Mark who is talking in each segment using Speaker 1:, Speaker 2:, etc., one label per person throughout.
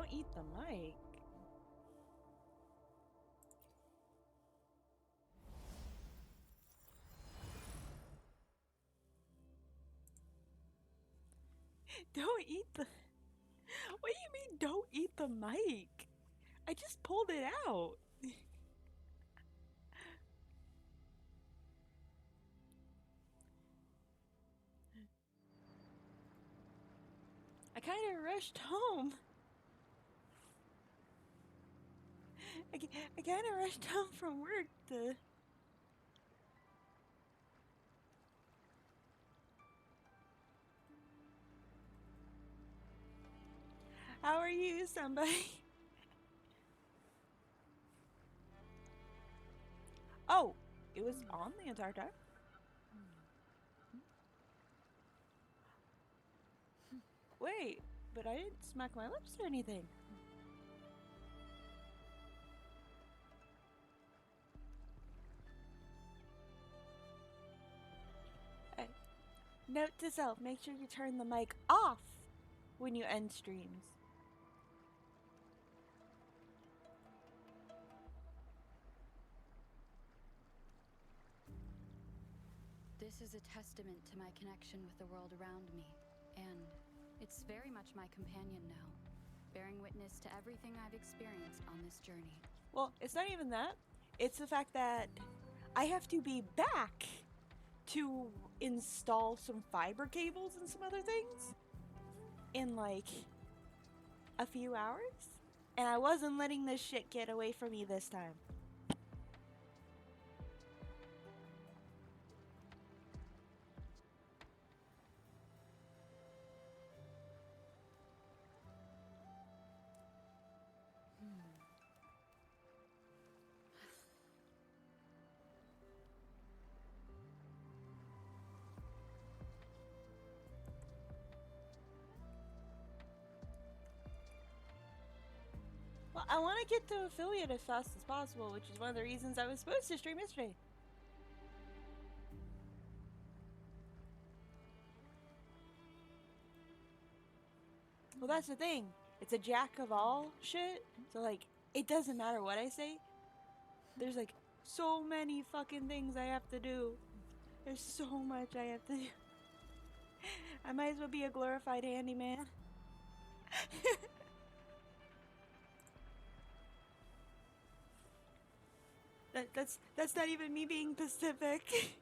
Speaker 1: Don't eat the mic. Don't eat the... What do you mean, don't eat the mic? I just pulled it out. I kind of rushed home. I kind of rushed home from work to... How are you, somebody? Oh, it was on the entire time? Wait, but I didn't smack my lips or anything. Hey, note to self, make sure you turn the mic off when you end streams.
Speaker 2: This is a testament to my connection with the world around me, and it's very much my companion now, bearing witness to everything I've experienced on this journey.
Speaker 1: Well, it's not even that. It's the fact that I have to be back to install some fiber cables and some other things in like a few hours. And I wasn't letting this shit get away from me this time. Well, I want to get to affiliate as fast as possible, which is one of the reasons I was supposed to stream yesterday. Well, that's the thing. It's a jack of all shit. So, like, it doesn't matter what I say. There's, like, so many fucking things I have to do. There's so much I have to do. I might as well be a glorified handyman. That's not even me being Pacific.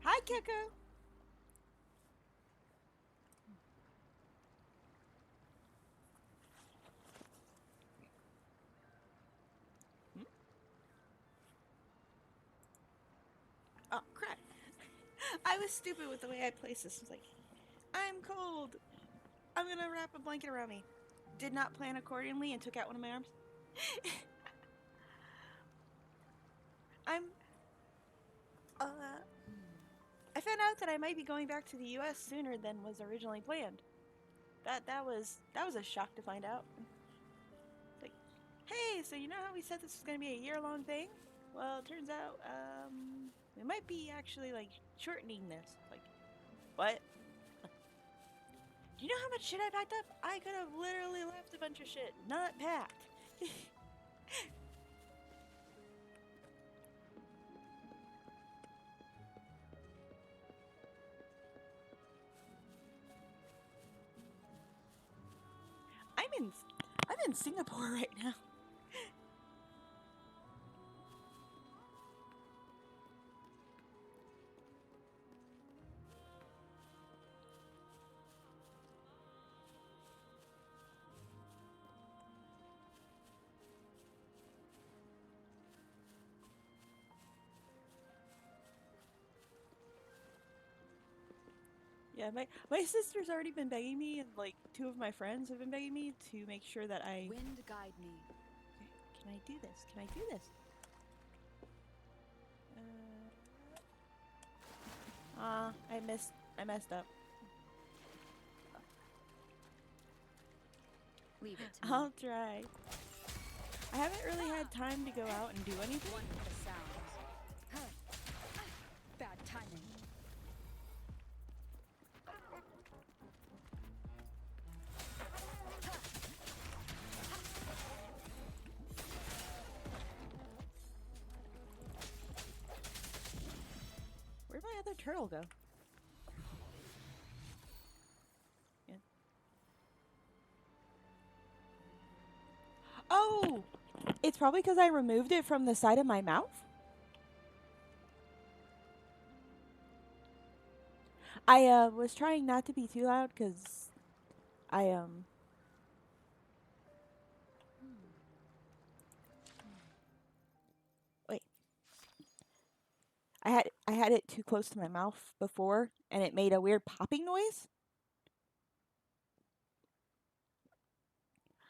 Speaker 1: Hi, Kiko. Oh, crap. I was stupid with the way I placed this. I was like, I'm cold. I'm gonna wrap a blanket around me. Did not plan accordingly and took out one of my arms. I'm... I found out that I might be going back to the U.S. sooner than was originally planned. That was a shock to find out. It's like, hey, so you know how we said this was gonna be a year-long thing? Well, it turns out, we might be actually, like, shortening this. Like, what? Do you know how much shit I packed up? I could have literally left a bunch of shit not packed. I'm in Singapore right now. Yeah, my sister's already been begging me, and like 2 of my friends have been begging me to make sure that I...
Speaker 2: Wind guide me.
Speaker 1: Okay, can I do this? Can I do this? I messed up.
Speaker 2: Leave it to me.
Speaker 1: I'll try. I haven't really had time to go out and do anything.
Speaker 2: One for the sounds. Bad timing.
Speaker 1: Where'd my other turtle go? Yeah. Oh! It's probably because I removed it from the side of my mouth. I was trying not to be too loud because I wait. I had it too close to my mouth before and it made a weird popping noise.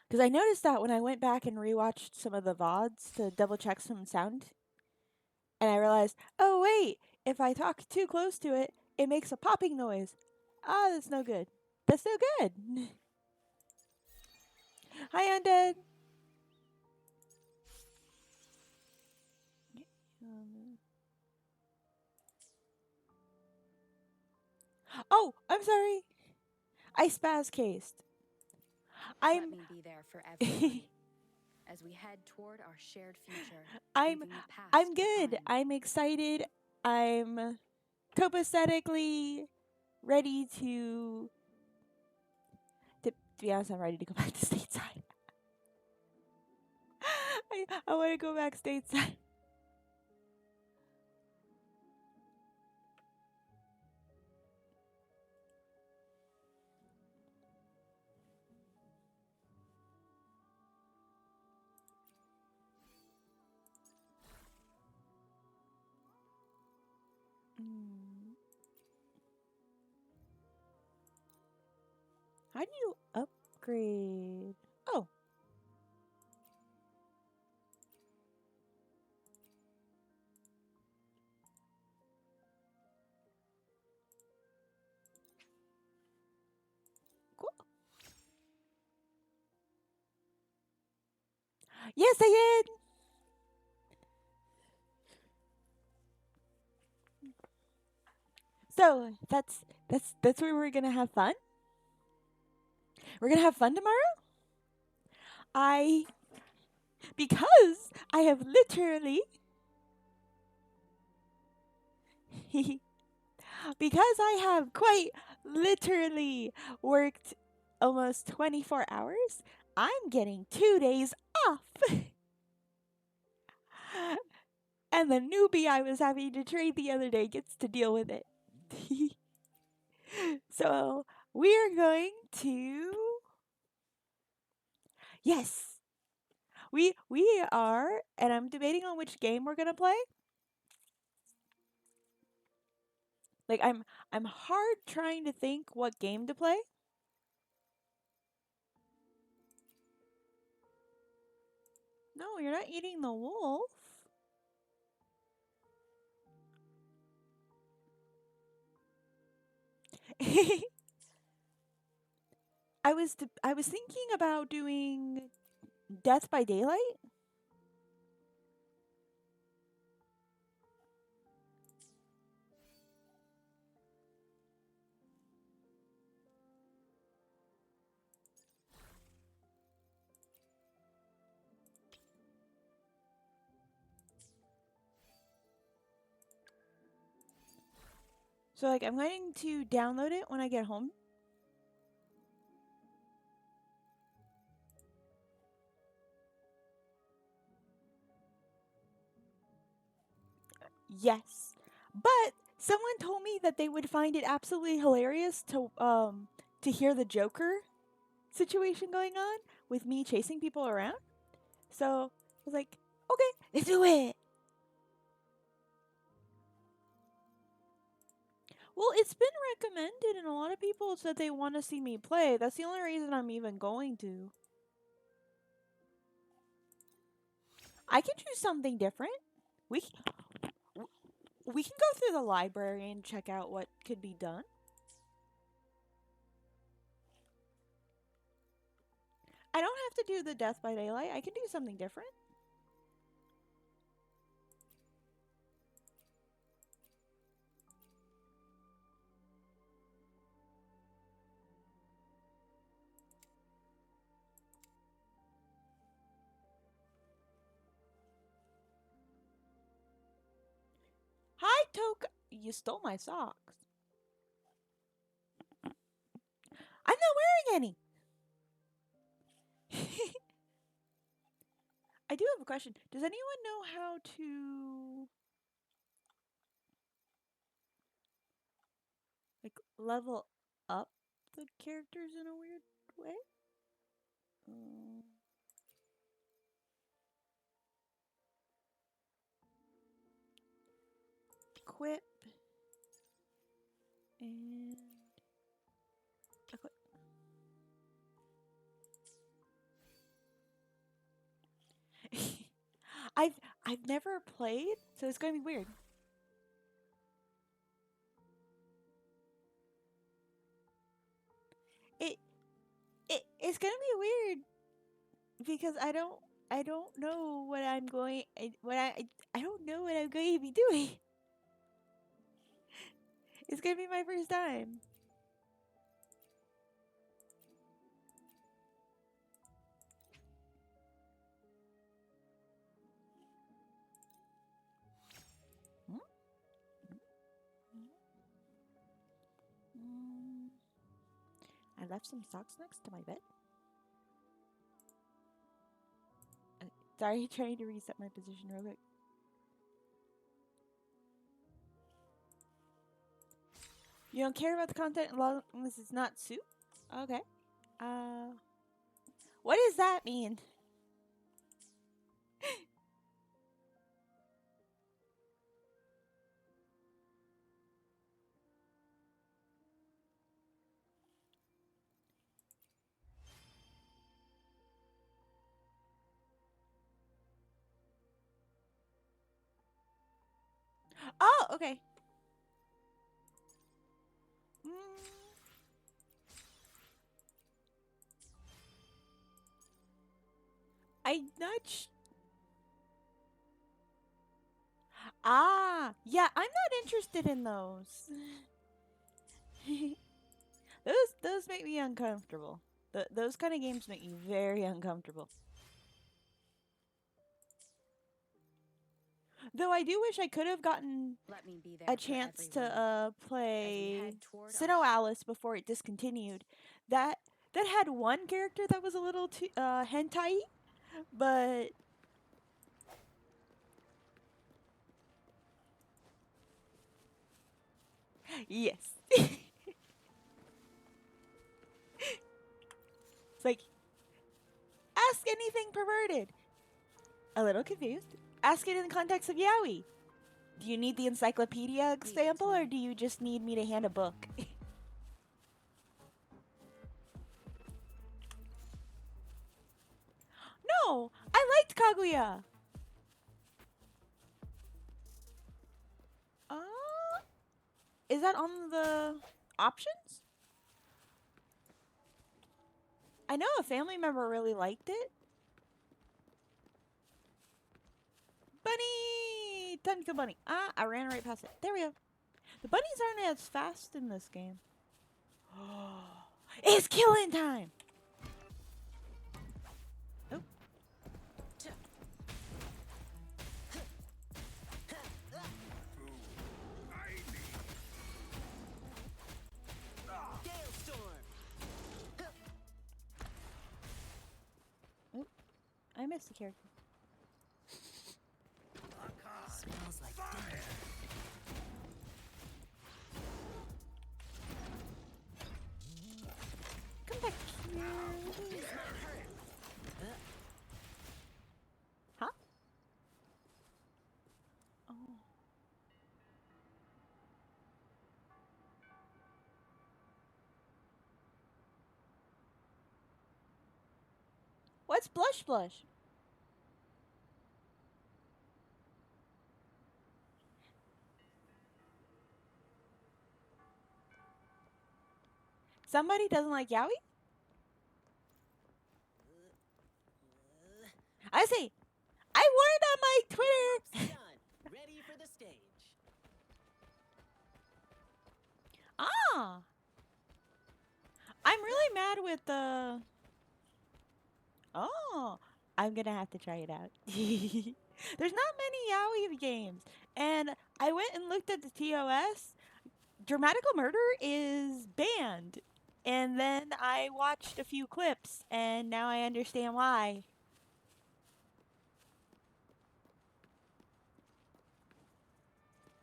Speaker 1: Because I noticed that when I went back and rewatched some of the VODs to double check some sound. And I realized, oh wait, if I talk too close to it, it makes a popping noise. Ah, that's no good. That's no good. Hi, Undead. Oh, I'm sorry. I spaz cased.
Speaker 2: Let me be there for everyone as we head toward our shared future.
Speaker 1: I'm
Speaker 2: leaving the past
Speaker 1: good.
Speaker 2: behind.
Speaker 1: I'm excited. I'm copacetically ready to be honest, I'm ready to go back to stateside. I want to go back stateside. How do you upgrade? Oh. Cool. Yes, I did. So that's where we're gonna have fun. We're gonna have fun tomorrow. Because I have literally because I have quite literally worked almost 24 hours, I'm getting 2 days off. And the newbie I was having to trade the other day gets to deal with it. So we're going to. Yes. We are, and I'm debating on which game we're gonna play. Like I'm hard trying to think what game to play. No, you're not eating the wolf. I was thinking about doing Death by Daylight. So like I'm going to download it when I get home. Yes. But someone told me that they would find it absolutely hilarious to hear the Joker situation going on with me chasing people around. So I was like, okay, let's do it. Well, it's been recommended, and a lot of people said they want to see me play. That's the only reason I'm even going to. I can choose something different. We can go through the library and check out what could be done. I don't have to do the Death by Daylight. I can do something different. Hi, Toka. You stole my socks. I'm not wearing any. I do have a question. Does anyone know how to like level up the characters in a weird way? Um, equip and equip. I've I've never played, so it's gonna be weird. It it's gonna be weird because I don't know what I'm going I don't know what I'm going to be doing. It's gonna be my first time. Hmm? Mm, I left some socks next to my bed. Sorry, trying to reset my position real quick. You don't care about the content as long as it's not soup? Okay. What does that mean? Oh, okay. Mm, I'm not. Yeah, I'm not interested in those. those make me uncomfortable. Those kind of games make me very uncomfortable. Though I do wish I could have gotten
Speaker 2: Let me be there
Speaker 1: a
Speaker 2: for
Speaker 1: chance
Speaker 2: everyone.
Speaker 1: to
Speaker 2: As we
Speaker 1: play
Speaker 2: head toward
Speaker 1: Sinnoh Alice before it discontinued. That had one character that was a little too hentai, but yes. It's like ask anything perverted. A little confused. Ask it in the context of yaoi. Do you need the encyclopedia example or do you just need me to hand a book? No, I liked Kaguya. Uh, is that on the options? I know a family member really liked it. Bunny! Time to kill bunny. Ah, I ran right past it. There we go. The bunnies aren't as fast in this game. It's killing time! Oh. Oh, I missed the character.
Speaker 3: Smells like fire.
Speaker 1: Come back here. Huh? Oh. What's Blush Blush? Somebody doesn't like yaoi? see. I warned on my Twitter.
Speaker 3: Done. Ready for the stage.
Speaker 1: Ah. I'm really mad with the. Oh, I'm gonna have to try it out. There's not many Yowie games, and I went and looked at the TOS. Dramatical Murder is banned, and then I watched a few clips, and now I understand why.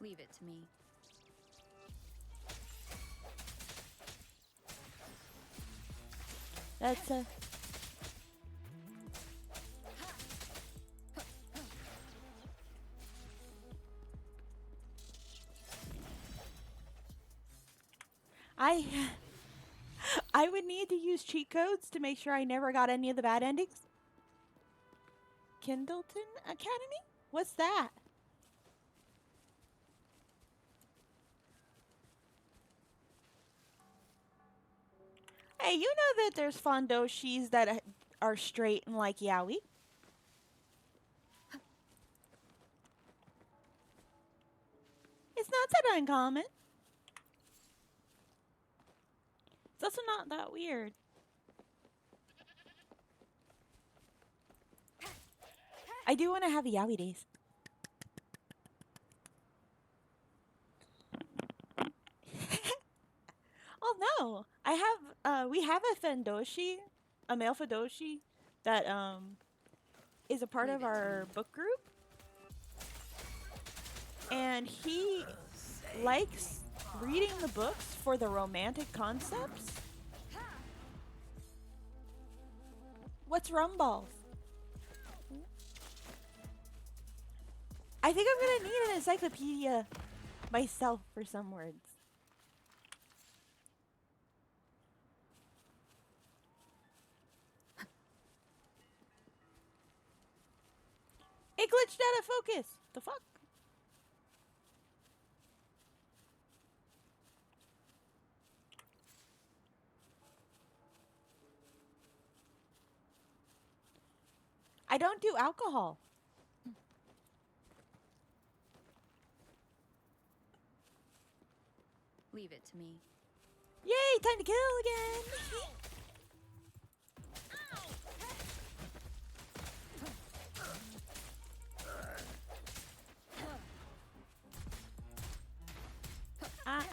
Speaker 2: Leave it to me.
Speaker 1: That's a. I I would need to use cheat codes to make sure I never got any of the bad endings. Kindleton Academy? What's that? Hey, you know that there's Fondoshis that are straight and like Yowie? It's not that uncommon. It's also not that weird. I do want to have a Yowie days. Oh no, I have we have a Fendoshi, a male Fendoshi that is a part of our book group, and he likes reading the books for the romantic concepts. What's rumballs? I think I'm gonna need an encyclopedia myself for some words. It glitched out of focus. The fuck? I don't do alcohol.
Speaker 2: Leave it to me.
Speaker 1: Yay, time to kill again.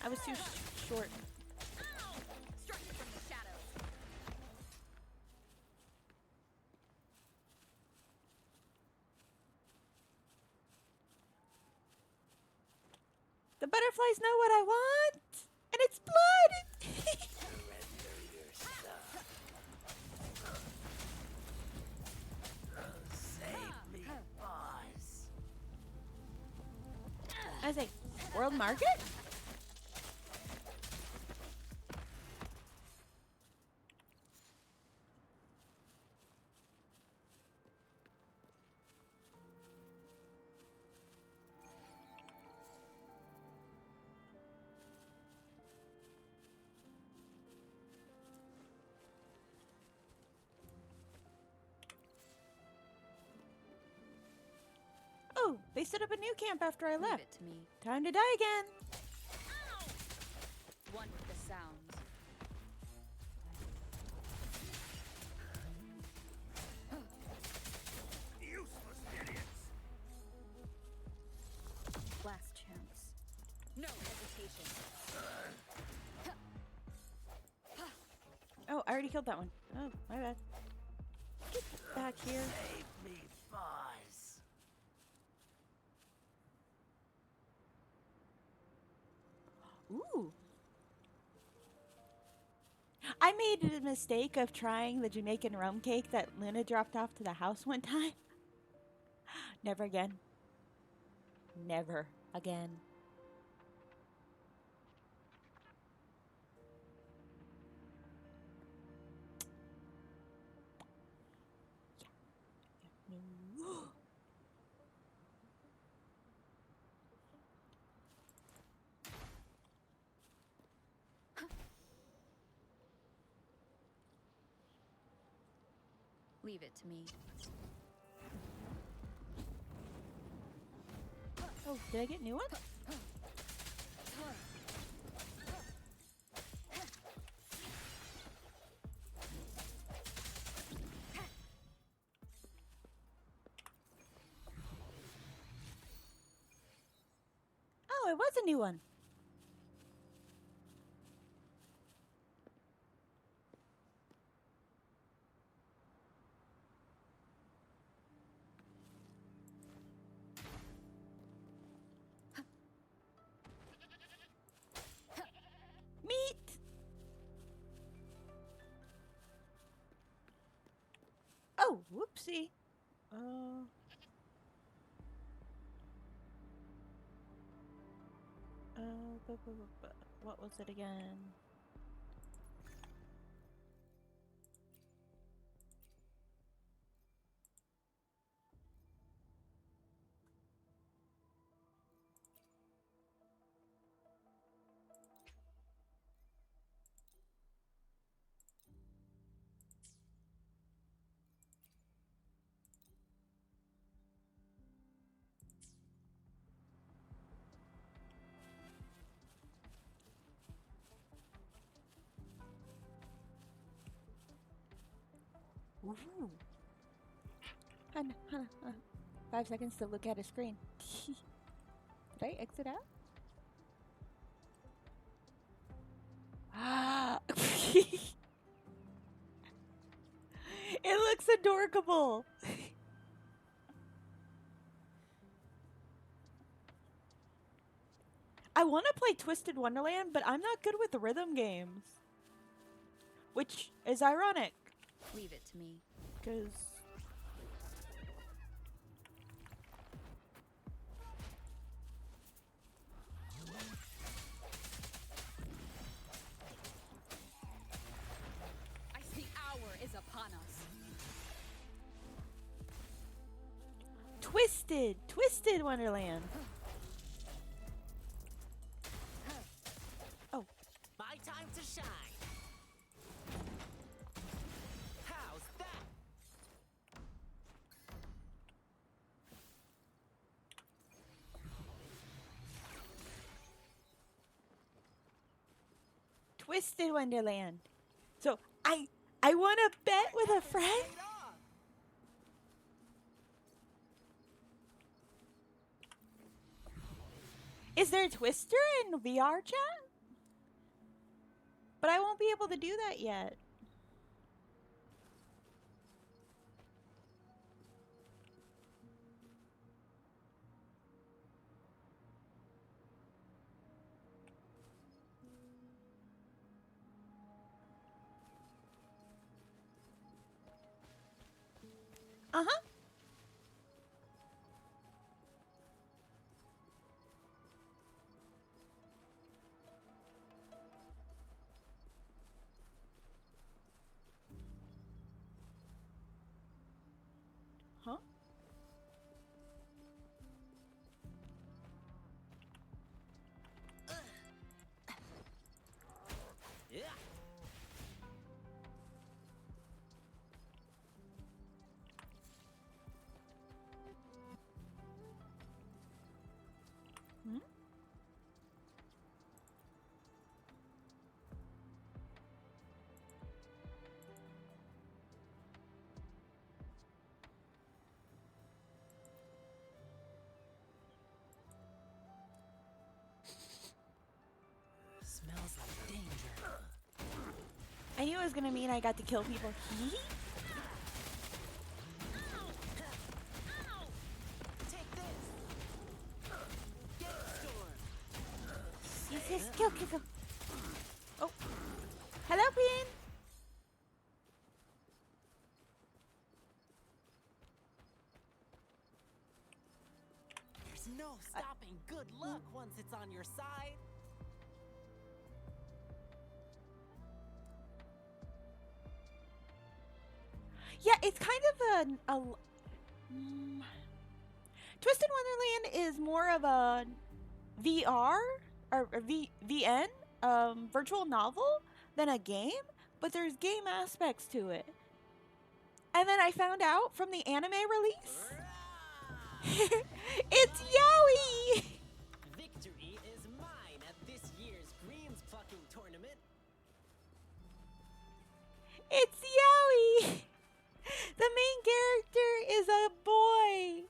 Speaker 1: I was too short.
Speaker 2: Strike it from the shadows.
Speaker 1: The butterflies know what I want, and it's blood.
Speaker 3: Save me, boss.
Speaker 1: I was like, World Market? Oh, they set up a new camp after I
Speaker 2: Leave
Speaker 1: left.
Speaker 2: it to me.
Speaker 1: Time to die again.
Speaker 2: One with the sounds.
Speaker 3: Useless idiots.
Speaker 2: Last chance. No hesitation.
Speaker 1: Oh, I already killed that one. Oh, my bad. Get back here.
Speaker 3: Save me, boss.
Speaker 1: Ooh. I made the mistake of trying the Jamaican rum cake that Luna dropped off to the house one time. Never again. Never again. No.
Speaker 2: Leave it to me.
Speaker 1: Oh, did I get new ones? Oh, it was a new one. Meat. Oh, whoopsie. What was it again? Ooh. 5 seconds to look at a screen. Did I exit out? Ah! It looks adorable! I want to play Twisted Wonderland, but I'm not good with the rhythm games. Which is ironic,
Speaker 2: Leave it to me.
Speaker 1: because...
Speaker 2: I see hour is upon us.
Speaker 1: Twisted Wonderland. Oh,
Speaker 3: My time to shine. How's that?
Speaker 1: Twisted Wonderland. So I want to bet with a friend.
Speaker 3: Paid off.
Speaker 1: Is there a Twister in VR chat? But I won't be able to do that yet. Uh-huh. Huh?
Speaker 3: Yeah.
Speaker 1: Hmm?
Speaker 3: Smells like danger.
Speaker 1: I knew it was gonna mean I got to kill people.
Speaker 3: Take this. Get it, Storm.
Speaker 1: Yes, kill. Oh. Hello, Queen.
Speaker 3: There's no stopping good luck once it's on your side.
Speaker 1: Yeah, it's kind of Twisted Wonderland is more of a VR or VN virtual novel than a game, but there's game aspects to it. And then I found out from the anime release It's Yowie!
Speaker 3: Victory is mine at this year's greens plucking tournament.
Speaker 1: It's Yowie! The main character is a boy.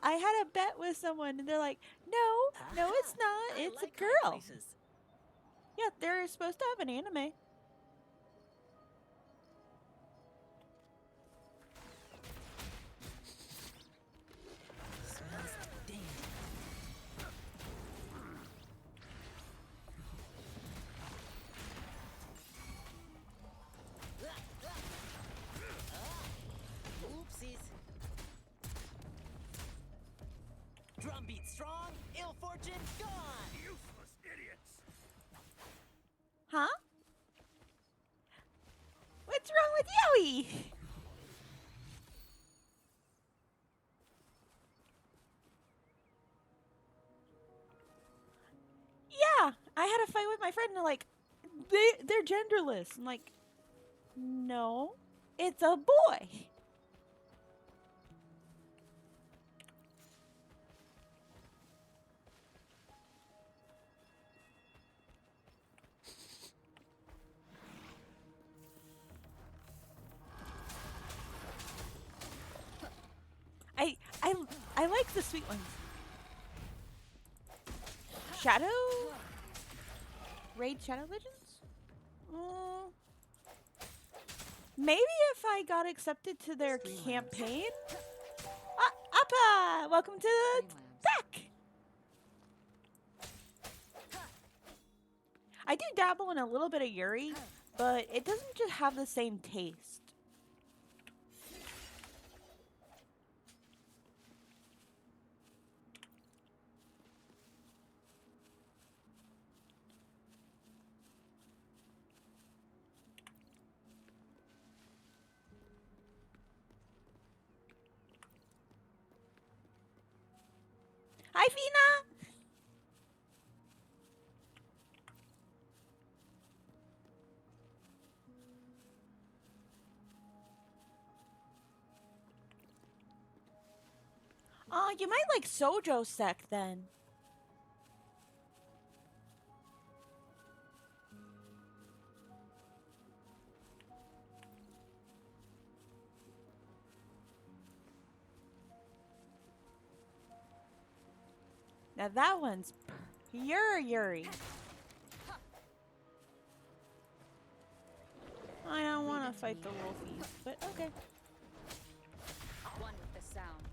Speaker 1: I had a bet with someone and they're like, no, it's not.
Speaker 3: I
Speaker 1: It's
Speaker 3: like
Speaker 1: a
Speaker 3: high
Speaker 1: girl.
Speaker 3: places.
Speaker 1: Yeah, they're supposed to have an anime.
Speaker 3: Smells dandy. Oopsies. Drumbeat strong, ill fortune gone.
Speaker 4: Useless idiots!
Speaker 1: Huh? What's wrong with Yowie? Yeah, I had a fight with my friend and they're like, they're genderless. I'm like, no, it's a boy. I like the sweet ones. Shadow? Raid Shadow Legends? Maybe if I got accepted to their campaign? Appa! Welcome to the back! I do dabble in a little bit of Yuri, but it doesn't just have the same taste. Hi, Fina! Oh, you might like Sojo Sec then. Now that one's pure Yuri. I don't want to fight the wolfies, but okay.
Speaker 2: One with the sounds.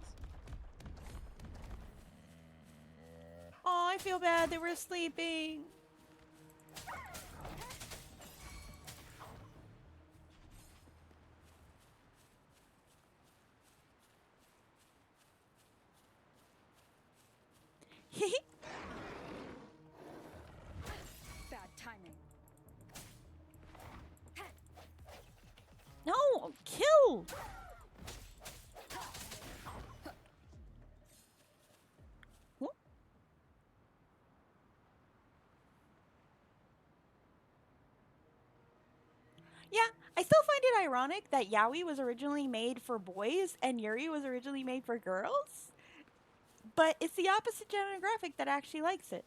Speaker 1: Oh, I feel bad. They were sleeping.
Speaker 2: Bad timing.
Speaker 1: No, kill. What? Yeah, I still find it ironic that Yaoi was originally made for boys and Yuri was originally made for girls. But it's the opposite demographic that actually likes it.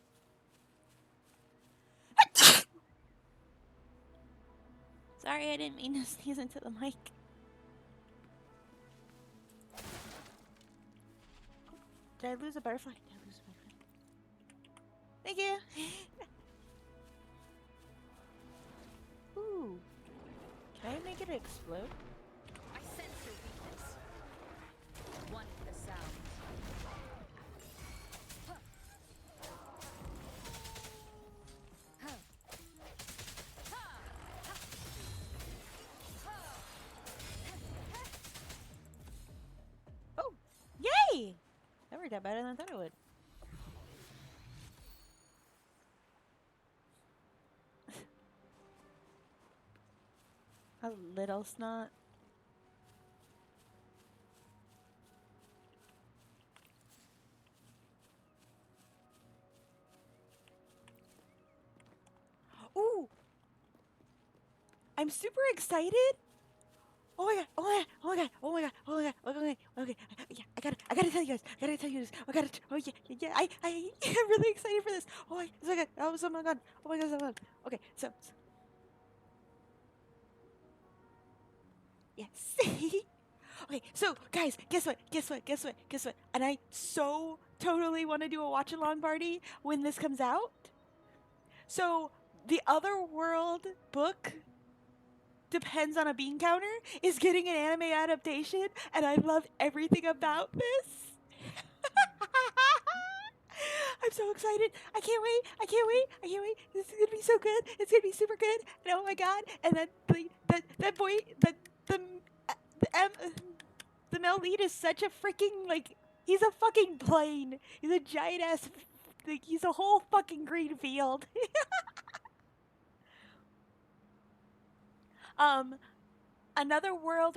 Speaker 1: Sorry, I didn't mean to sneeze into the mic. Did I lose a butterfly? Did I lose a butterfly? Thank you. Ooh. Can I make it explode?
Speaker 2: I sense your weakness. One with the sounds.
Speaker 1: Oh, yay! That worked out better than I thought it would. A little snot. Ooh! I'm super excited. Oh my god! Oh my god! Oh my god! Oh my god! Oh my god! Okay! Okay! Okay! Yeah! gotta tell you guys. I gotta tell you this. I gotta. Oh yeah, yeah, yeah. I'm really excited for this. Oh my, it's so good. Oh my god. Oh my god, so good. Okay, so yes. Okay, so guys, guess what? Guess what? Guess what? Guess what? And I so totally want to do a watch along party when this comes out. So the Otherworld book depends on a bean counter is getting an anime adaptation, and I love everything about this. I'm so excited. I can't wait. I can't wait. I can't wait. This is gonna be so good. It's gonna be super good. And oh my god. And then that boy the male lead is such a freaking like he's a fucking plane. He's a giant ass like he's a whole fucking green field. um another world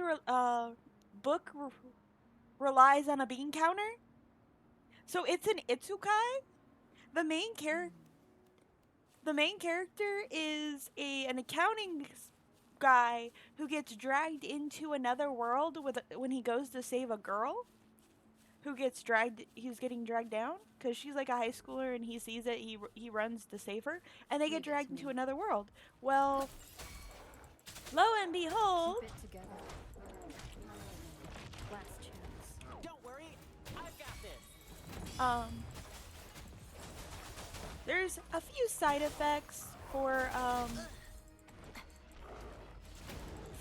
Speaker 1: book relies on a bean counter. So it's an itsukai. The main character is an accounting guy who gets dragged into another world when he goes to save a girl who gets dragged he's getting dragged down because she's like a high schooler and he sees it he runs to save her and they get dragged into another world. Well, lo and behold,
Speaker 2: Keep it together. Last chance.
Speaker 3: Don't worry, I've got this.
Speaker 1: There's a few side effects for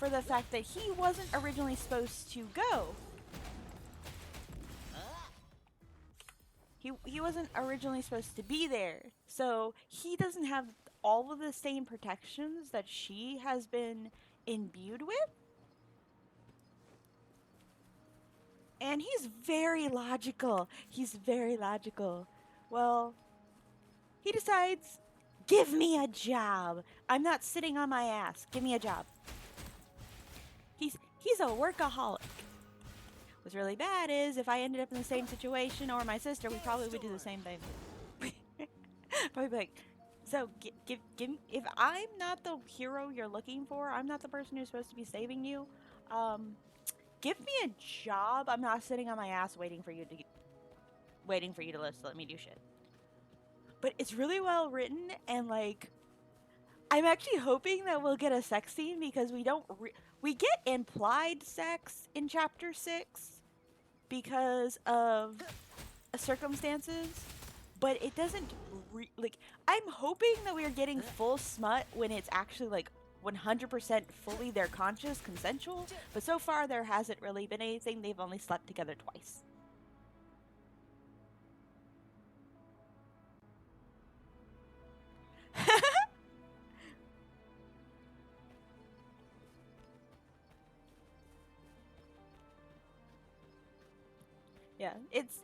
Speaker 1: the fact that he wasn't originally supposed to go. He wasn't originally supposed to be there. So he doesn't have all of the same protections that she has been imbued with. And he's very logical. He's very logical. Well, he decides, give me a job. I'm not sitting on my ass. Give me a job. He's a workaholic. What's really bad is if I ended up in the same situation or my sister, we probably would do the same thing. Probably be like, so give me, if I'm not the hero you're looking for, I'm not the person who's supposed to be saving you. Give me a job. I'm not sitting on my ass waiting for you to let me do shit. But it's really well written, and like, I'm actually hoping that we'll get a sex scene because we don't. We get implied sex in chapter 6 because of circumstances, but it doesn't. Like, I'm hoping that we are getting full smut when it's actually like 100% fully their conscious, consensual. But so far, there hasn't really been anything. They've only slept together twice. Yeah, it's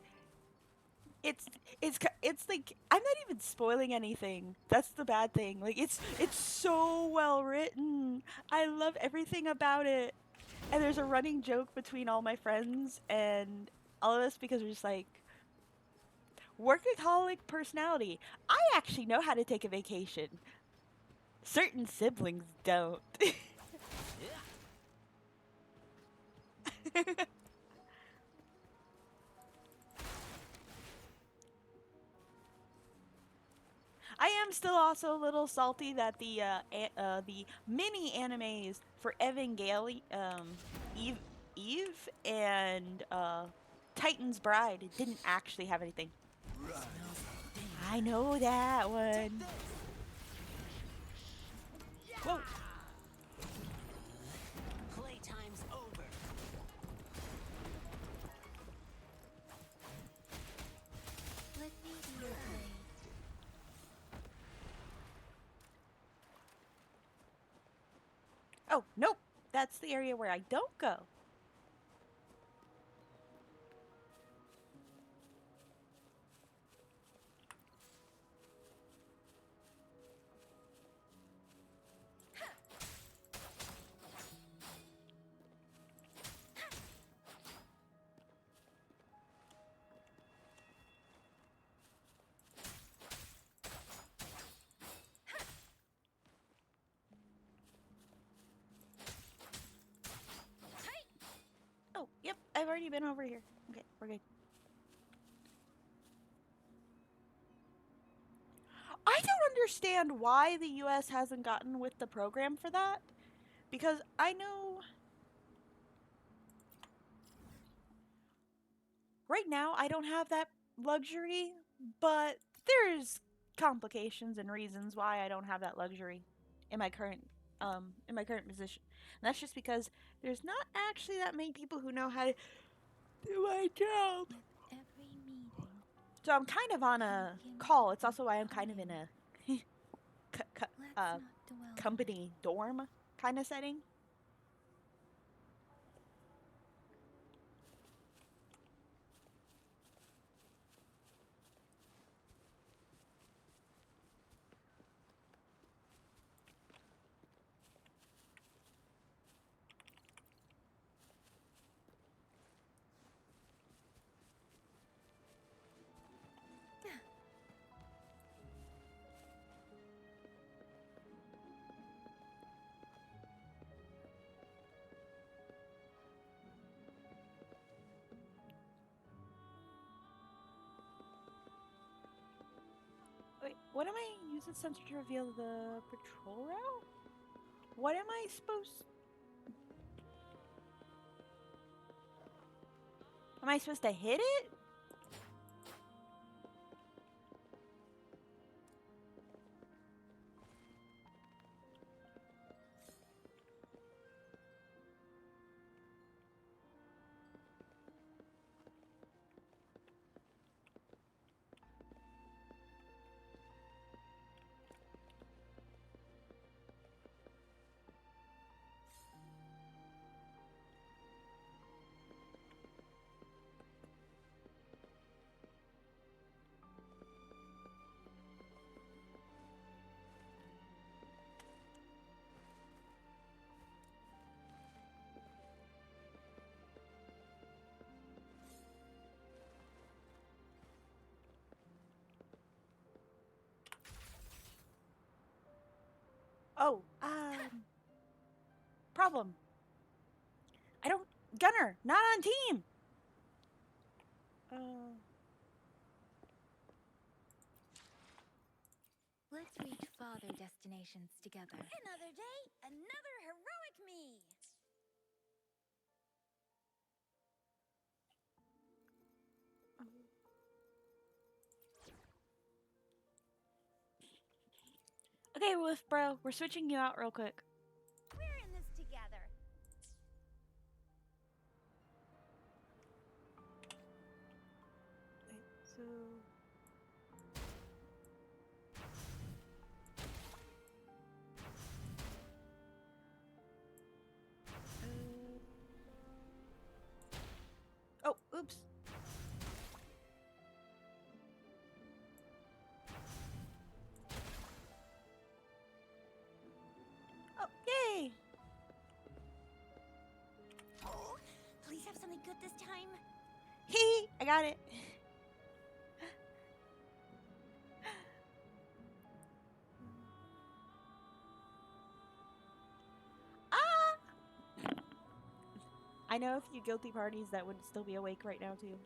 Speaker 1: like I'm not even spoiling anything. That's the bad thing. Like it's so well written. I love everything about it. And there's a running joke between all my friends and all of us because we're just like workaholic personality. I actually know how to take a vacation. Certain siblings don't. I am still also a little salty that the mini animes for Evangelion, Eve and Titan's Bride didn't actually have anything. I know that one. Whoa.
Speaker 3: Playtime's over.
Speaker 2: Let me be your blade.
Speaker 1: Oh, nope. That's the area where I don't go. Oh, yep. I've already been over here. Okay, we're good. understand why the US hasn't gotten with the program for that. Because I know right now I don't have that luxury, but there's complications and reasons why I don't have that luxury in my current position. And that's just because there's not actually that many people who know how to do my job.
Speaker 2: With every meeting,
Speaker 1: So I'm kind of on a call. It's also why I'm kind of in a
Speaker 2: let's not dwell.
Speaker 1: company dorm kind of setting. Wait, what am I using sensor to reveal the patrol route? What am I supposed? Am I supposed to hit it? Oh, problem. I don't. Gunner, not on team.
Speaker 2: Let's reach farther destinations together.
Speaker 4: Another day, another heroic me.
Speaker 1: Okay, Wolf Bro, we're switching you out real quick.
Speaker 4: We're in this together.
Speaker 1: Wait, so. Oh, oops. Oh, yay!
Speaker 4: Oh, please have something good this time.
Speaker 1: Hee, I got it. Ah! I know a few guilty parties that would still be awake right now, too.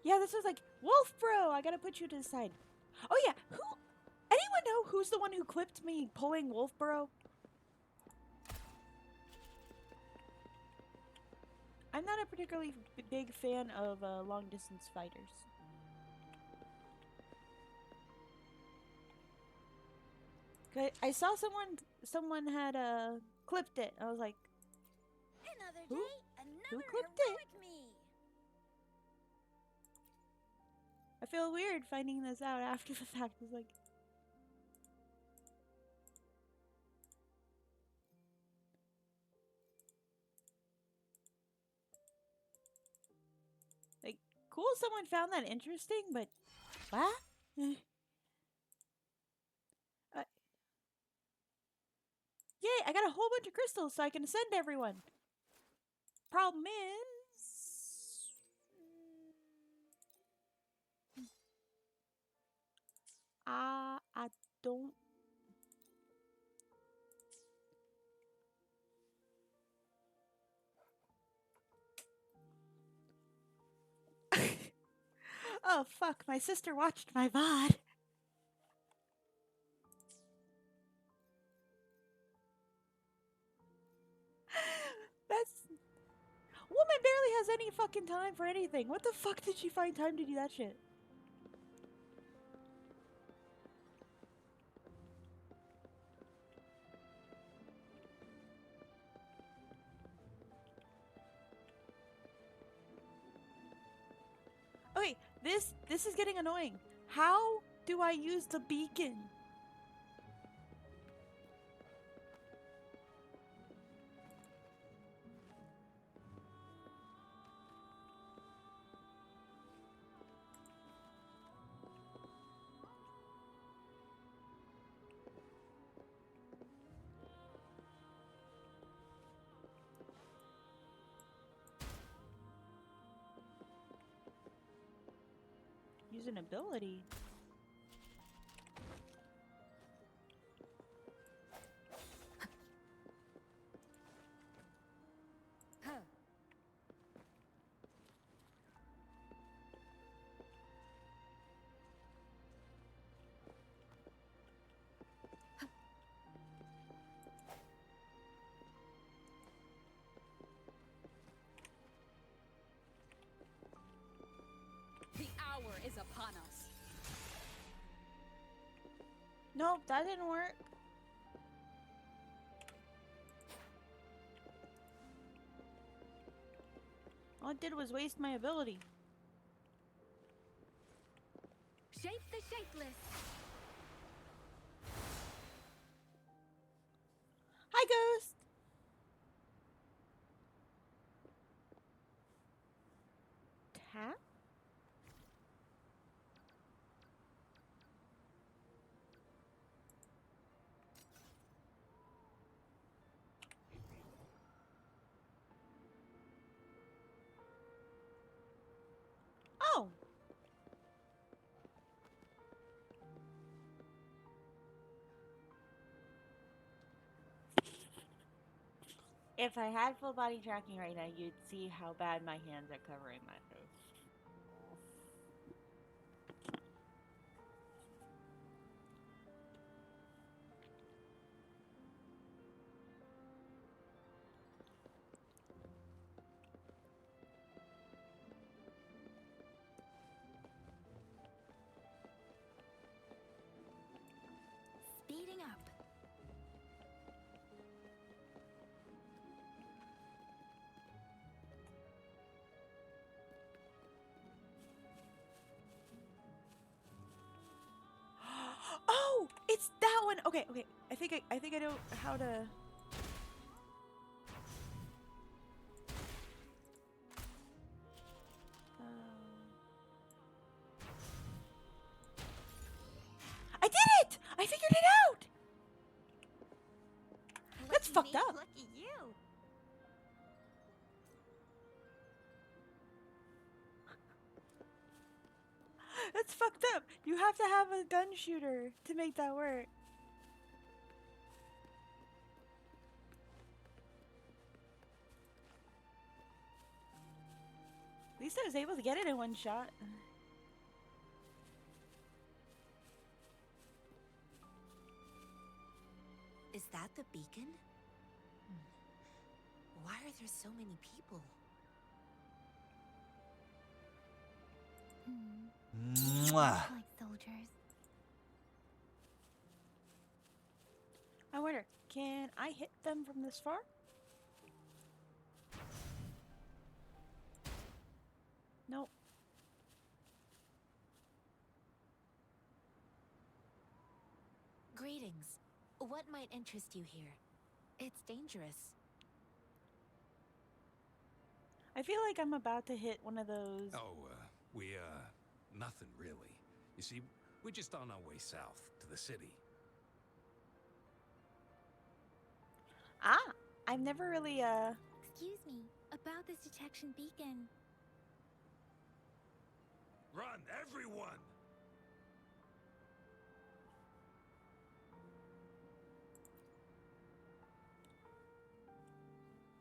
Speaker 1: Yeah, this was like, Wolf Bro, I gotta put you to the side. Oh yeah, anyone know who's the one who clipped me pulling Wolf Bro? I'm not a particularly big fan of long distance fighters. I saw someone had clipped it. I was like,
Speaker 4: Another
Speaker 1: Who?
Speaker 4: day, another
Speaker 1: clipped it?
Speaker 4: heroic me.
Speaker 1: I feel weird finding this out after the fact. It's like, cool someone found that interesting, but what? Yay, I got a whole bunch of crystals so I can send everyone. Problem is... I don't Oh, fuck. My sister watched my VOD. That's... Woman barely has any fucking time for anything. What the fuck did she find time to do that shit? Okay, this is getting annoying. How do I use the beacon? Use an ability.
Speaker 2: The hour is upon us.
Speaker 1: Nope, that didn't work. All it did was waste my ability.
Speaker 2: Shape the shapeless.
Speaker 1: Hi, Ghost! Tap? Oh! If I had full body tracking right now, you'd see how bad my hands are covering my face.
Speaker 4: Speeding up.
Speaker 1: Oh, it's that one. Okay, okay. I think I know how to. I did it! I figured it out. That's
Speaker 4: Lucky
Speaker 1: fucked
Speaker 4: me,
Speaker 1: up.
Speaker 4: Lucky you.
Speaker 1: That's fucked up. You have to have a gun shooter to make that work. At least I was able to get it in one shot.
Speaker 3: Is that the beacon? Why are there so many people?
Speaker 4: Like soldiers.
Speaker 1: I wonder, can I hit them from this far? Nope.
Speaker 3: Greetings. What might interest you here? It's dangerous.
Speaker 1: I feel like I'm about to hit one of those.
Speaker 5: Oh, nothing really. You see, we're just on our way south to the city.
Speaker 1: Ah, I've never really,
Speaker 4: Excuse me, about this detection beacon.
Speaker 5: Run, everyone!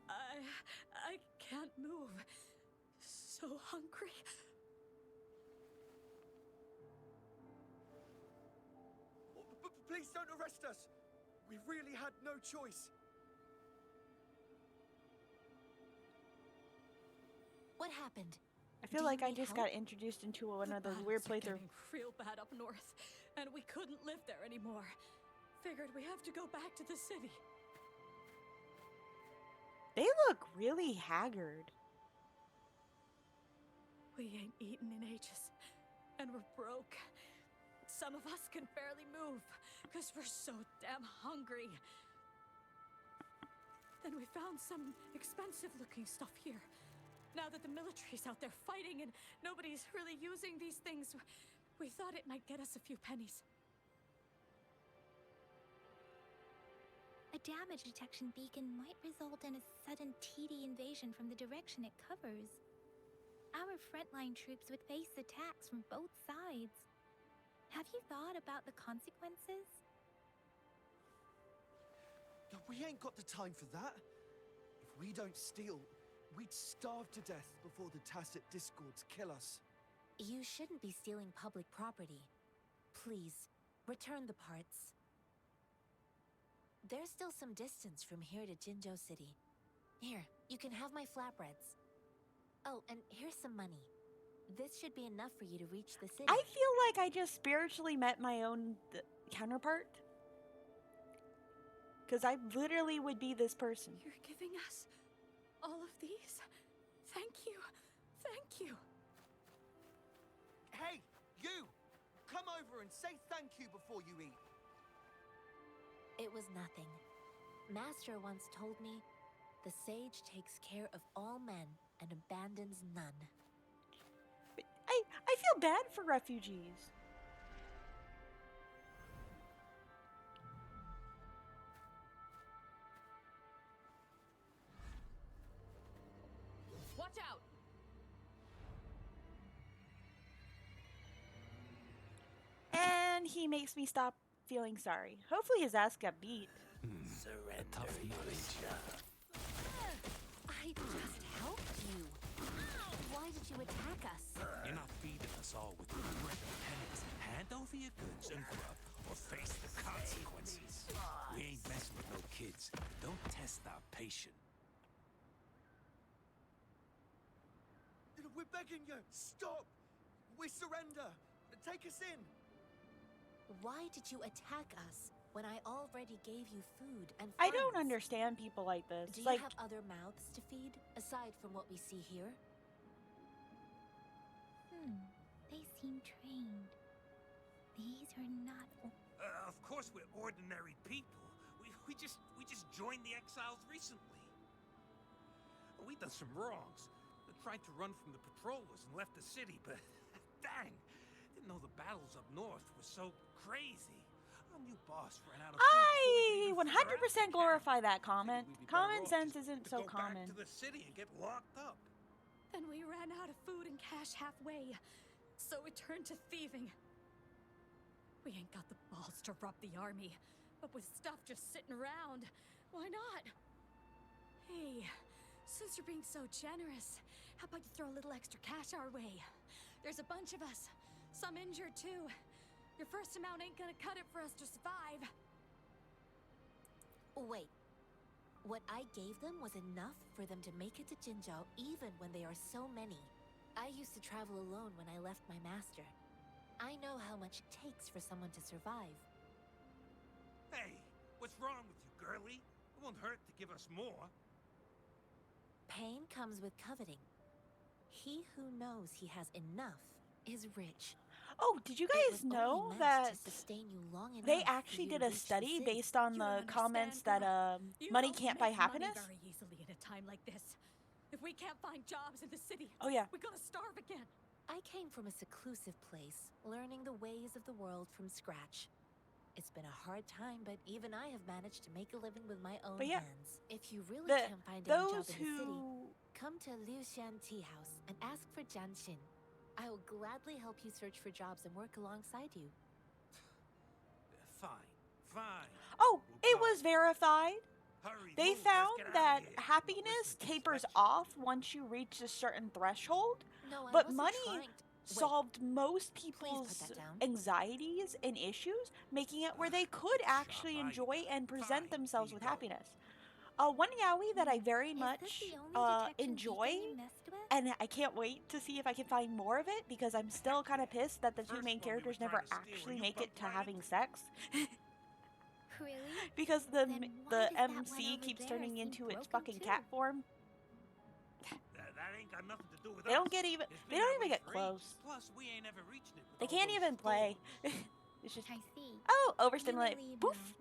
Speaker 2: I can't move. So hungry.
Speaker 6: Please don't arrest us. We really had no choice.
Speaker 7: What happened?
Speaker 1: I feel
Speaker 7: Do
Speaker 1: like
Speaker 7: you
Speaker 1: I
Speaker 7: need
Speaker 1: just
Speaker 7: help?
Speaker 1: got introduced into one of those
Speaker 8: The
Speaker 1: weird
Speaker 8: battles are
Speaker 1: playthrough.
Speaker 8: getting real bad up north, and we couldn't live there anymore. Figured we have to go back to the city.
Speaker 1: They look really haggard.
Speaker 8: We ain't eaten in ages, and we're broke. Some of us can barely move, because we're so damn hungry. Then we found some expensive-looking stuff here. Now that the military's out there fighting and nobody's really using these things, we thought it might get us a few pennies.
Speaker 4: A damage detection beacon might result in a sudden TD invasion from the direction it covers. Our frontline troops would face attacks from both sides. Have you thought about the consequences?
Speaker 6: No, we ain't got the time for that. If we don't steal, we'd starve to death before the Tacet Discords kill us.
Speaker 7: You shouldn't be stealing public property. Please, return the parts. There's still some distance from here to Jinzhou City. Here, you can have my flatbreads. Oh, and here's some money. This should be enough for you to reach the city.
Speaker 1: I feel like I just spiritually met my own counterpart. Because I literally would be this person.
Speaker 8: You're giving us all of these? Thank you. Thank you.
Speaker 6: Hey, you! Come over and say thank you before you eat.
Speaker 7: It was nothing. Master once told me, the sage takes care of all men and abandons none.
Speaker 1: But I feel bad for refugees.
Speaker 8: Watch out!
Speaker 1: And he makes me stop feeling sorry. Hopefully his ass got beat.
Speaker 5: A tough village.
Speaker 7: I just helped you. Why did you attack us?
Speaker 5: You're not feeding us all with your bread and pennies. Hand over your goods and grub, or face the consequences. We ain't messing with no kids. Don't test our patience.
Speaker 6: We're begging you, stop! We surrender! Take us in!
Speaker 7: Why did you attack us when I already gave you food and
Speaker 1: I don't
Speaker 7: funds?
Speaker 1: understand people like this.
Speaker 7: Do you
Speaker 1: Like,
Speaker 7: have other mouths to feed, aside from what we see here?
Speaker 4: They seem trained. These are not.
Speaker 5: Of course we're ordinary people. We just joined the exiles recently. We done some wrongs. We tried to run from the patrollers and left the city, but dang, didn't know the battles up north were so crazy. Our new boss ran out of
Speaker 1: I
Speaker 5: food before we could even
Speaker 1: 100% glorify that comment.
Speaker 5: Figured we'd be better
Speaker 1: Common
Speaker 5: off
Speaker 1: sense
Speaker 5: just
Speaker 1: isn't
Speaker 5: to
Speaker 1: so
Speaker 5: go back
Speaker 1: common.
Speaker 5: to the city and get locked up.
Speaker 8: Then we ran out of food and cash halfway, so we turned to thieving. We ain't got the balls to rob the army, but with stuff just sitting around, why not? Hey, since you're being so generous, how about you throw a little extra cash our way? There's a bunch of us, some injured too. Your first amount ain't gonna cut it for us to survive.
Speaker 7: Wait. What I gave them was enough for them to make it to Jinzhou even when they are so many. I used to travel alone when I left my master. I know how much it takes for someone to survive.
Speaker 5: Hey, what's wrong with you, girlie? It won't hurt to give us more.
Speaker 7: Pain comes with coveting. He who knows he has enough is rich.
Speaker 1: Oh, did you
Speaker 7: It
Speaker 1: guys
Speaker 7: was only
Speaker 1: know
Speaker 7: meant
Speaker 1: that
Speaker 7: to sustain you long
Speaker 1: they
Speaker 7: enough for
Speaker 1: actually
Speaker 7: you
Speaker 1: did
Speaker 7: to
Speaker 1: a
Speaker 7: reach the
Speaker 1: study
Speaker 7: city.
Speaker 1: based on
Speaker 8: You
Speaker 1: the
Speaker 8: don't
Speaker 1: comments
Speaker 8: understand,
Speaker 1: that
Speaker 8: girl. You
Speaker 1: money
Speaker 8: don't
Speaker 1: can't buy
Speaker 8: make money
Speaker 1: happiness?
Speaker 8: very easily in a time like this. If we can't find jobs in the city,
Speaker 1: Oh yeah.
Speaker 8: we're gonna starve again.
Speaker 7: I came from a seclusive place, learning the ways of the world from scratch. It's been a hard time, but even I have managed to make a living with my own
Speaker 1: But yeah,
Speaker 7: hands. If you really
Speaker 1: the-
Speaker 7: can't find any job
Speaker 1: Those
Speaker 7: in the city,
Speaker 1: who
Speaker 7: come to Liu Xian Tea House and ask for Jian Xin. I will gladly help you search for jobs and work alongside you.
Speaker 5: Fine, fine.
Speaker 1: Oh,
Speaker 5: We'll
Speaker 1: it
Speaker 5: go.
Speaker 1: was verified.
Speaker 5: Hurry,
Speaker 1: They
Speaker 5: move, let's
Speaker 1: found
Speaker 5: get outta
Speaker 1: that
Speaker 5: here. Don't
Speaker 1: happiness
Speaker 5: listen to these
Speaker 1: tapers
Speaker 5: lectures.
Speaker 1: off once you reach a certain threshold.
Speaker 7: No, I
Speaker 1: But
Speaker 7: wasn't
Speaker 1: money
Speaker 7: trying to...
Speaker 1: solved most
Speaker 7: put
Speaker 1: people's
Speaker 7: that down.
Speaker 1: anxieties and issues, making it where they could actually
Speaker 5: Sure,
Speaker 1: enjoy and present
Speaker 5: fine,
Speaker 1: themselves
Speaker 5: here
Speaker 1: with
Speaker 5: you go.
Speaker 1: happiness. One yaoi that I very
Speaker 4: Is
Speaker 1: much
Speaker 4: this the only detection
Speaker 1: enjoy,
Speaker 4: beacon you messed with?
Speaker 1: and I can't wait to see if I can find more of it, because I'm still kind of pissed that the two
Speaker 5: First
Speaker 1: main
Speaker 5: one we were
Speaker 1: characters
Speaker 5: trying
Speaker 1: never
Speaker 5: to steal,
Speaker 1: actually
Speaker 5: were you
Speaker 1: make it to
Speaker 5: bug-blind?
Speaker 1: having sex.
Speaker 4: Really?
Speaker 1: Because
Speaker 4: Then why
Speaker 1: the
Speaker 4: does that one
Speaker 1: MC
Speaker 4: over
Speaker 1: keeps
Speaker 4: there
Speaker 1: turning
Speaker 4: seem
Speaker 1: into its
Speaker 4: broken
Speaker 1: fucking
Speaker 4: too?
Speaker 1: cat form.
Speaker 5: That ain't got nothing to do with
Speaker 1: They
Speaker 5: us.
Speaker 1: don't get even.
Speaker 5: It's
Speaker 1: They
Speaker 5: been
Speaker 1: don't
Speaker 5: that
Speaker 1: even
Speaker 5: way
Speaker 1: get
Speaker 5: for
Speaker 1: close.
Speaker 5: ages. Plus, we ain't ever reached it with
Speaker 1: They
Speaker 5: all
Speaker 1: can't
Speaker 5: those
Speaker 1: even play.
Speaker 5: storms.
Speaker 1: It's just
Speaker 4: I see.
Speaker 1: oh, overstimulate.
Speaker 4: leave
Speaker 1: Poof.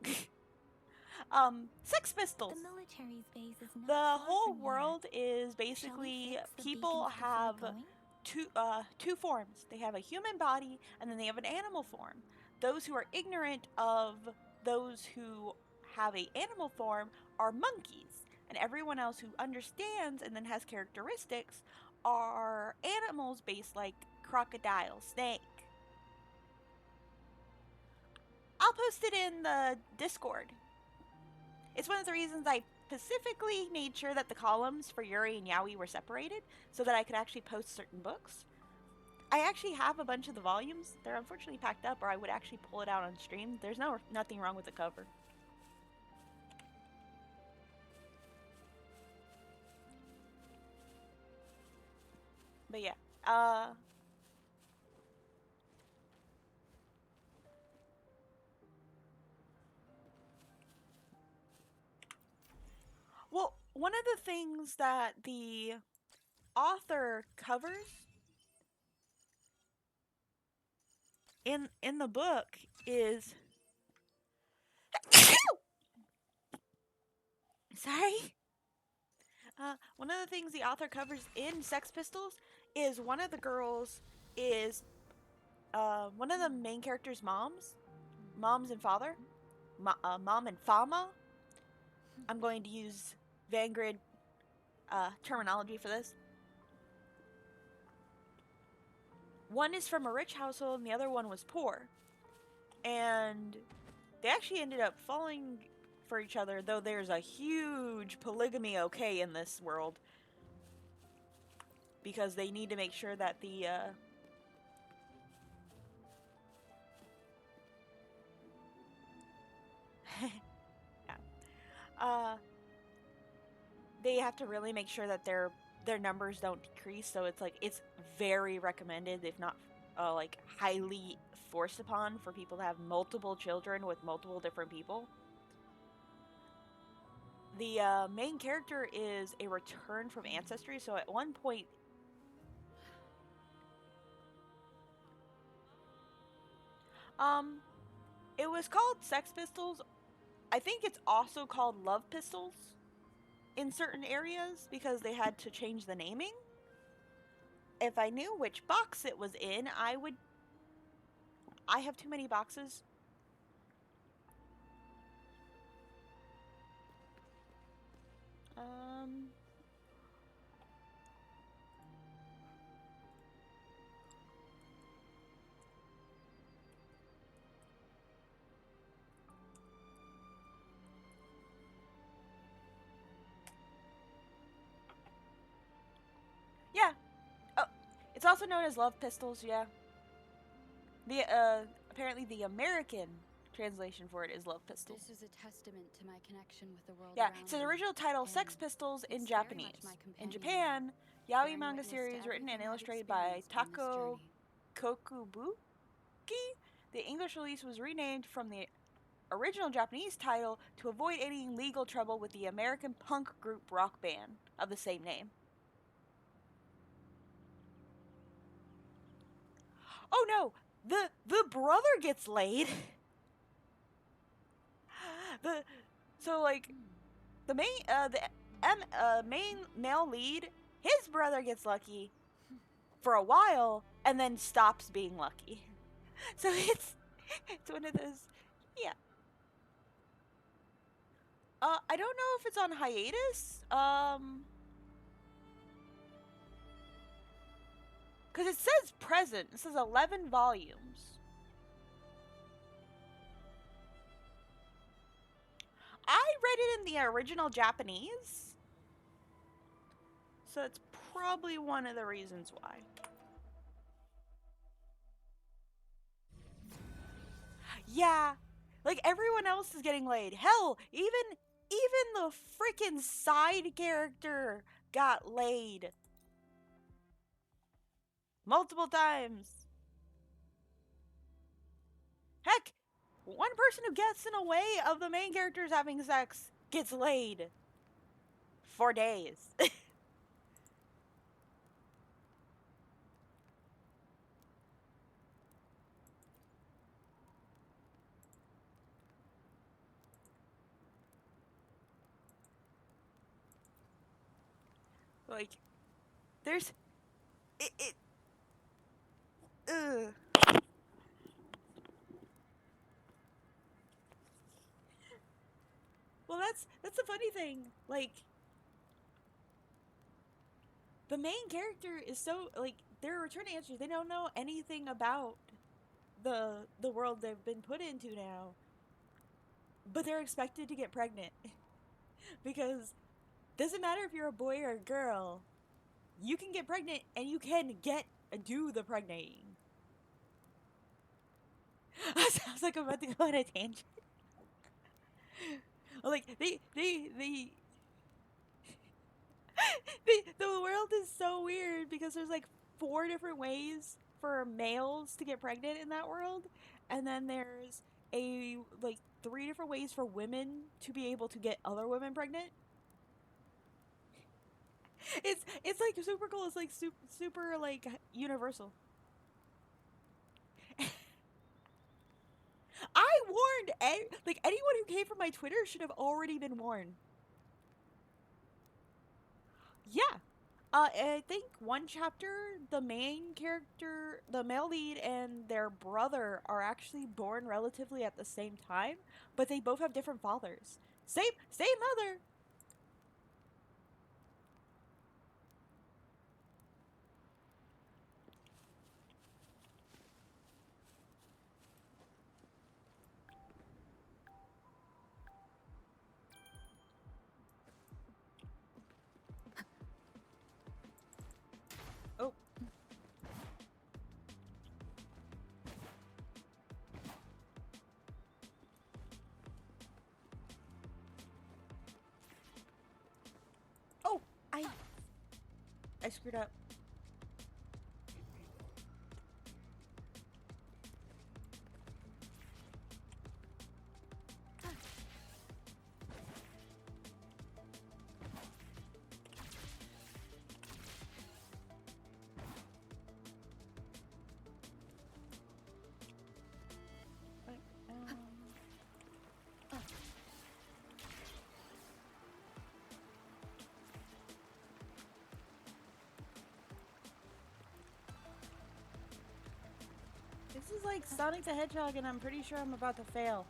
Speaker 1: Sex Pistols.
Speaker 4: The military's base is not
Speaker 1: The
Speaker 4: far
Speaker 1: whole
Speaker 4: from here.
Speaker 1: world is
Speaker 4: Shall we
Speaker 1: basically
Speaker 4: fix the
Speaker 1: people
Speaker 4: beacons before
Speaker 1: have
Speaker 4: going?
Speaker 1: two forms. They have a human body and then they have an animal form. Those who are ignorant of those who have a animal form are monkeys, and everyone else who understands and then has characteristics are animals based like crocodile, snake. I'll post it in the Discord. It's one of the reasons I specifically made sure that the columns for Yuri and Yaoi were separated so that I could actually post certain books. I actually have a bunch of the volumes. They're unfortunately packed up, or I would actually pull it out on stream. There's nothing wrong with the cover. But yeah, well, one of the things that the author covers in the book is sorry. One of the things the author covers in Sex Pistols is one of the girls is one of the main characters' moms and father, mom and fama. I'm going to use Vanguard terminology for this. One is from a rich household and the other one was poor. And they actually ended up falling for each other, though there's a huge polygamy okay in this world. Because they need to make sure that the they have to really make sure that their numbers don't decrease, so it's very recommended, if not like highly forced upon, for people to have multiple children with multiple different people. The main character is a return from ancestry, so at one point it was called Sex Pistols. I think it's also called Love Pistols in certain areas because they had to change the naming. If I knew which box it was in, I have too many boxes. Yeah. Oh, it's also known as Love Pistols, yeah. The apparently the American translation for it is Love Pistols.
Speaker 2: This is a testament to my connection with the world
Speaker 1: Yeah,
Speaker 2: around
Speaker 1: it's an
Speaker 2: me,
Speaker 1: original title,
Speaker 2: and
Speaker 1: Sex Pistols in
Speaker 2: it's very much
Speaker 1: Japanese.
Speaker 2: my
Speaker 1: In
Speaker 2: companion
Speaker 1: Japan,
Speaker 2: now,
Speaker 1: yaoi
Speaker 2: bearing
Speaker 1: manga
Speaker 2: witness to
Speaker 1: series written and
Speaker 2: everything I've
Speaker 1: illustrated by
Speaker 2: experienced on this
Speaker 1: Tako
Speaker 2: journey.
Speaker 1: Kokubuki. The English release was renamed from the original Japanese title to avoid any legal trouble with the American punk group rock band of the same name. Oh no, the brother gets laid. The main male lead, his brother gets lucky for a while and then stops being lucky. So it's one of those, yeah. I don't know if it's on hiatus. Because it says present. It says 11 volumes. I read it in the original Japanese. So it's probably one of the reasons why. Yeah. Like, everyone else is getting laid. Hell, even the freaking side character got laid. Multiple times. Heck, one person who gets in the way of the main characters having sex gets laid. For days. Like, there's... Ugh. Well, that's the funny thing. Like, the main character is so, like, they're returning answers. They don't know anything about the world they've been put into now. But they're expected to get pregnant. Because doesn't matter if you're a boy or a girl, you can get pregnant and you can do the pregnating. Sounds like I'm about to go on a tangent. Like, the world is so weird because there's like 4 different ways for males to get pregnant in that world, and then there's like 3 different ways for women to be able to get other women pregnant. It's like super cool. It's like super like universal. I warned like anyone who came from my Twitter should have already been warned. Yeah. I think one chapter, the main character, the male lead, and their brother are actually born relatively at the same time, but they both have different fathers. Same mother. Oh. Oh, I screwed up. This is like Sonic the Hedgehog, and I'm pretty sure I'm about to fail.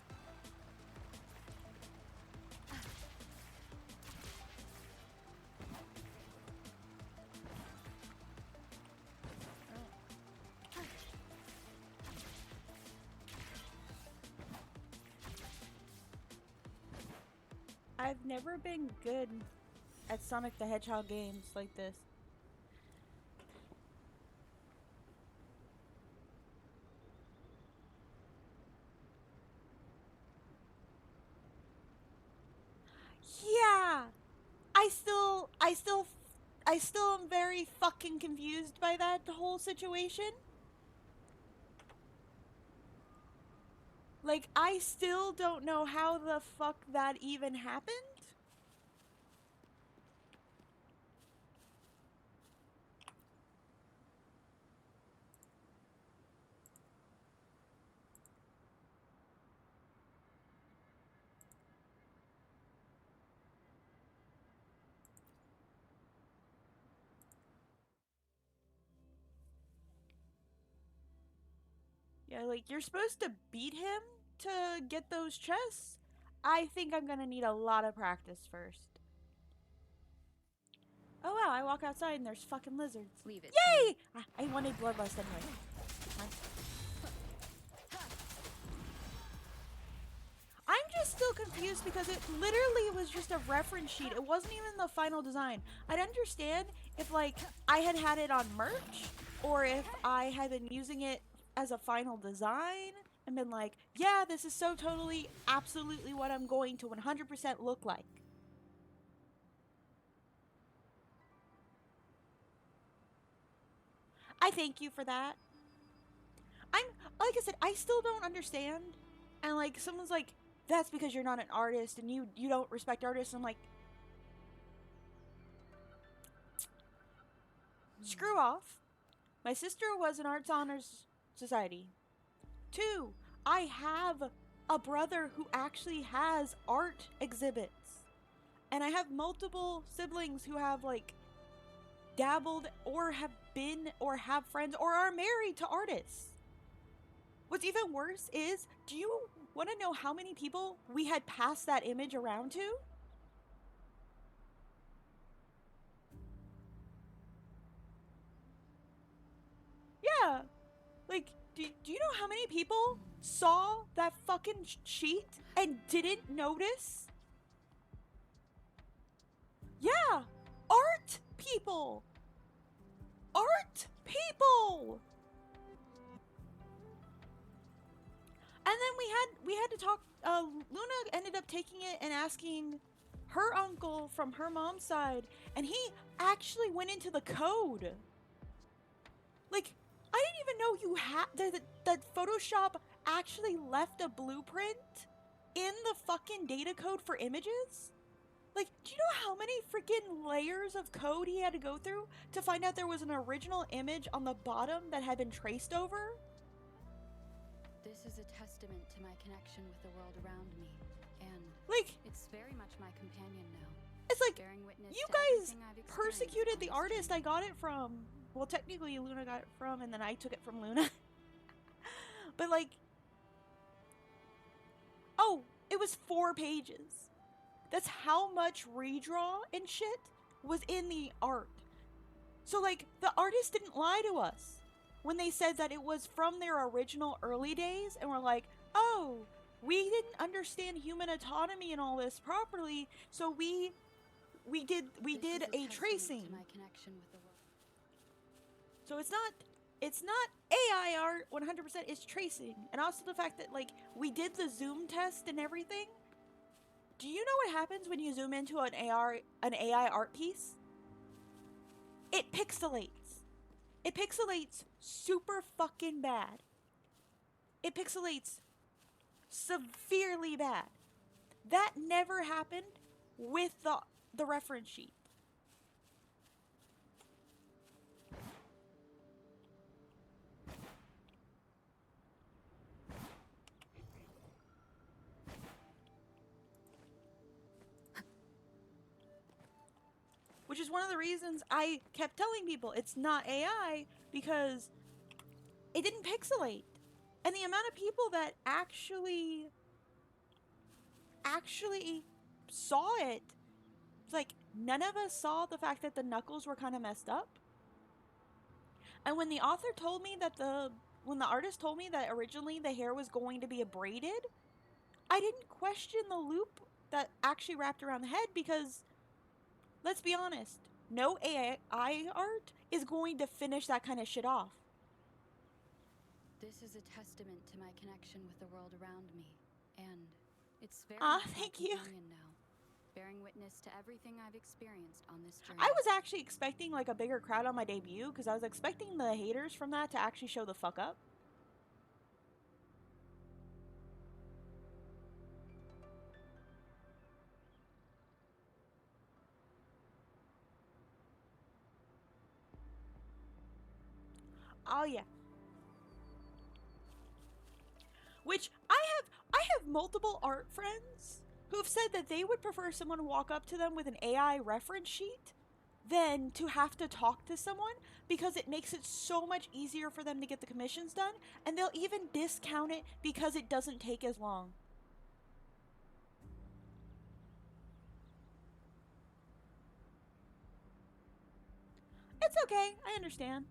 Speaker 1: I've never been good at Sonic the Hedgehog games like this. Yeah, I still am very fucking confused by that whole situation. Like, I still don't know how the fuck that even happened. Yeah, like, you're supposed to beat him to get those chests. I think I'm gonna need a lot of practice first. Oh wow, I walk outside and there's fucking lizards.
Speaker 2: Leave it.
Speaker 1: Yay! I wanted bloodlust anyway. I'm just still confused because it literally was just a reference sheet. It wasn't even the final design. I'd understand if, like, I had it on merch, or if I had been using it as a final design and been like, yeah, this is so totally, absolutely what I'm going to 100% look like. I thank you for that. I'm, like I said, I still don't understand. And like, someone's like, that's because you're not an artist and you don't respect artists. I'm like, screw off. My sister was an arts honors society. 2, I have a brother who actually has art exhibits. And I have multiple siblings who have like dabbled or have been or have friends or are married to artists. What's even worse is, do you want to know how many people we had passed that image around to? Yeah. Like, do you know how many people saw that fucking sheet and didn't notice? Yeah. Art people. Art people. And then we had to talk. Luna ended up taking it and asking her uncle from her mom's side, and he actually went into the code. Like, I didn't even know you had that Photoshop actually left a blueprint in the fucking data code for images. Like, do you know how many freaking layers of code he had to go through to find out there was an original image on the bottom that had been traced over?
Speaker 2: This is a testament to my connection with the world around me, and
Speaker 1: like,
Speaker 2: it's very much my companion now.
Speaker 1: It's like,
Speaker 2: bearing witness
Speaker 1: you
Speaker 2: to
Speaker 1: guys
Speaker 2: everything I've experienced
Speaker 1: persecuted
Speaker 2: on
Speaker 1: the
Speaker 2: this
Speaker 1: artist
Speaker 2: journey.
Speaker 1: I got it from. Well, technically Luna got it from, and then I took it from Luna. But like, oh, it was 4 pages. That's how much redraw and shit was in the art. So like, the artist didn't lie to us when they said that it was from their original early days, and we're like, oh, we didn't understand human autonomy and all this properly, so we did
Speaker 2: This is
Speaker 1: a
Speaker 2: testament
Speaker 1: tracing.
Speaker 2: to my connection with the world.
Speaker 1: So it's not AI art 100%, it's tracing. And also the fact that like we did the zoom test and everything. Do you know what happens when you zoom into an AI art piece? It pixelates. It pixelates super fucking bad. It pixelates severely bad. That never happened with the reference sheet. Which is one of the reasons I kept telling people it's not AI, because it didn't pixelate. And the amount of people that actually saw it, it's like none of us saw the fact that the knuckles were kind of messed up. And when the author told me that when the artist told me that originally the hair was going to be braided, I didn't question the loop that actually wrapped around the head, because let's be honest, no AI art is going to finish that kind of shit off.
Speaker 2: This is a testament to my connection with the world around me, and it's very much my
Speaker 1: Thank you.
Speaker 2: companion now, bearing witness to everything I've experienced on this journey.
Speaker 1: I was actually expecting like a bigger crowd on my debut, because I was expecting the haters from that to actually show the fuck up. Oh yeah. Which I have multiple art friends who have said that they would prefer someone walk up to them with an AI reference sheet than to have to talk to someone, because it makes it so much easier for them to get the commissions done, and they'll even discount it because it doesn't take as long. It's okay, I understand.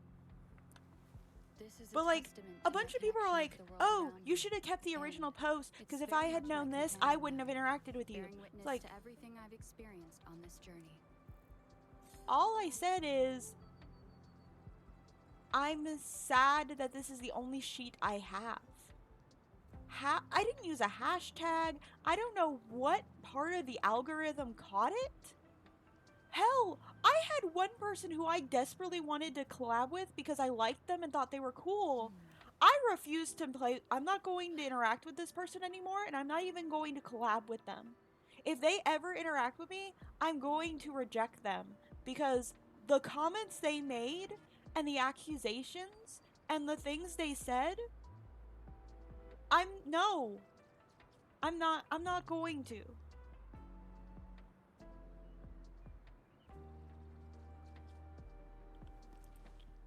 Speaker 2: This is
Speaker 1: But like,
Speaker 2: testament
Speaker 1: a
Speaker 2: to my
Speaker 1: bunch of people are
Speaker 2: connection
Speaker 1: like,
Speaker 2: with the world
Speaker 1: oh,
Speaker 2: around
Speaker 1: you
Speaker 2: me,
Speaker 1: should have kept the
Speaker 2: and
Speaker 1: original post, because
Speaker 2: it's
Speaker 1: if I
Speaker 2: very
Speaker 1: had
Speaker 2: much my
Speaker 1: known this, I
Speaker 2: companion
Speaker 1: wouldn't have
Speaker 2: now,
Speaker 1: interacted with you.
Speaker 2: bearing witness
Speaker 1: It's like,
Speaker 2: to everything I've experienced on this journey.
Speaker 1: all I said is, I'm sad that this is the only sheet I have. I didn't use a hashtag. I don't know what part of the algorithm caught it. Hell, I had one person who I desperately wanted to collab with because I liked them and thought they were cool. I refused to play. I'm not going to interact with this person anymore, and I'm not even going to collab with them. If they ever interact with me, I'm going to reject them because the comments they made and the accusations and the things they said, I'm not going to.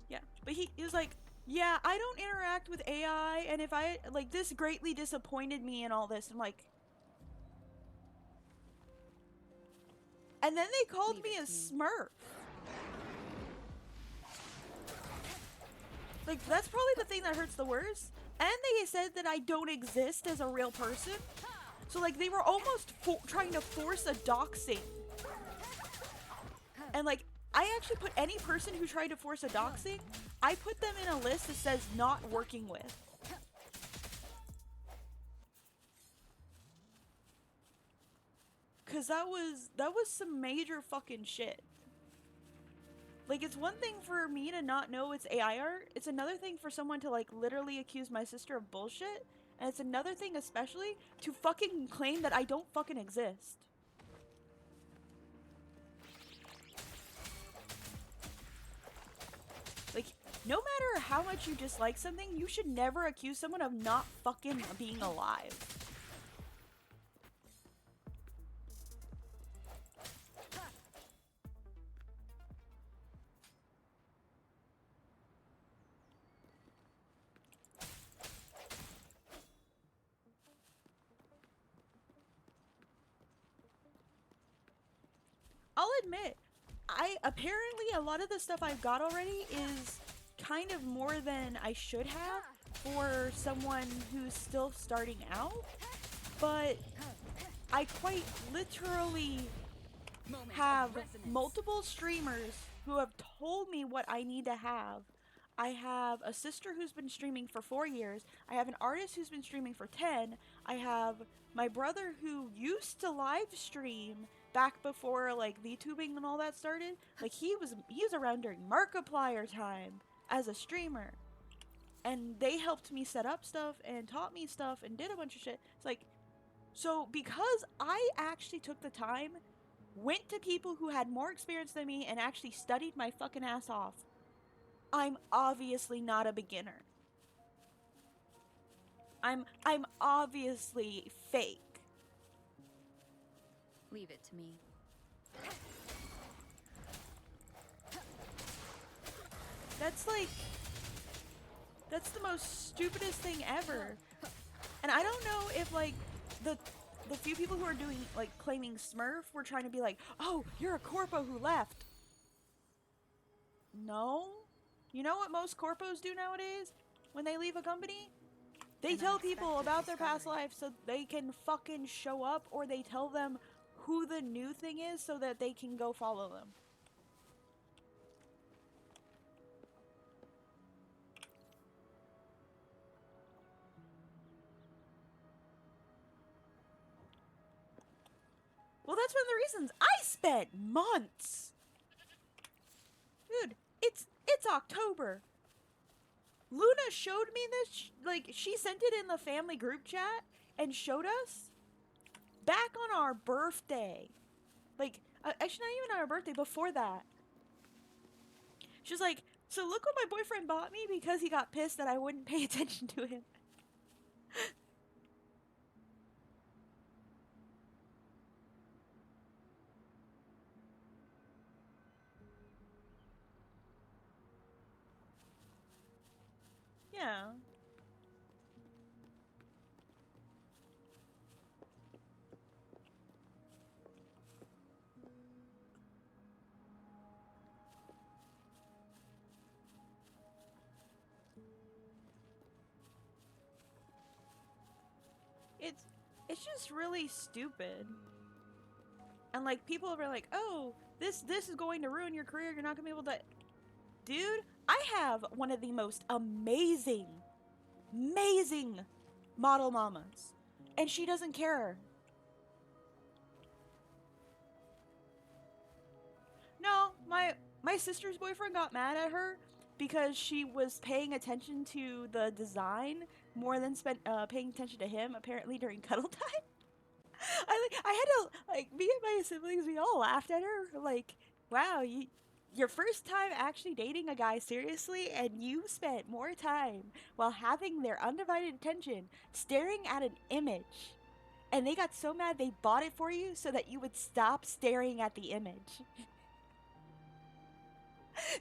Speaker 1: Yeah, but he was like, yeah, I don't interact with AI, and if I, like, this greatly disappointed me and all this. I'm like, and then they called me a smurf. Like, that's probably the thing that hurts the worst. And they said that I don't exist as a real person. So, like, they were almost trying to force a doxing. And, like, I actually put any person who tried to force a doxing, I put them in a list that says not working with. Cause that was some major fucking shit. Like, it's one thing for me to not know it's AI art. It's another thing for someone to, like, literally accuse my sister of bullshit. And it's another thing, especially, to fucking claim that I don't fucking exist. Like, no matter how much you dislike something, you should never accuse someone of not fucking being alive. I'll admit, apparently a lot of the stuff I've got already is kind of more than I should have for someone who's still starting out, but I quite literally have multiple streamers who have told me what I need to have. I have a sister who's been streaming for 4 years. I have an artist who's been streaming for 10. I have my brother who used to live stream back before, like, VTubing and all that started. Like, he was around during Markiplier time as a streamer. And they helped me set up stuff and taught me stuff and did a bunch of shit. It's like, so because I actually took the time, went to people who had more experience than me and actually studied my fucking ass off, I'm obviously not a beginner. I'm obviously fake.
Speaker 2: Leave it to me.
Speaker 1: That's like, that's the most stupidest thing ever. And I don't know if, like, the few people who are doing, like, claiming Smurf were trying to be like, oh, you're a corpo who left. No. You know what most corpos do nowadays when they leave a company? They tell people about their past life so they can fucking show up, or they tell them who the new thing is so that they can go follow them. Well, that's one of the reasons I spent months. Dude, it's October. Luna showed me this, like, she sent it in the family group chat and showed us back on our birthday. Like, actually not even on our birthday, before that. She was like, so look what my boyfriend bought me because he got pissed that I wouldn't pay attention to him. Yeah. It's just really stupid. And, like, people were like, oh, this is going to ruin your career, you're not gonna be able to... Dude, I have one of the most amazing model mamas. And she doesn't care. No, my sister's boyfriend got mad at her because she was paying attention to the design more than paying attention to him, apparently, during cuddle time. I had to, like, me and my siblings, we all laughed at her. Like, wow, your first time actually dating a guy seriously, and you spent more time while having their undivided attention staring at an image. And they got so mad they bought it for you so that you would stop staring at the image.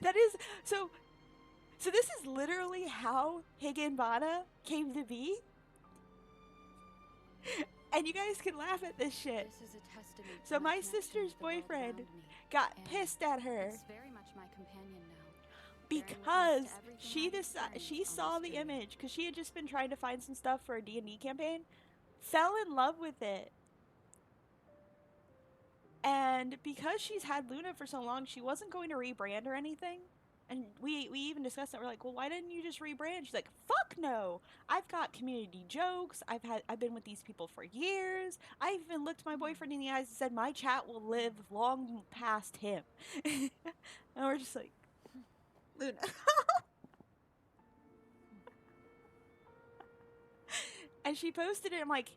Speaker 1: That is, so this is literally how Higginbana came to be. And you guys can laugh at this shit.
Speaker 2: This is a testament to
Speaker 1: So my
Speaker 2: connection
Speaker 1: sister's
Speaker 2: with the world
Speaker 1: boyfriend
Speaker 2: around me,
Speaker 1: got
Speaker 2: and
Speaker 1: pissed at her
Speaker 2: it's very much my companion now.
Speaker 1: because
Speaker 2: Bearing witness to everything I've
Speaker 1: she
Speaker 2: experienced
Speaker 1: saw
Speaker 2: on
Speaker 1: the
Speaker 2: this journey.
Speaker 1: image because she had just been trying to find some stuff for a D&D campaign, fell in love with it. And because she's had Luna for so long, she wasn't going to rebrand or anything. And we even discussed that. We're like, well, why didn't you just rebrand? She's like, fuck no. I've got community jokes. I've been with these people for years. I even looked my boyfriend in the eyes and said my chat will live long past him. And we're just like, Luna. And she posted it. I'm like,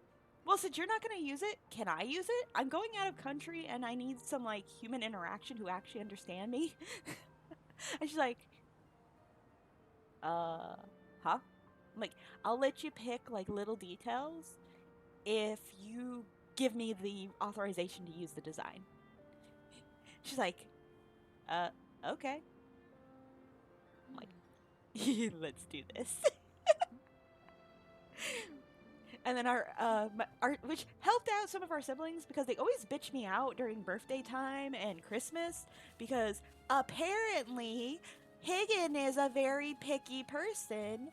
Speaker 1: well, since you're not going to use it, can I use it? I'm going out of country and I need some, like, human interaction who actually understand me. And she's like, huh? I'm like, I'll let you pick, like, little details if you give me the authorization to use the design. She's like, okay. I'm like, let's do this. And then our which helped out some of our siblings because they always bitch me out during birthday time and Christmas because apparently Higgin is a very picky person.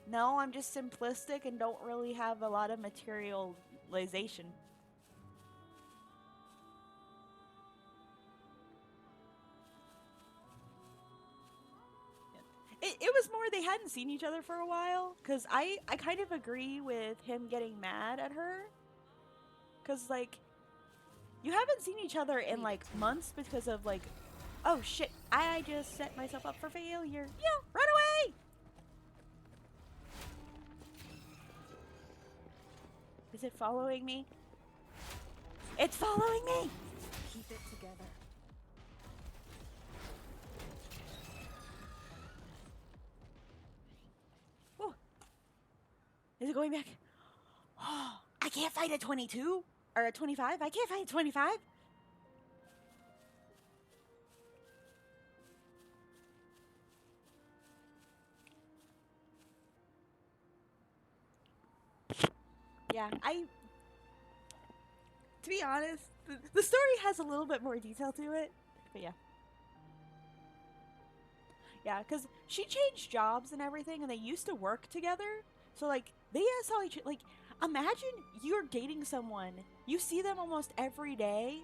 Speaker 1: No, I'm just simplistic and don't really have a lot of materialization. It was more they hadn't seen each other for a while, because I kind of agree with him getting mad at her. Because, like, you haven't seen each other in, like, months because of, like, oh shit, I just set myself up for failure. Yeah, run away! Is it following me? It's following me!
Speaker 8: Keep it together.
Speaker 1: Is it going back? Oh, I can't fight a 22 or a 25. I can't fight a 25. Yeah, to be honest, the story has a little bit more detail to it, but yeah. Yeah, because she changed jobs and everything, and they used to work together. So, like, they saw each, like, imagine you're dating someone, you see them almost every day,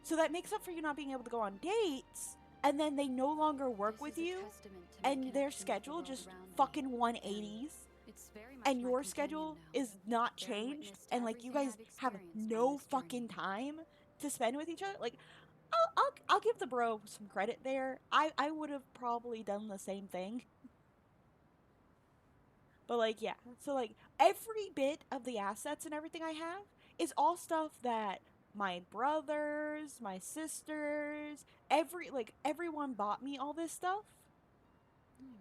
Speaker 1: so that makes up for you not being able to go on dates, and then they no longer work
Speaker 2: This
Speaker 1: with
Speaker 2: is a
Speaker 1: you,
Speaker 2: testament to my
Speaker 1: and their
Speaker 2: connection with the
Speaker 1: schedule
Speaker 2: world
Speaker 1: just
Speaker 2: around me,
Speaker 1: fucking
Speaker 2: and
Speaker 1: 180s,
Speaker 2: it's very much
Speaker 1: and
Speaker 2: my
Speaker 1: your
Speaker 2: companion
Speaker 1: schedule
Speaker 2: now.
Speaker 1: is not
Speaker 2: Bearing
Speaker 1: changed,
Speaker 2: witness to
Speaker 1: and, like, you
Speaker 2: everything
Speaker 1: guys
Speaker 2: I've
Speaker 1: have
Speaker 2: experienced on
Speaker 1: no
Speaker 2: this
Speaker 1: fucking
Speaker 2: journey.
Speaker 1: time to spend with each other. Like, I'll give the bro some credit there. I would have probably done the same thing. But, like, yeah. So, like, every bit of the assets and everything I have is all stuff that my brothers, my sisters, everyone bought me all this stuff.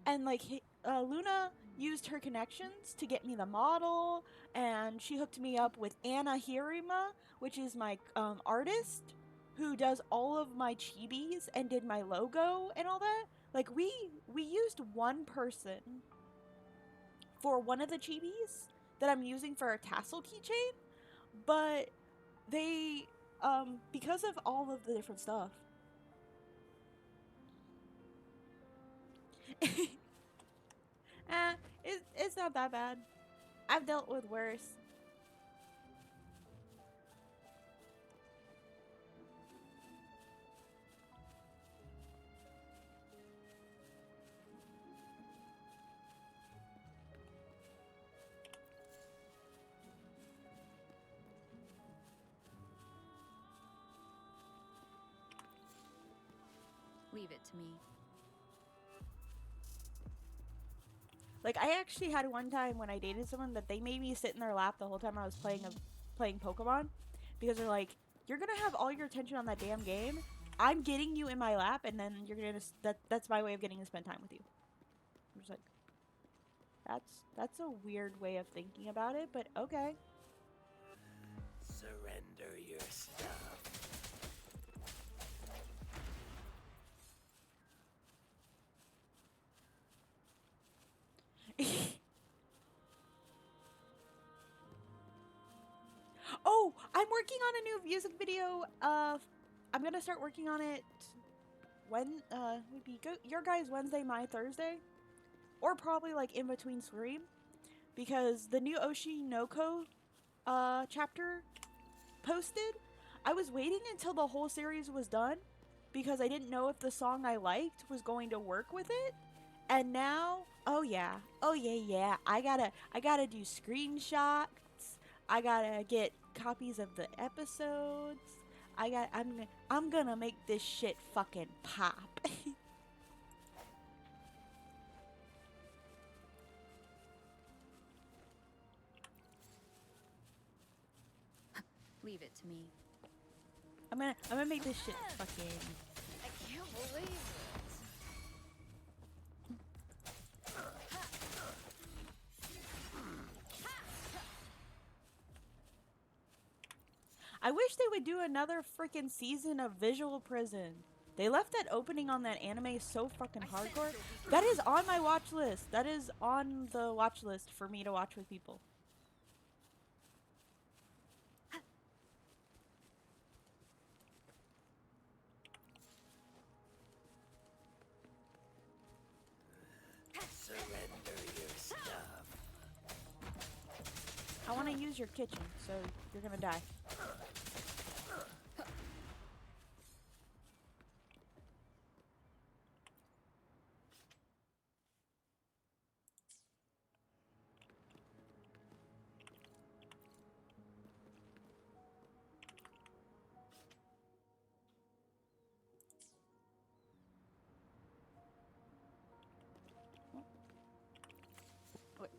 Speaker 1: And, like, Luna used her connections to get me the model, and she hooked me up with Anna Hirima, which is my artist, who does all of my chibis and did my logo and all that. Like, we used one person for one of the chibis that I'm using for a tassel keychain, but they, because of all of the different stuff. It's not that bad. I've dealt with worse.
Speaker 2: Leave it to me.
Speaker 1: Like, I actually had one time when I dated someone that they made me sit in their lap the whole time I was playing Pokemon, because they're like, you're gonna have all your attention on that damn game. I'm getting you in my lap, and then you're gonna that's my way of getting to spend time with you. I'm just like, that's a weird way of thinking about it, but okay.
Speaker 3: Surrender your stuff.
Speaker 1: Oh, I'm working on a new music video. I'm gonna start working on it when would be your guys Wednesday, my Thursday, or probably like in between Scream, because the new Oshinoko chapter posted. I was waiting until the whole series was done because I didn't know if the song I liked was going to work with it. And now, oh yeah, I gotta do screenshots. I gotta get copies of the episodes. I'm gonna make this shit fucking pop.
Speaker 2: Leave it to me.
Speaker 1: I'm gonna make this shit fucking.
Speaker 2: I can't believe it.
Speaker 1: I wish they would do another freaking season of Visual Prison. They left that opening on that anime so fucking hardcore. That is on my watch list. That is on the watch list for me to watch with people.
Speaker 3: Surrender your stuff.
Speaker 1: I want to use your kitchen, so you're gonna die. Wait.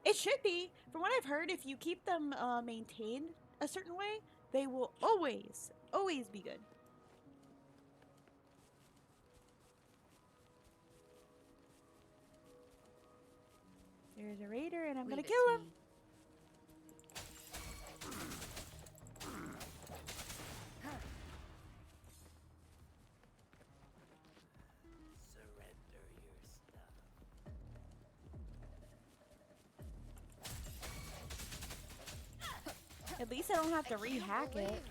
Speaker 1: It should be. From what I've heard, if you keep them maintained a certain way, they will always be good. There's a raider, and I'm gonna
Speaker 2: Leave it
Speaker 1: kill
Speaker 2: to
Speaker 1: him.
Speaker 2: me.
Speaker 3: Surrender your stuff.
Speaker 1: At least I don't have to rehack
Speaker 2: Believe
Speaker 1: it.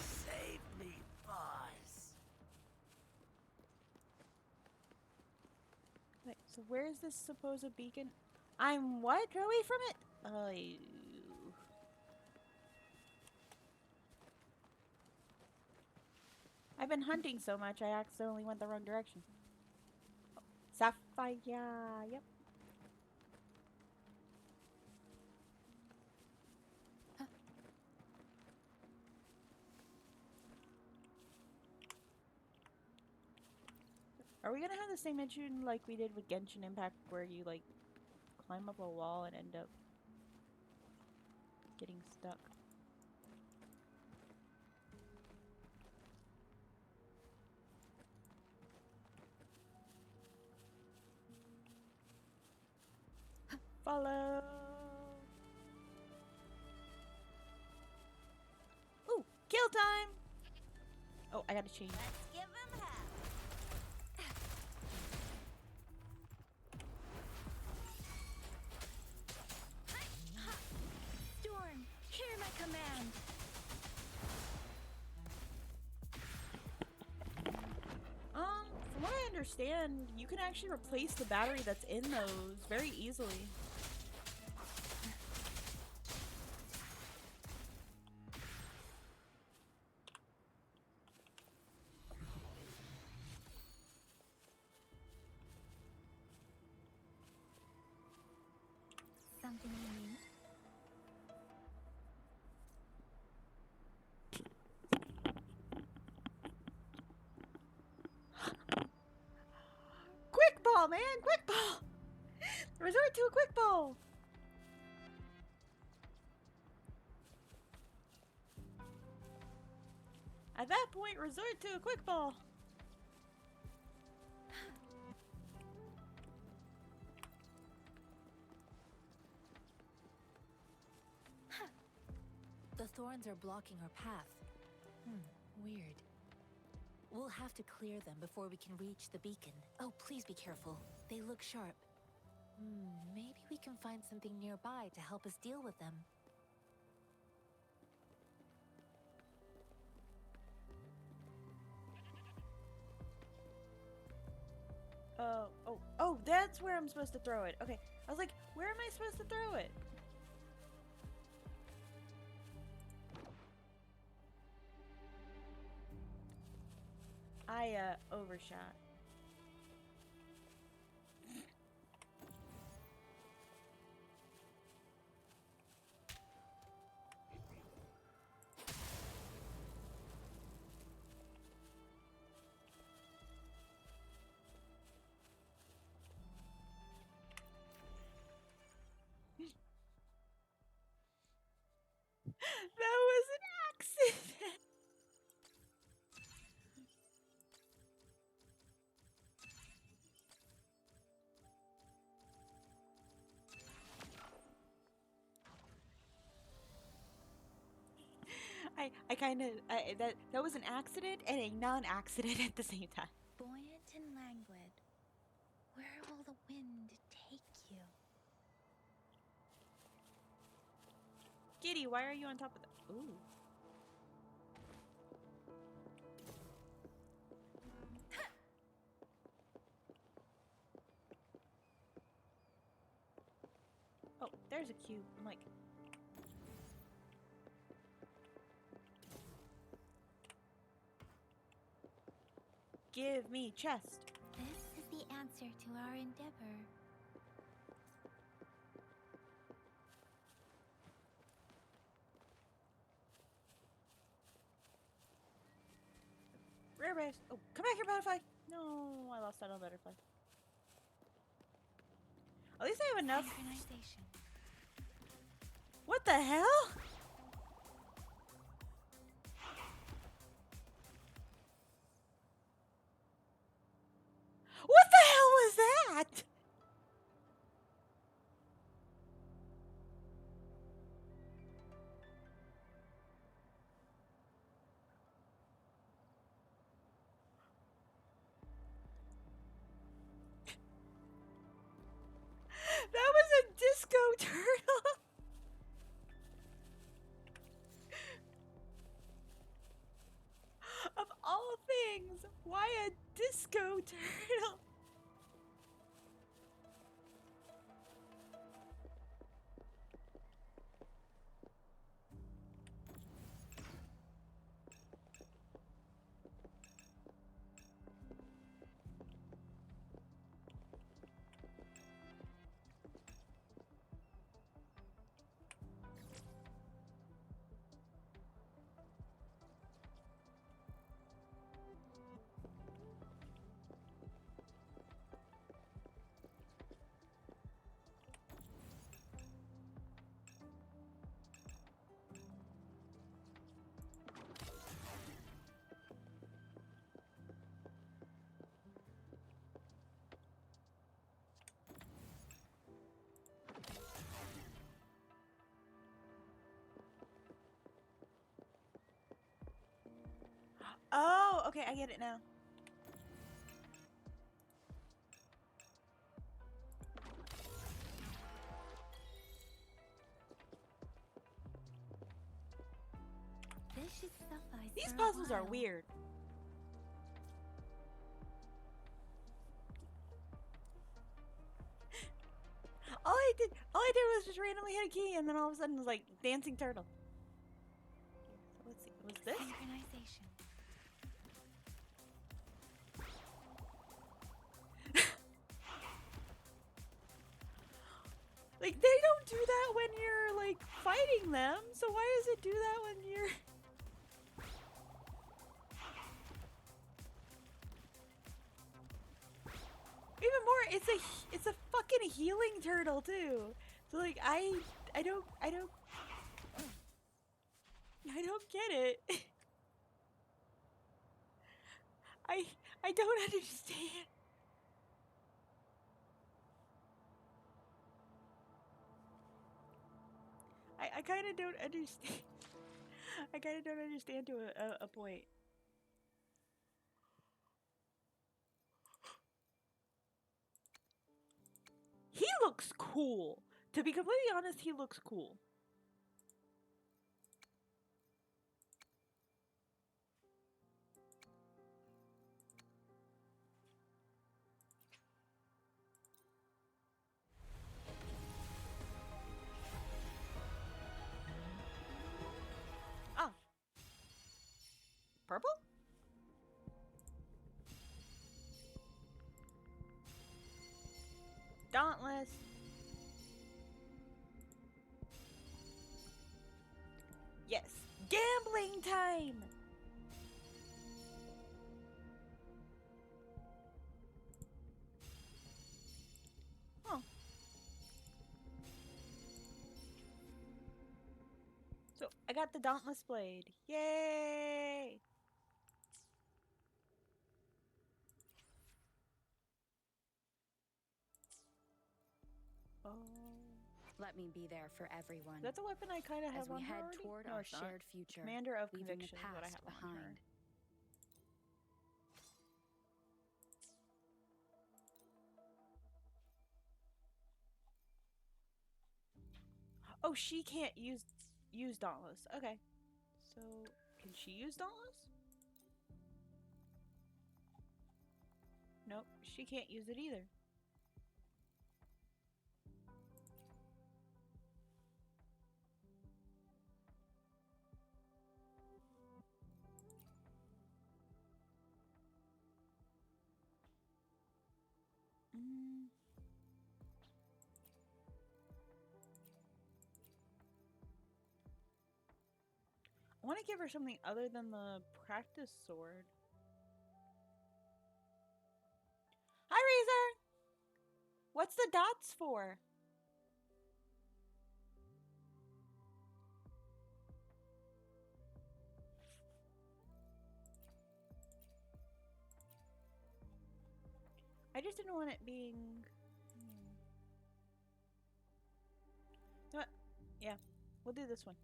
Speaker 3: Save me, boss.
Speaker 1: Wait, so where's this supposed beacon? I'm what? Away from it? Oh. I've been hunting so much, I accidentally went the wrong direction. Oh, Sapphire, yep. Are we gonna have the same issue like we did with Genshin Impact, where you like climb up a wall and end up getting stuck? Follow. Ooh, kill time. Oh, I gotta change.
Speaker 7: Let's give him half.
Speaker 4: Storm, hear my command.
Speaker 1: From what I understand, you can actually replace the battery that's in those very easily.
Speaker 4: something you knew?
Speaker 1: Quick ball, man! Quick ball! Resort to a quick ball! At that point, resort to a quick ball.
Speaker 7: The thorns are blocking our path. Weird. We'll have to clear them before we can reach the beacon. Oh, please be careful. They look sharp. Maybe we can find something nearby to help us deal with them.
Speaker 1: Oh, that's where I'm supposed to throw it. Okay, I was like, where am I supposed to throw it? I, overshot. That was an accident. I kind of that was an accident and a non-accident at the same time.
Speaker 4: Buoyant and languid. Where will the wind take you?
Speaker 1: Giddy, why are you on top of that? Ooh. Oh, there's a cube. I'm like, give me chest.
Speaker 4: This is the answer to our endeavor.
Speaker 1: Rare base. Oh, come back here, butterfly. No, I lost that on butterfly. At least I have enough.
Speaker 4: Synchronization.
Speaker 1: What the hell? What the hell was that? That was a disco turtle. Of all things, why a disco turtle? Oh, okay, I get it now.
Speaker 4: This should suffice.
Speaker 1: These
Speaker 4: for a
Speaker 1: puzzles are
Speaker 4: while.
Speaker 1: weird. All I did was just randomly hit a key, and then all of a sudden it was like dancing turtle. So let's see, was this?
Speaker 4: Synchronization.
Speaker 1: Like they don't doesn't do that when you're like fighting them, so why does it do that when you're... Even more, it's a fucking healing turtle too. So like I don't get it. I don't understand. I kind of don't understand. I kind of don't understand to a point. He looks cool. To be completely honest, he looks cool. Oh. Purple? Dauntless. Yes. Gambling time! Huh. So, I got the Dauntless Blade. Yay! Oh.
Speaker 2: Let me be there for everyone.
Speaker 1: That's a weapon I kind of have
Speaker 2: as we
Speaker 1: on her
Speaker 2: head
Speaker 1: already?
Speaker 2: toward
Speaker 1: No,
Speaker 2: our
Speaker 1: it's not.
Speaker 2: shared future.
Speaker 1: Commander of
Speaker 2: leaving the
Speaker 1: Conviction is what I
Speaker 2: past
Speaker 1: have on her.
Speaker 2: behind.
Speaker 1: Oh, she can't use Dauntless. Okay. So, can she use Dauntless? Nope, she can't use it either. Mm. I want to give her something other than the practice sword. Hi, Razor! What's the dots for? I just didn't want it being... You know what? Yeah, we'll do this one.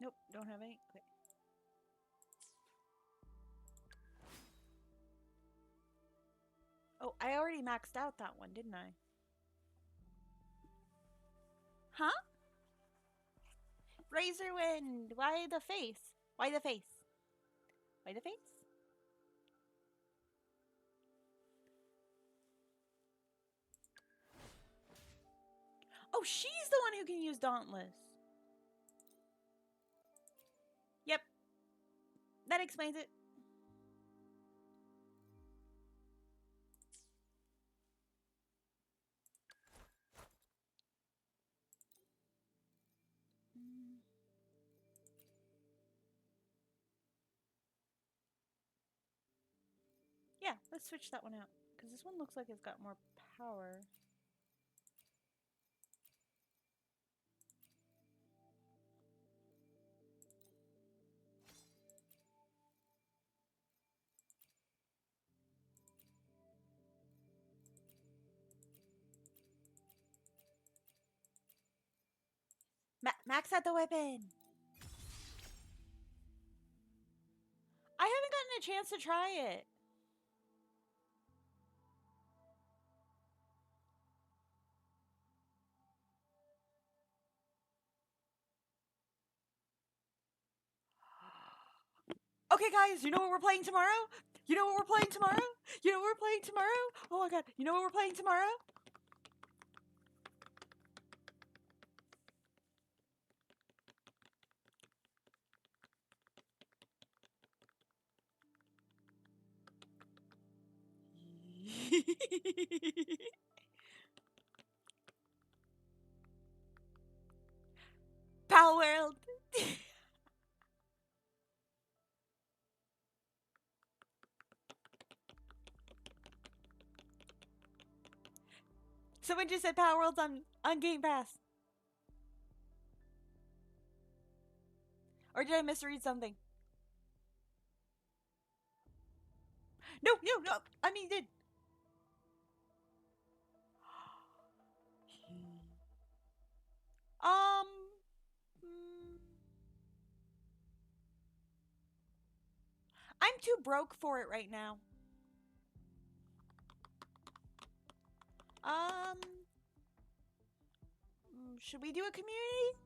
Speaker 1: Nope, don't have any. Okay. Oh, I already maxed out that one, didn't I? Huh? Razor Wind! Why the face? Why the face? Why the face? Oh, she's the one who can use Dauntless. Yep. That explains it. Yeah, let's switch that one out. Because this one looks like it's got more power. Max had the weapon! I haven't gotten a chance to try it. Okay, guys, you know what we're playing tomorrow? You know what we're playing tomorrow? You know what we're playing tomorrow? Oh my god, you know what we're playing tomorrow? Power World. Someone just said Power World's on Game Pass. Or did I misread something? No. I mean, did. I'm too broke for it right now. Should we do a community?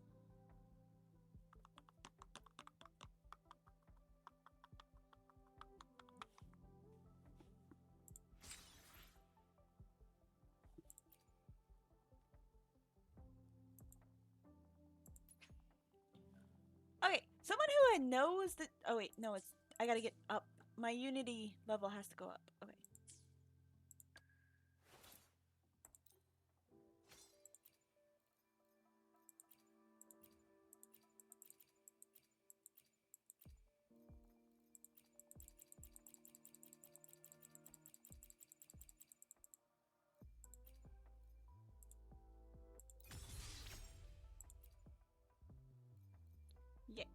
Speaker 1: Okay, someone who knows that. Oh wait, no, it's. I gotta get up. My Unity level has to go up. Okay. Yeah.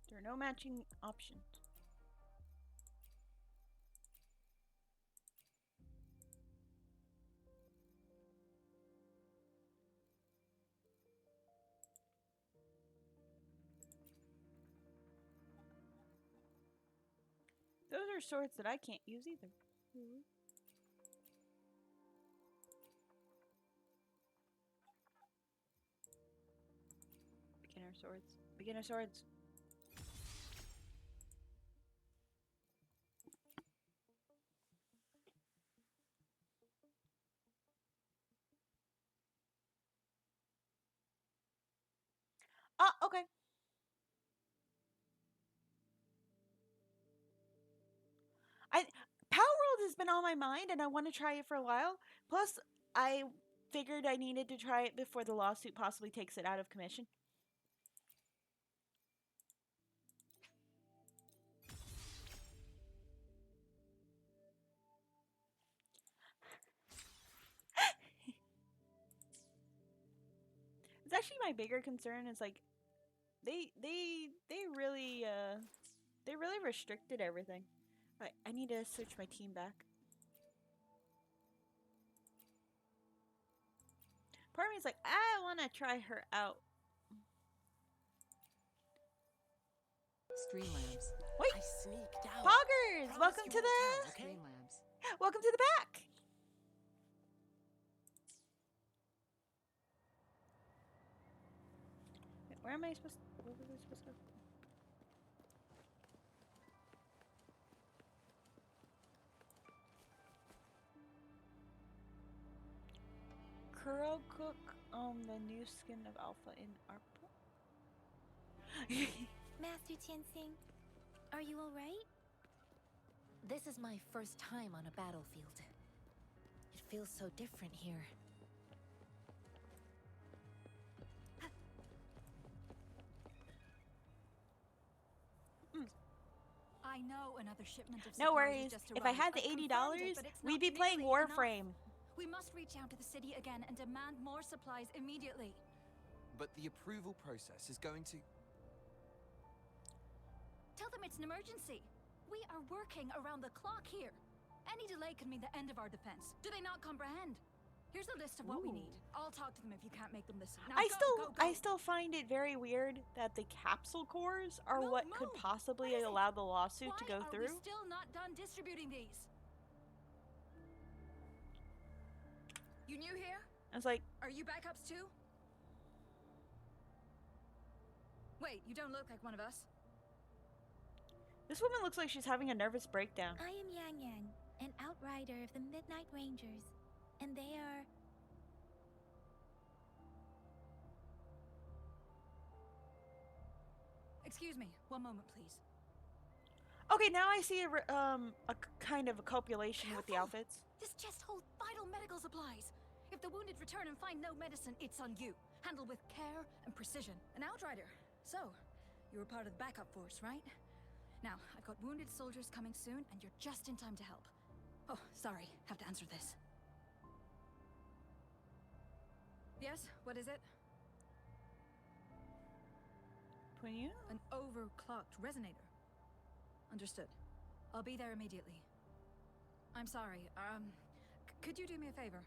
Speaker 1: There are no matching options. Those are swords that I can't use either. Beginner swords. Beginner swords. Ah, okay. Power World has been on my mind and I want to try it for a while. Plus, I figured I needed to try it before the lawsuit possibly takes it out of commission. It's actually my bigger concern is like they really restricted everything. Right, I need to switch my team back. Part of me is like, I want to try her out.
Speaker 3: Streamlabs.
Speaker 1: Wait,
Speaker 3: I sneaked out.
Speaker 1: Poggers,
Speaker 3: Promise
Speaker 1: welcome
Speaker 3: you
Speaker 1: to
Speaker 3: won't
Speaker 1: the
Speaker 3: tell, okay?
Speaker 1: welcome to the back. Wait, where am I supposed? Where was I supposed to go? Kuro cook the new skin of Alpha in Arpa.
Speaker 4: Master Tianxing, are you alright?
Speaker 7: This is my first time on a battlefield. It feels so different here.
Speaker 8: I know another shipment of
Speaker 1: No
Speaker 8: supplies
Speaker 1: worries.
Speaker 8: has just
Speaker 1: If I
Speaker 8: arrived.
Speaker 1: had the
Speaker 8: I've
Speaker 1: $80,
Speaker 8: confirmed it, but it's
Speaker 1: we'd
Speaker 8: not
Speaker 1: be playing
Speaker 8: nearly enough.
Speaker 1: Warframe.
Speaker 8: We must reach out to the city again and demand more supplies immediately.
Speaker 6: But the approval process is going to...
Speaker 8: Tell them it's an emergency. We are working around the clock here. Any delay could mean the end of our defense. Do they not comprehend? Here's a list of what we need. I'll talk to them if you can't make them listen. Now
Speaker 1: I still find it very weird that the capsule cores are what could possibly
Speaker 8: What is it?
Speaker 1: allow the lawsuit to go
Speaker 8: Why
Speaker 1: through.
Speaker 8: are we still not done distributing these? You new here?
Speaker 1: I was like,
Speaker 8: Are you backups too? Wait, you don't look like one of us.
Speaker 1: this woman looks like she's having a nervous breakdown.
Speaker 4: I am Yang Yang, an outrider of the Midnight Rangers, and they are...
Speaker 8: Excuse me, one moment, please.
Speaker 1: Okay, now I see a kind of a copulation with the
Speaker 8: Careful!
Speaker 1: outfits.
Speaker 8: This chest holds vital medical supplies. If the wounded return and find no medicine, it's on you. Handle with care and precision. An outrider. So, you were part of the backup force, right? Now, I've got wounded soldiers coming soon, and you're just in time to help. Oh, sorry, have to answer this. Yes, what is it?
Speaker 1: Punya?
Speaker 8: An overclocked resonator. Understood. I'll be there immediately. I'm sorry, could you do me a favor?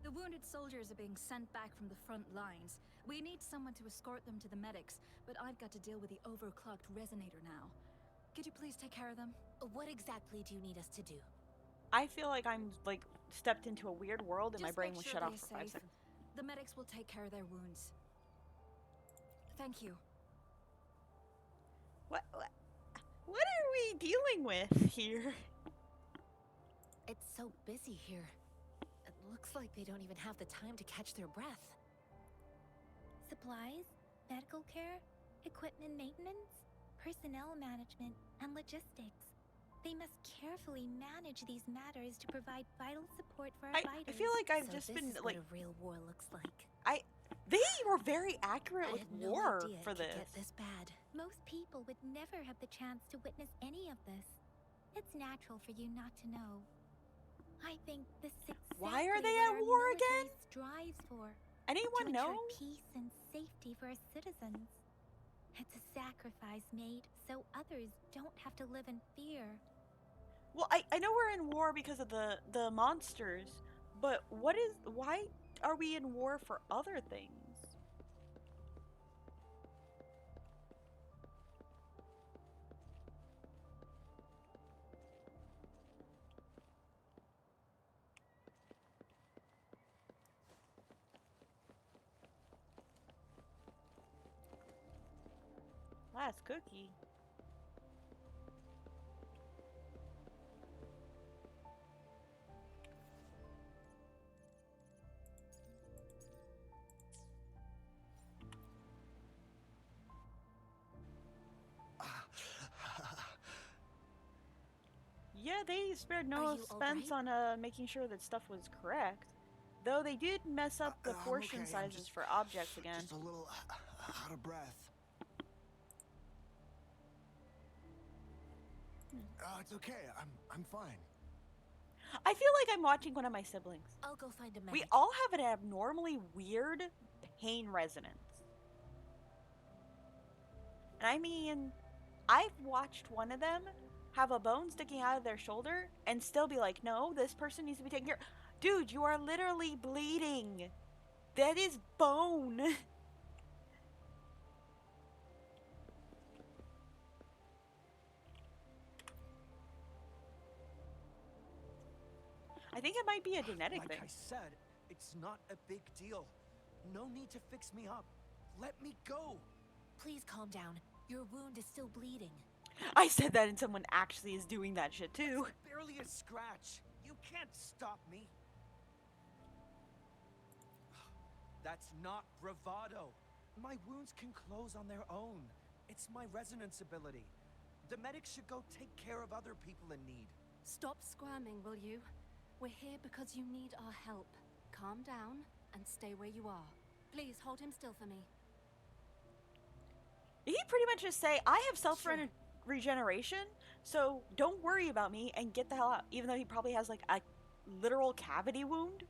Speaker 8: The wounded soldiers are being sent back from the front lines. We need someone to escort them to the medics, but I've got to deal with the overclocked resonator now. Could you please take care of them?
Speaker 7: What exactly do you need us to do?
Speaker 1: I feel like I'm like stepped into a weird world and my
Speaker 8: Just
Speaker 1: brain
Speaker 8: make
Speaker 1: was
Speaker 8: sure
Speaker 1: shut off
Speaker 8: they're
Speaker 1: for 5
Speaker 8: safe.
Speaker 1: seconds.
Speaker 8: The medics will take care of their wounds. Thank you.
Speaker 1: What are we dealing with here?
Speaker 7: It's so busy here. It looks like they don't even have the time to catch their breath.
Speaker 4: Supplies, medical care, equipment maintenance, personnel management, and logistics. They must carefully manage these matters to provide vital support for our fighters.
Speaker 1: I feel like I've
Speaker 7: So
Speaker 1: just
Speaker 7: this
Speaker 1: been
Speaker 7: is
Speaker 1: like
Speaker 7: what a real war looks like.
Speaker 1: they were very accurate
Speaker 7: I
Speaker 1: with
Speaker 7: had no
Speaker 1: war
Speaker 7: idea
Speaker 1: for
Speaker 7: it could
Speaker 1: this.
Speaker 7: get this bad.
Speaker 4: Most people would never have the chance to witness any of this. It's natural for you not to know. I think this is exactly
Speaker 1: Why are they
Speaker 4: what
Speaker 1: at
Speaker 4: our
Speaker 1: war
Speaker 4: military
Speaker 1: again?
Speaker 4: strives for.
Speaker 1: Anyone
Speaker 4: to
Speaker 1: know?
Speaker 4: ensure peace and safety for our citizens. It's a sacrifice made so others don't have to live in fear.
Speaker 1: Well, I know we're in war because of the monsters, but why are we in war for other things? Last cookie. Yeah, they spared no
Speaker 7: Are you
Speaker 1: expense
Speaker 7: alright?
Speaker 1: on making sure that stuff was correct. Though they did mess up the
Speaker 6: I'm
Speaker 1: portion
Speaker 6: okay, I'm
Speaker 1: sizes
Speaker 6: just-
Speaker 1: for objects again.
Speaker 6: Just a little out of breath. It's okay. I'm fine.
Speaker 1: I feel like I'm watching one of my siblings.
Speaker 7: I'll go find a medic.
Speaker 1: We all have an abnormally weird pain resonance. And I mean, I've watched one of them have a bone sticking out of their shoulder and still be like, no, this person needs to be taken care of. Dude, you are literally bleeding. That is bone. I think it might be a genetic
Speaker 6: Like
Speaker 1: thing.
Speaker 6: I said, it's not a big deal. No need to fix me up. Let me go.
Speaker 7: Please calm down. Your wound is still bleeding.
Speaker 1: I said that and someone actually is doing that shit too.
Speaker 6: Barely a scratch. You can't stop me. That's not bravado. My wounds can close on their own. It's my resonance ability. The medics should go take care of other people in need.
Speaker 2: Stop squirming, will you? We're here because you need our help. Calm down and stay where you are. Please hold him still for me.
Speaker 1: He pretty much just say, I have self
Speaker 2: Sure.
Speaker 1: regeneration, so don't worry about me and get the hell out. Even though he probably has like a literal cavity wound.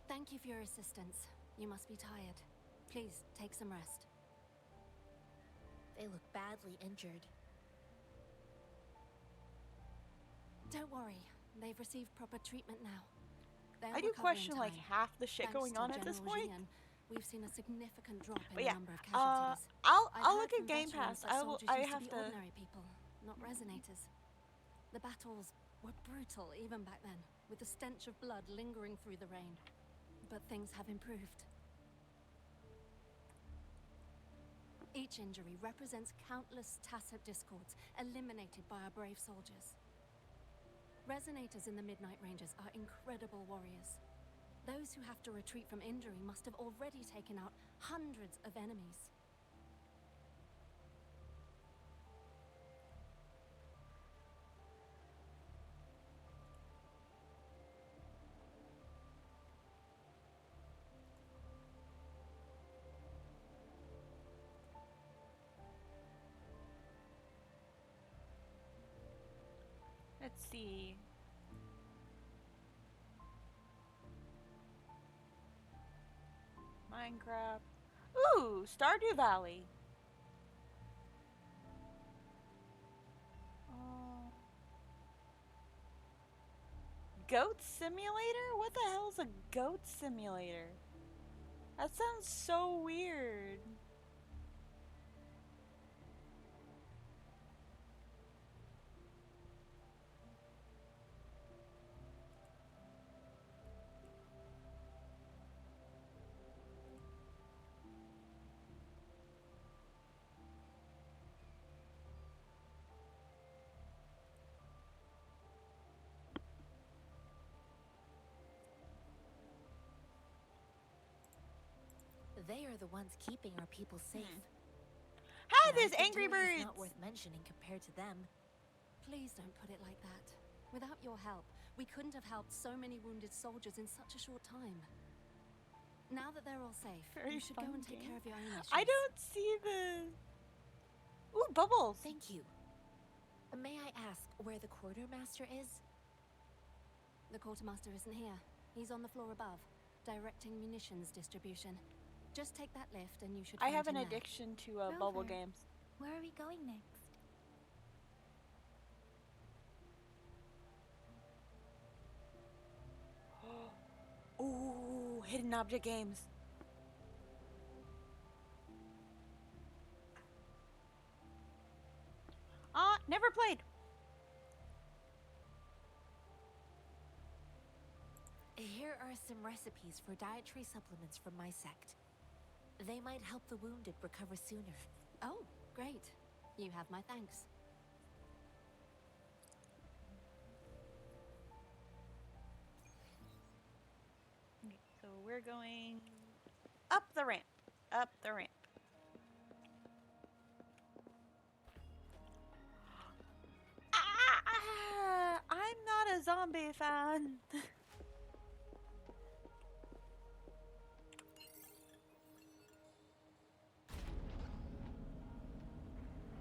Speaker 2: Thank you for your assistance. You must be tired. Please take some rest.
Speaker 7: They look badly injured.
Speaker 2: Don't worry, they've received proper treatment now. They'll
Speaker 1: I do
Speaker 2: recover in
Speaker 1: question like
Speaker 2: time.
Speaker 1: half the shit
Speaker 2: Thanks
Speaker 1: going
Speaker 2: to
Speaker 1: on at this
Speaker 2: General
Speaker 1: point.
Speaker 2: Jian, we've seen a significant drop in
Speaker 1: But
Speaker 2: the
Speaker 1: yeah,
Speaker 2: number of casualties.
Speaker 1: I'll
Speaker 2: I've
Speaker 1: look
Speaker 2: heard
Speaker 1: at
Speaker 2: from
Speaker 1: Game
Speaker 2: veterans
Speaker 1: Pass.
Speaker 2: that soldiers
Speaker 1: I
Speaker 2: used
Speaker 1: have
Speaker 2: to be
Speaker 1: to.
Speaker 2: ordinary people, not resonators. The battles were brutal even back then, with the stench of blood lingering through the rain. But things have improved. Each injury represents countless tacit discords eliminated by our brave soldiers.
Speaker 9: Resonators in the Midnight Rangers are incredible warriors. Those who have to retreat from injury must have already taken out hundreds of enemies.
Speaker 1: Let's see. Minecraft. Ooh, Stardew Valley. Goat Simulator? What the hell is a goat simulator? That sounds so weird.
Speaker 7: They are the ones keeping our people safe.
Speaker 1: Hi,
Speaker 7: What
Speaker 1: there's
Speaker 7: I've been
Speaker 1: Angry
Speaker 7: doing is
Speaker 1: Birds.
Speaker 7: not worth mentioning compared to them.
Speaker 9: Please don't put it like that. Without your help, we couldn't have helped so many wounded soldiers in such a short time. Now that they're all safe,
Speaker 1: Very
Speaker 9: you should go
Speaker 1: fun
Speaker 9: and take
Speaker 1: game.
Speaker 9: care of your own issues.
Speaker 1: I don't see the. Ooh, bubbles.
Speaker 7: Thank you. May I ask where the quartermaster is?
Speaker 9: The quartermaster isn't here. He's on the floor above, directing munitions distribution. Just take that lift and you should
Speaker 1: I
Speaker 9: find
Speaker 1: have an
Speaker 9: him there.
Speaker 1: addiction to bubble
Speaker 4: Rover.
Speaker 1: games.
Speaker 4: Where are we going next?
Speaker 1: Ooh, hidden object games. Never played.
Speaker 7: Here are some recipes for dietary supplements from my sect. They might help the wounded recover sooner.
Speaker 9: Oh, great. You have my thanks.
Speaker 1: Okay, so we're going up the ramp. Up the ramp. I'm not a zombie fan.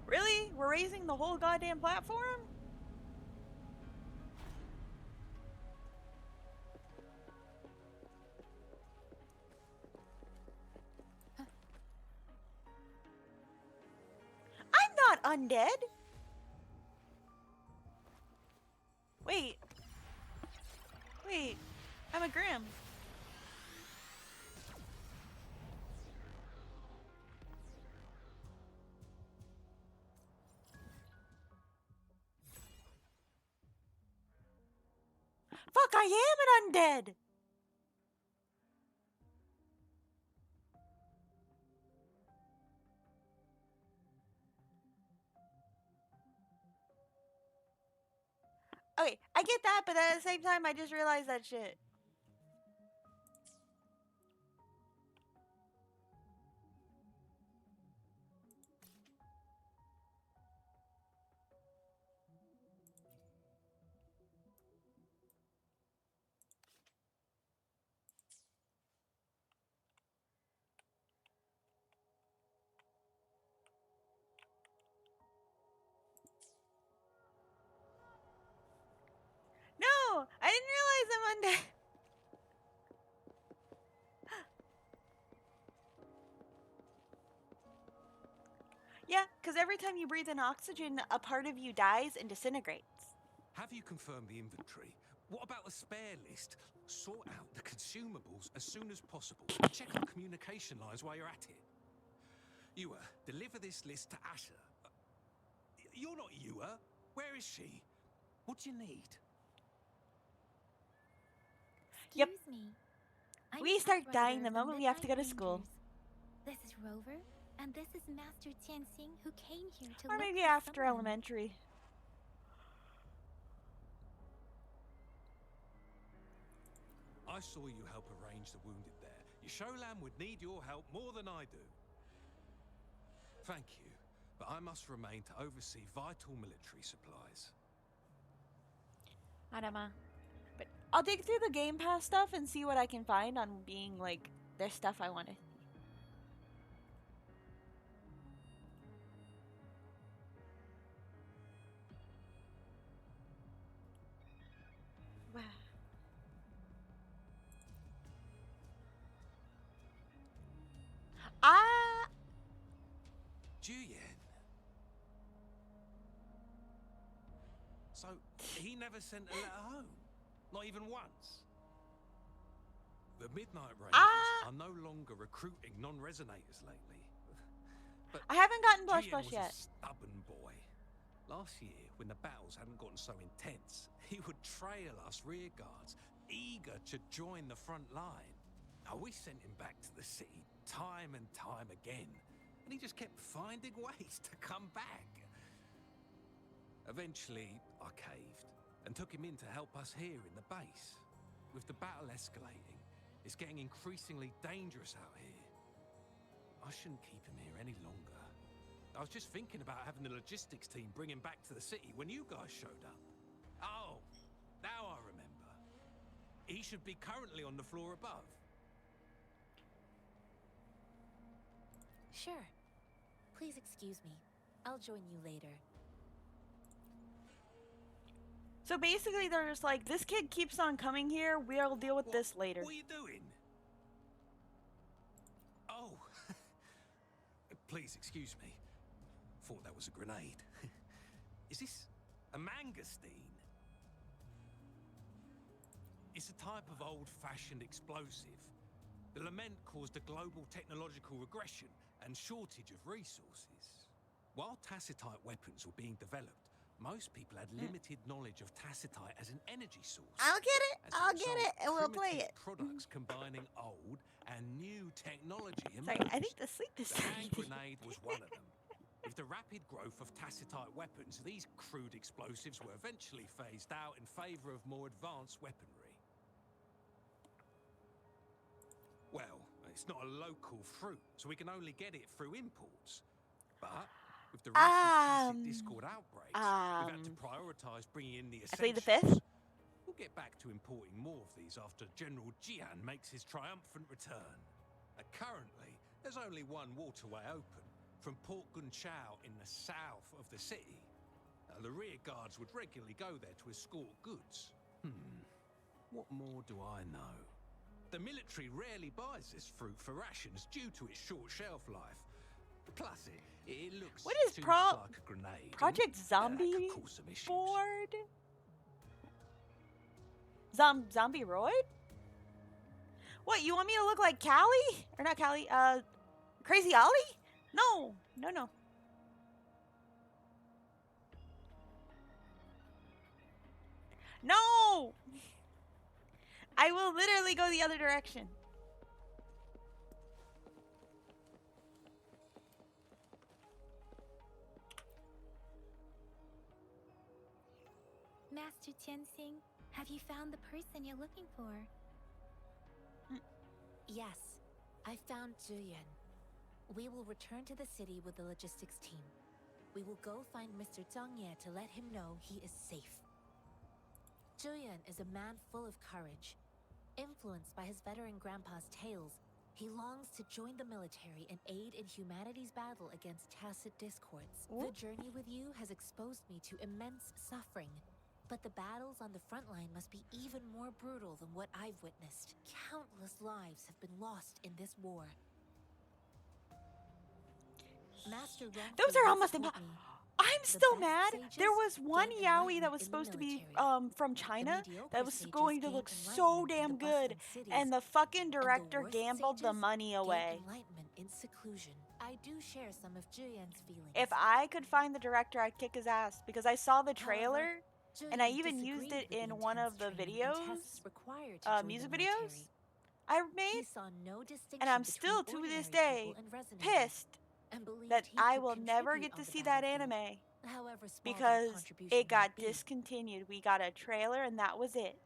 Speaker 1: Really? We're raising the whole goddamn platform? I'm not undead. Wait. Wait. I'm a Grim. Fuck, I am an undead! Okay, I get that, but at the same time, I just realized that shit. No! I didn't realize I'm undead! Yeah, because every time you breathe in oxygen, a part of you dies and disintegrates.
Speaker 5: Have you confirmed the inventory? What about the spare list? Sort out the consumables as soon as possible. Check our communication lines while you're at it. Ewa, deliver this list to Asher. You're not Ewa. Where is she? What do you need?
Speaker 1: Yep.
Speaker 4: Excuse me. I'm
Speaker 1: We start
Speaker 4: Outrider
Speaker 1: dying the
Speaker 4: of
Speaker 1: moment we have to go to
Speaker 4: Midnight
Speaker 1: school.
Speaker 4: Rangers. This is Rover, and this is Master Tianxing, who came here to
Speaker 1: Or
Speaker 4: look
Speaker 1: maybe
Speaker 4: for
Speaker 1: after
Speaker 4: someone.
Speaker 1: elementary.
Speaker 5: I saw you help arrange the wounded there. Yasholam would need your help more than I do. Thank you, but I must remain to oversee vital military supplies.
Speaker 1: Adama. But I'll dig through the Game Pass stuff and see what I can find on being like there's stuff I want to. Wow.
Speaker 5: Juyen. So, he never sent a letter home? Not even once? The Midnight Rangers are no longer recruiting non-resonators lately. But
Speaker 1: I haven't gotten Blush
Speaker 5: Juyen
Speaker 1: Blush
Speaker 5: was
Speaker 1: yet.
Speaker 5: a stubborn boy. Last year, when the battles hadn't gotten so intense, he would trail us rearguards, eager to join the front line. Now, we sent him back to the city time and time again, and he just kept finding ways to come back. Eventually, I caved and took him in to help us here in the base. With the battle escalating, it's getting increasingly dangerous out here. I shouldn't keep him here any longer. I was just thinking about having the logistics team bring him back to the city when you guys showed up. Oh, now I remember. He should be currently on the floor above.
Speaker 7: Sure. Please excuse me. I'll join you later.
Speaker 1: So basically, they're just like, this kid keeps on coming here. We'll deal with this later.
Speaker 5: What are you doing? Oh, please excuse me. Thought that was a grenade. Is this a mangosteen? It's a type of old-fashioned explosive. The lament caused a global technological regression and shortage of resources. While Tacitite weapons were being developed, most people had limited knowledge of Tacitite as an energy source.
Speaker 1: I'll get it.
Speaker 5: As a
Speaker 1: I'll get
Speaker 5: result,
Speaker 1: it, and we'll play
Speaker 5: primitive
Speaker 1: it.
Speaker 5: Products combining old and new technology
Speaker 1: Sorry,
Speaker 5: emerged.
Speaker 1: I think the sleep is
Speaker 5: The hand
Speaker 1: starting.
Speaker 5: grenade was one of them. With the rapid growth of Tacitite weapons, these crude explosives were eventually phased out in favor of more advanced weaponry. Well, it's not a local fruit, so we can only get it through imports. But with the recent Tacit Discord outbreaks, we've had to prioritize bringing in the
Speaker 1: I played the
Speaker 5: essentials.
Speaker 1: 5th.
Speaker 5: We'll get back to importing more of these after General Jian makes his triumphant return. Currently, there's only one waterway open, from Port Gunchao in the south of the city. The rear guards would regularly go there to escort goods. What more do I know? The military rarely buys this fruit for rations due to its short shelf life. Plus, it looks
Speaker 1: What is
Speaker 5: too much like a grenade.
Speaker 1: Project
Speaker 5: and,
Speaker 1: Zombie
Speaker 5: that could cause some issues.
Speaker 1: board? Zombie Roid? What, you want me to look like Callie? Or not Callie, Crazy Ollie? No, no, no. No! I will literally go the other direction.
Speaker 4: Master Tianxing, have you found the person you're looking for?
Speaker 7: Yes, I found Juyen. We will return to the city with the logistics team. We will go find Mr. Zhang Ye to let him know he is safe. Juyen is a man full of courage. Influenced by his veteran grandpa's tales, he longs to join the military and aid in humanity's battle against Tacit discords. The journey with you has exposed me to immense suffering. But the battles on the front line must be even more brutal than what I've witnessed. Countless lives have been lost in this war. Master
Speaker 1: Those are almost impossible. I'm still mad. There was one Yaoi that was supposed to be from China that was going to look so damn good, and the fucking director gambled the money away.
Speaker 7: Enlightenment in seclusion. I do share some of Juyen's feelings.
Speaker 1: If I could find the director, I'd kick his ass because I saw the trailer. And I even used it in one of the videos, music videos I made, and I'm still to this day pissed that I will never get to see that anime because it got discontinued. We got a trailer and that was it.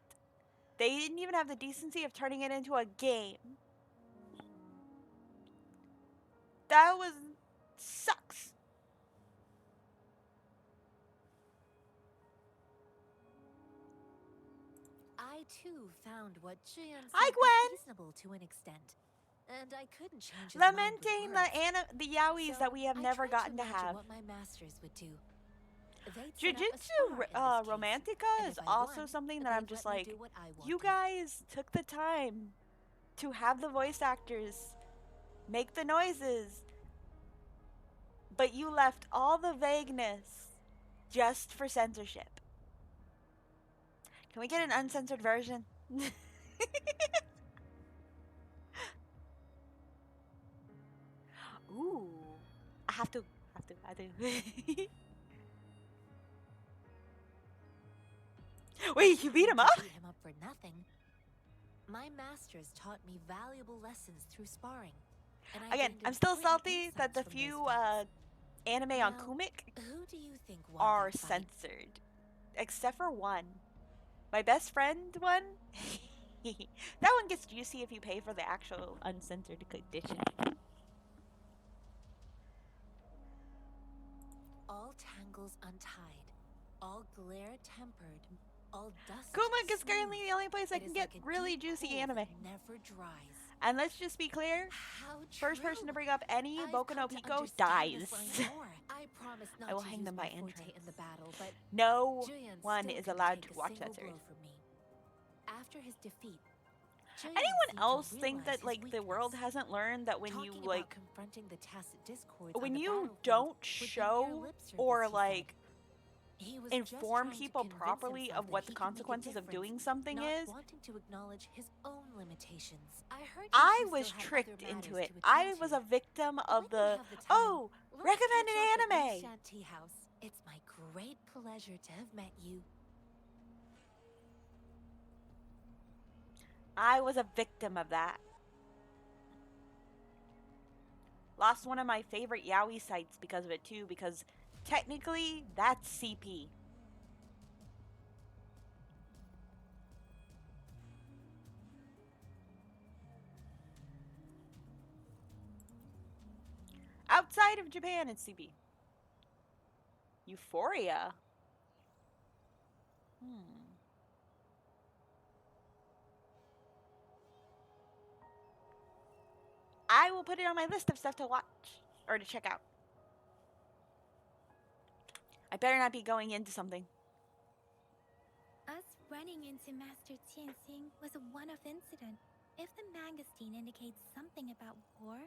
Speaker 1: They didn't even have the decency of turning it into a game. That was sucks.
Speaker 7: I too found what Julian
Speaker 1: Hi,
Speaker 7: said was
Speaker 1: Gwen.
Speaker 7: reasonable to an extent, and I couldn't change his mind with
Speaker 1: Lamenting
Speaker 7: words.
Speaker 1: the yaois
Speaker 7: So
Speaker 1: that we have
Speaker 7: I
Speaker 1: never
Speaker 7: tried
Speaker 1: gotten to
Speaker 7: imagine
Speaker 1: have.
Speaker 7: what my masters would do. They'd set up a
Speaker 1: Jujutsu
Speaker 7: spar in this case,
Speaker 1: Romantica
Speaker 7: and
Speaker 1: is
Speaker 7: if I
Speaker 1: also
Speaker 7: won,
Speaker 1: something that
Speaker 7: they'd
Speaker 1: I'm just
Speaker 7: let me
Speaker 1: like,
Speaker 7: do what I
Speaker 1: you
Speaker 7: wanted.
Speaker 1: guys took the time to have the voice actors make the noises, but you left all the vagueness just for censorship. Can we get an uncensored version? Ooh, I have to. Wait, you beat him up?
Speaker 7: Beat him up for nothing. My masters taught me valuable lessons through sparring. And I
Speaker 1: Again,
Speaker 7: gained
Speaker 1: I'm still
Speaker 7: important
Speaker 1: salty that
Speaker 7: insights
Speaker 1: the
Speaker 7: from
Speaker 1: few
Speaker 7: those fights.
Speaker 1: anime on
Speaker 7: Now,
Speaker 1: Kumik
Speaker 7: Who do you think won
Speaker 1: are
Speaker 7: that fight?
Speaker 1: censored, except for one. My best friend one. That one gets juicy if you pay for the actual uncensored edition.
Speaker 7: All tangles untied, all glare tempered, all dust.
Speaker 1: Kumik is
Speaker 7: smooth.
Speaker 1: currently the only place I
Speaker 7: It
Speaker 1: can
Speaker 7: is
Speaker 1: get
Speaker 7: like a
Speaker 1: really
Speaker 7: deep
Speaker 1: juicy
Speaker 7: pool
Speaker 1: anime.
Speaker 7: that never dries.
Speaker 1: And let's just be clear,
Speaker 7: How
Speaker 1: first person
Speaker 7: true.
Speaker 1: to bring up any
Speaker 7: I've
Speaker 1: Boku no
Speaker 7: come to
Speaker 1: Pico
Speaker 7: understand
Speaker 1: dies.
Speaker 7: this line more. I promise not
Speaker 1: I will
Speaker 7: to
Speaker 1: hang
Speaker 7: use
Speaker 1: them
Speaker 7: my
Speaker 1: by
Speaker 7: forte
Speaker 1: entrance.
Speaker 7: in the battle, but
Speaker 1: No
Speaker 7: Julian
Speaker 1: one
Speaker 7: still
Speaker 1: is
Speaker 7: couldn't
Speaker 1: allowed
Speaker 7: take
Speaker 1: to
Speaker 7: a
Speaker 1: watch that
Speaker 7: single
Speaker 1: series.
Speaker 7: blow from me. After his defeat, Julian
Speaker 1: Anyone
Speaker 7: seemed to
Speaker 1: else think
Speaker 7: realize
Speaker 1: that
Speaker 7: his
Speaker 1: like the world
Speaker 7: weakness.
Speaker 1: hasn't learned that when you
Speaker 7: Talking
Speaker 1: like
Speaker 7: about confronting the tacit discords on
Speaker 1: when
Speaker 7: the
Speaker 1: you
Speaker 7: battlefield
Speaker 1: don't
Speaker 7: would be mere
Speaker 1: show
Speaker 7: lip service,
Speaker 1: or
Speaker 7: he said.
Speaker 1: like
Speaker 7: He was just
Speaker 1: inform
Speaker 7: trying to
Speaker 1: people
Speaker 7: convince
Speaker 1: properly
Speaker 7: himself
Speaker 1: of
Speaker 7: that
Speaker 1: what
Speaker 7: he
Speaker 1: the
Speaker 7: could make a
Speaker 1: consequences of
Speaker 7: difference,
Speaker 1: doing something
Speaker 7: not
Speaker 1: is,
Speaker 7: wanting to acknowledge his own limitations. I heard
Speaker 1: I
Speaker 7: you
Speaker 1: was
Speaker 7: still had
Speaker 1: tricked
Speaker 7: other
Speaker 1: into
Speaker 7: matters
Speaker 1: it.
Speaker 7: to
Speaker 1: I
Speaker 7: attend
Speaker 1: was
Speaker 7: to.
Speaker 1: a victim
Speaker 7: When
Speaker 1: of
Speaker 7: you
Speaker 1: the
Speaker 7: have the time,
Speaker 1: oh,
Speaker 7: let's
Speaker 1: recommend
Speaker 7: catch
Speaker 1: an
Speaker 7: up at Lee's
Speaker 1: anime.
Speaker 7: Shanty House. It's my great pleasure to have met you.
Speaker 1: I was a victim of that. Lost one of my favorite yaoi sites because of it too, because technically that's CP. Outside of Japan, it's CP. Euphoria. I will put it on my list of stuff to watch or to check out. I better not be going into something.
Speaker 4: Us running into Master Tianxing was a one-off incident. If the mangosteen indicates something about war,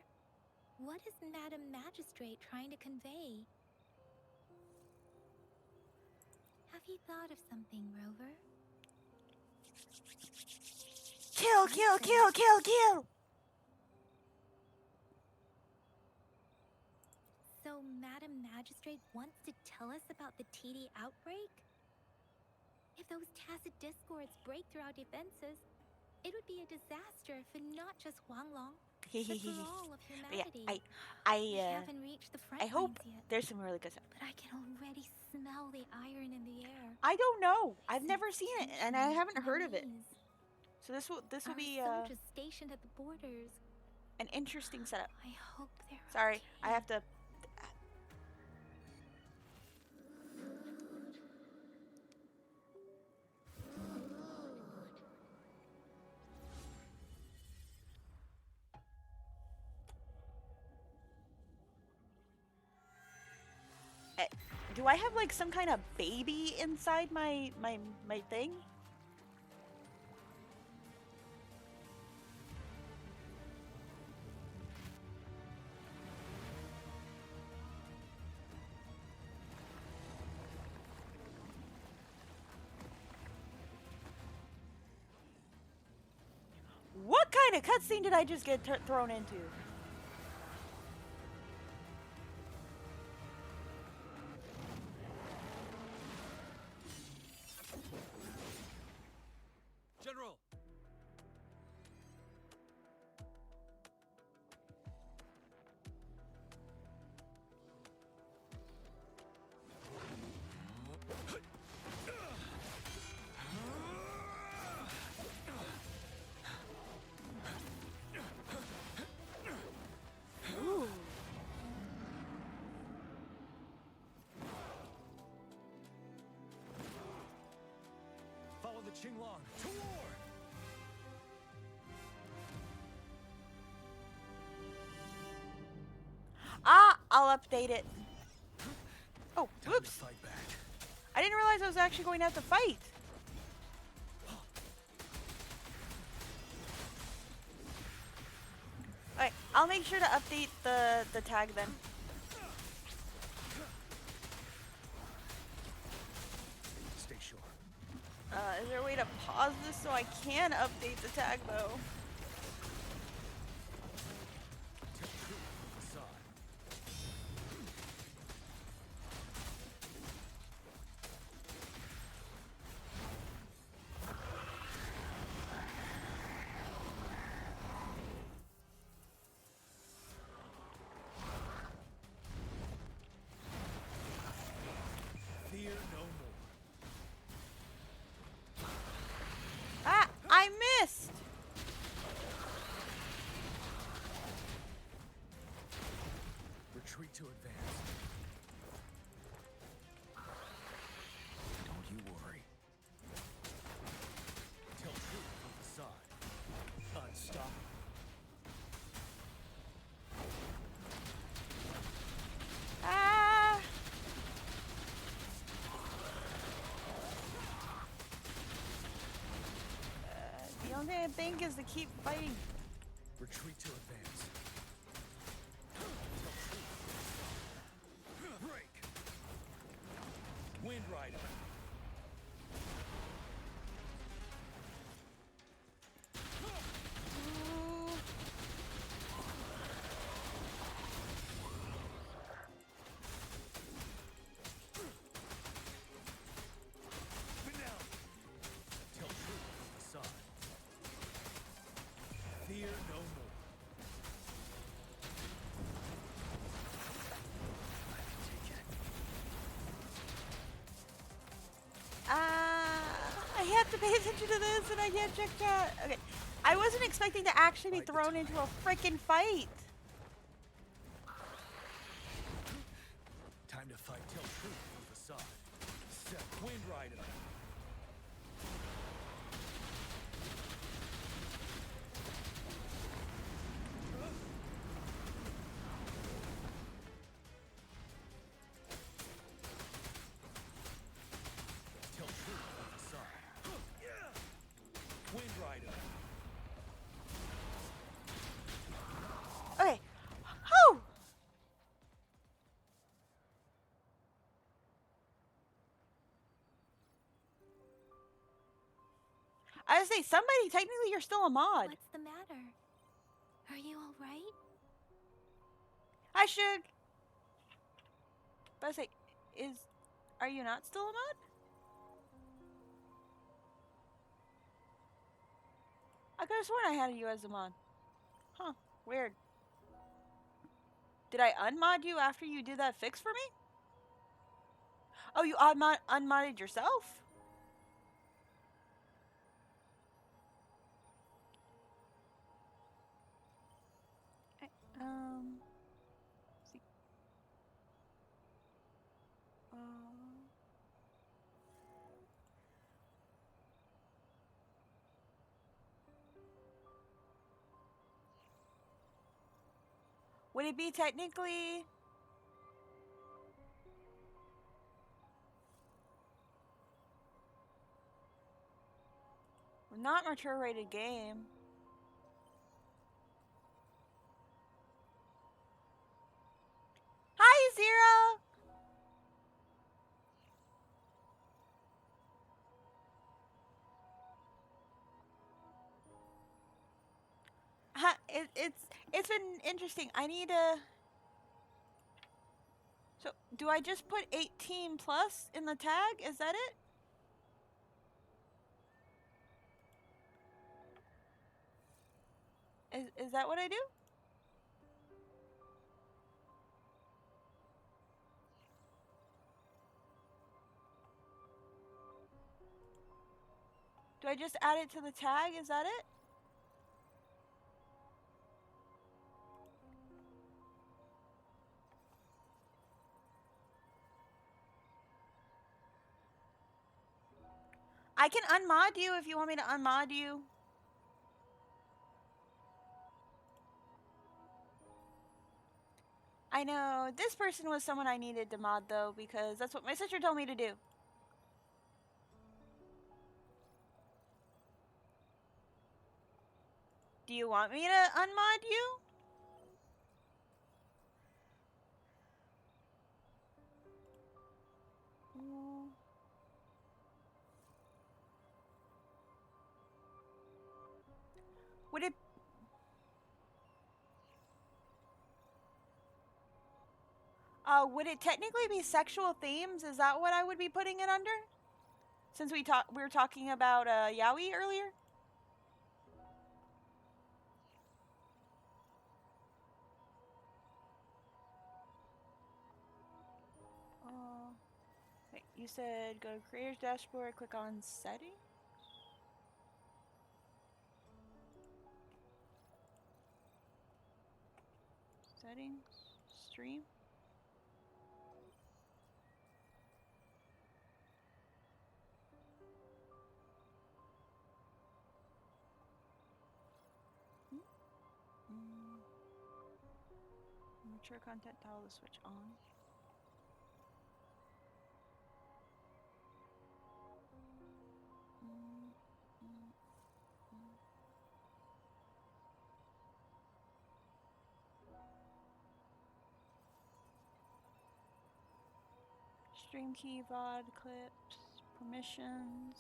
Speaker 4: what is Madam Magistrate trying to convey? Have you thought of something, Rover?
Speaker 1: Kill, kill, kill, kill, kill!
Speaker 4: So Madam Magistrate wants to tell us about the TD outbreak? If those tacit discords break through our defenses, it would be a disaster for not just Huanglong, but for all of
Speaker 1: Yeah,
Speaker 4: humanity. We
Speaker 1: I
Speaker 4: haven't reached the front
Speaker 1: hope
Speaker 4: lines yet,
Speaker 1: there's some really good stuff.
Speaker 4: but I can already smell the iron in the air.
Speaker 1: I don't know. I've
Speaker 4: Sense
Speaker 1: never seen it, and I
Speaker 4: tension
Speaker 1: haven't
Speaker 4: and
Speaker 1: heard of it.
Speaker 4: unease.
Speaker 1: So this will
Speaker 4: Our
Speaker 1: be
Speaker 4: soldiers stationed at the borders.
Speaker 1: an interesting setup.
Speaker 4: I hope they're
Speaker 1: Sorry,
Speaker 4: okay.
Speaker 1: I have to. Do I have like some kind of baby inside my thing? What kind of cutscene did I just get thrown into?
Speaker 5: General!
Speaker 6: Qinglong, to war!
Speaker 1: Ah, I'll update it. Oh,
Speaker 6: Time to
Speaker 1: whoops.
Speaker 6: fight back.
Speaker 1: I didn't realize I was actually going to have to fight. Alright, I'll make sure to update the tag then.
Speaker 6: Stay sure.
Speaker 1: Is there a way to pause this so I can update the tag though?
Speaker 6: Tell truth from facade. Fear no more.
Speaker 1: Ah, I missed!
Speaker 6: Retreat to advance. Don't you worry. Tell truth from facade. Unstoppable.
Speaker 1: Ah! The only thing I think is to keep fighting.
Speaker 6: Retreat to advance. Break. Wind Rider.
Speaker 1: Ooh.
Speaker 6: Finale. Tell truth from facade. Fear no more. Take it.
Speaker 1: I have to pay attention to this and I can't check chat. Okay. I wasn't expecting to actually be
Speaker 6: Bide the
Speaker 1: thrown into a freaking fight.
Speaker 6: Time to fight. Tell truth from facade. Set Wind Rider. Tell truth from facade. Wind Rider.
Speaker 1: Okay. Whew! I was say, somebody, technically you're still a mod.
Speaker 4: What's the matter? Are you alright?
Speaker 1: I should. But I was say, are you not still a mod? I could have sworn I had you as a mod. Huh, weird. Did I unmod you after you did that fix for me? Oh, you unmodded yourself? See. Would it be technically? Not mature rated game. Hi, Zero! It's been interesting. I need to. So, do I just put 18 plus in the tag? Is that it? Is that what I do? Do I just add it to the tag? Is that it? I can unmod you if you want me to unmod you. I know, this person was someone I needed to mod though, because that's what my sister told me to do. Do you want me to unmod you? Would it... would it technically be sexual themes? Is that what I would be putting it under? Since we were talking about yaoi earlier? Wait, you said go to Creator's Dashboard, click on Settings? Settings? Stream? Mature content toggle the switch on. Stream key, VOD, clips, permissions,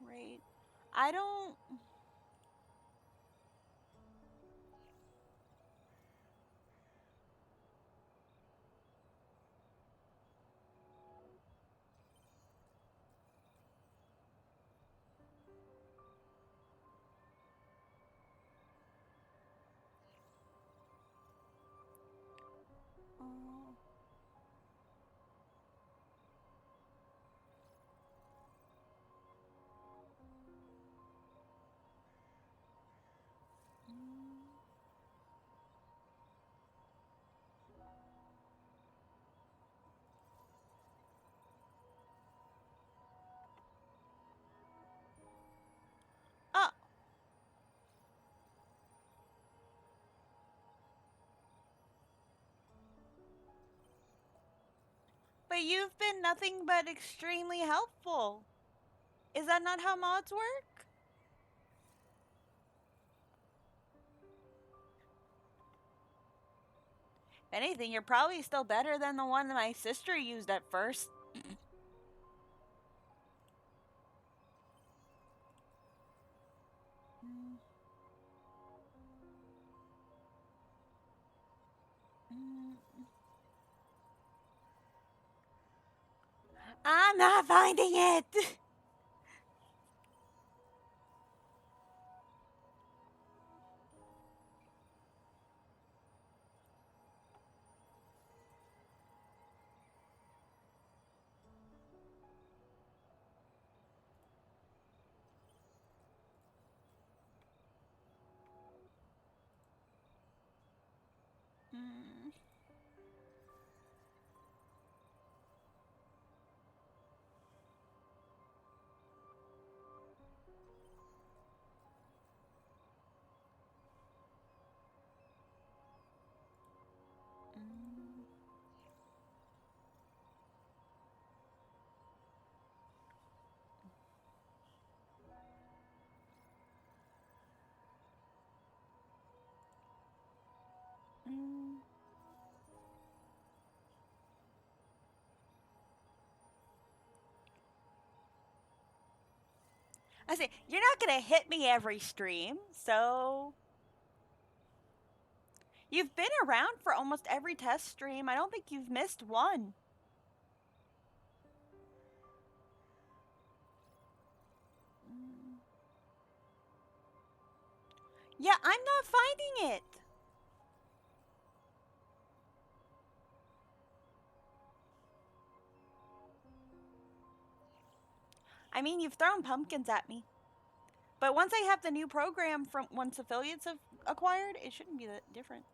Speaker 1: rate. I don't... Oh. But you've been nothing but extremely helpful. Is that not how mods work? If anything, you're probably still better than the one that my sister used at first. I'm not finding it! I say, you're not gonna hit me every stream, so... You've been around for almost every test stream. I don't think you've missed one. Yeah, I'm not finding it. I mean, you've thrown pumpkins at me. But once I have the new program from once affiliates have acquired, it shouldn't be that different.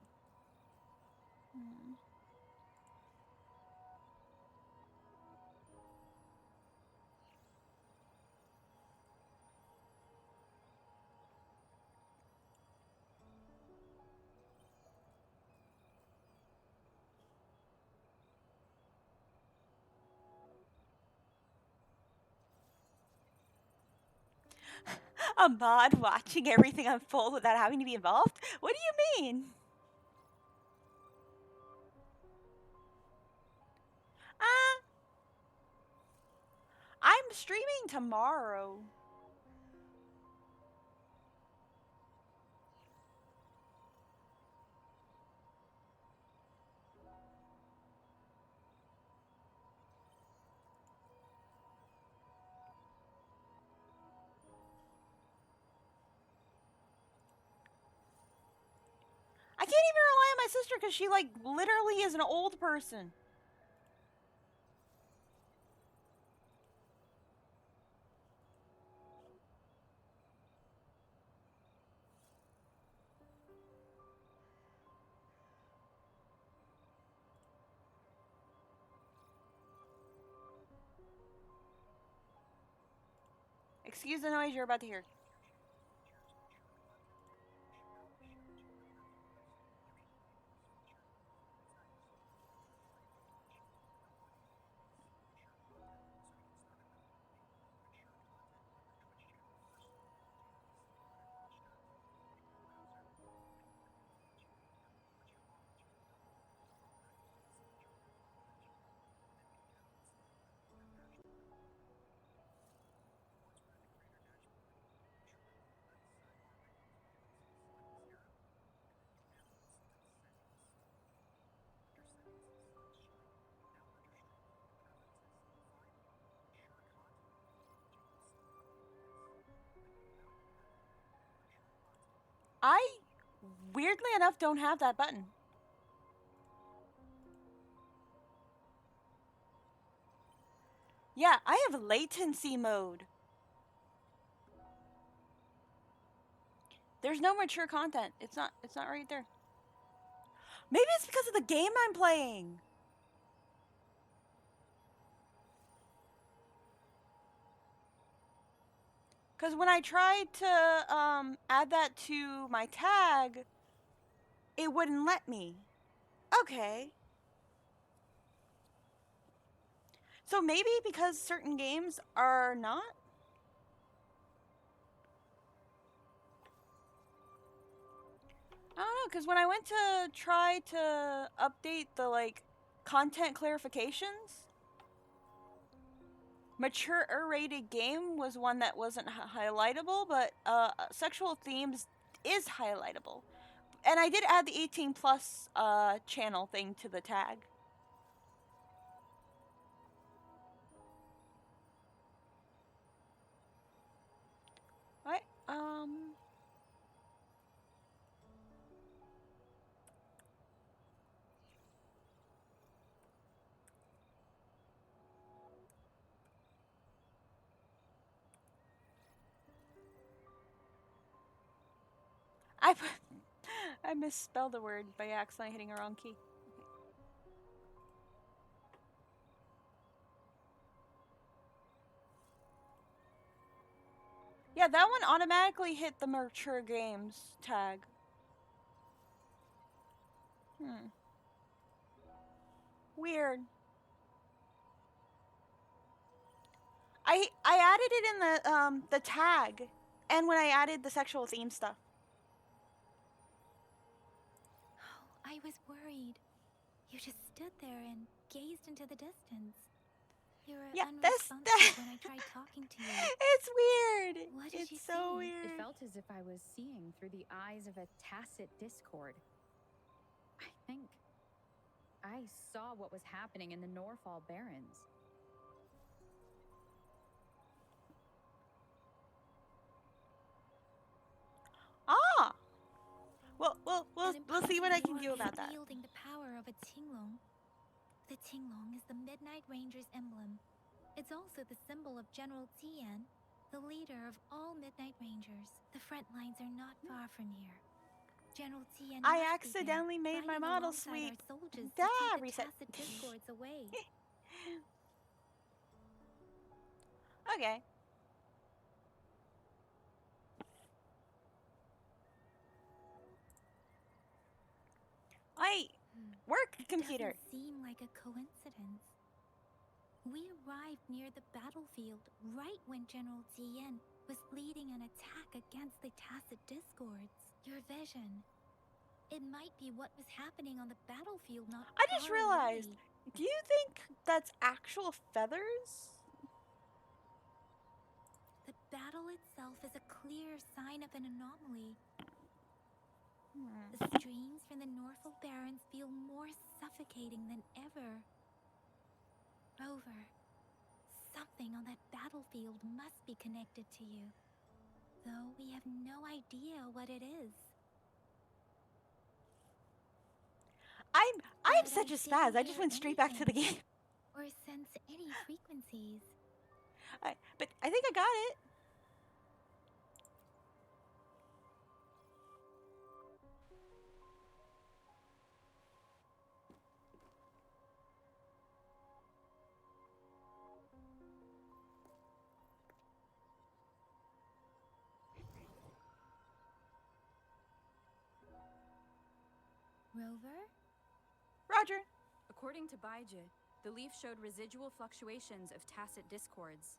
Speaker 1: A mod watching everything unfold without having to be involved? What do you mean? I'm streaming tomorrow. I can't even rely on my sister because she, like, literally is an old person. Excuse the noise you're about to hear. I, weirdly enough, don't have that button. Yeah, I have latency mode. There's no mature content. It's not right there. Maybe it's because of the game I'm playing. Because when I tried to add that to my tag, it wouldn't let me. Okay. So maybe because certain games are not? I don't know, because when I went to try to update the, like, content clarifications, mature R-rated game was one that wasn't highlightable, but sexual themes is highlightable. And I did add the 18 plus channel thing to the tag. What? I misspelled a word by accidentally hitting a wrong key. Yeah, that one automatically hit the mature games tag. Weird. I added it in the tag, and when I added the sexual theme stuff.
Speaker 4: Oh, I was worried. You just stood there and gazed into the distance. You were unresponsive when I tried talking to you.
Speaker 1: It's weird.
Speaker 4: What did you
Speaker 1: It's so
Speaker 4: see?
Speaker 1: weird.
Speaker 2: It felt as if I was seeing through the eyes of a tacit discord. I think I saw what was happening in the Norfall Barrens.
Speaker 1: Ah. We'll see what I can do about that.
Speaker 4: Wielding the power of a Tinglong. The Tinglong is the Midnight Ranger's emblem. It's also the symbol of General Tian, the leader of all Midnight Rangers. The front lines are not far from here. General Tian.
Speaker 1: I accidentally made my model sweep.
Speaker 4: Reset. Discords away.
Speaker 1: Okay. Work computer.
Speaker 4: Doesn't seem like a coincidence. We arrived near the battlefield right when General Tian was leading an attack against the Tacet Discords. Your vision. It might be what was happening on the battlefield not
Speaker 1: I just
Speaker 4: far
Speaker 1: realized.
Speaker 4: away.
Speaker 1: Do you think that's actual feathers?
Speaker 4: The battle itself is a clear sign of an anomaly. The streams from the Norfolk Barrens feel more suffocating than ever. Rover, something on that battlefield must be connected to you, though we have no idea what it is.
Speaker 1: I'm
Speaker 4: But
Speaker 1: such
Speaker 4: I
Speaker 1: a spaz. I
Speaker 4: didn't
Speaker 1: just
Speaker 4: hear
Speaker 1: went straight back to the game.
Speaker 4: Or sense any frequencies.
Speaker 1: But I think I got it.
Speaker 4: Rover?
Speaker 1: Roger.
Speaker 10: According to Baiji, the leaf showed residual fluctuations of Tacet Discords.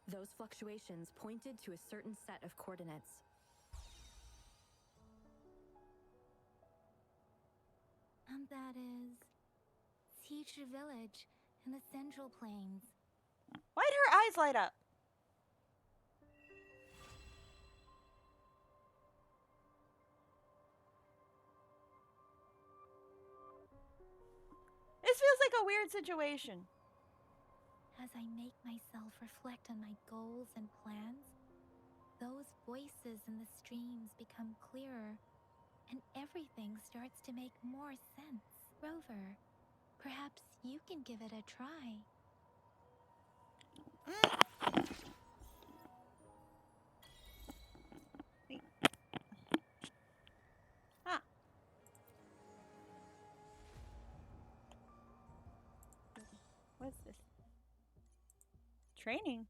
Speaker 10: Those fluctuations pointed to a certain set of coordinates.
Speaker 4: And that is Teacher Village in the Central Plains.
Speaker 1: Why'd her eyes light up? This feels like a weird situation.
Speaker 4: As I make myself reflect on my goals and plans, those voices in the streams become clearer, and everything starts to make more sense. Rover, perhaps you can give it a try.
Speaker 1: Huh. What's this? Training.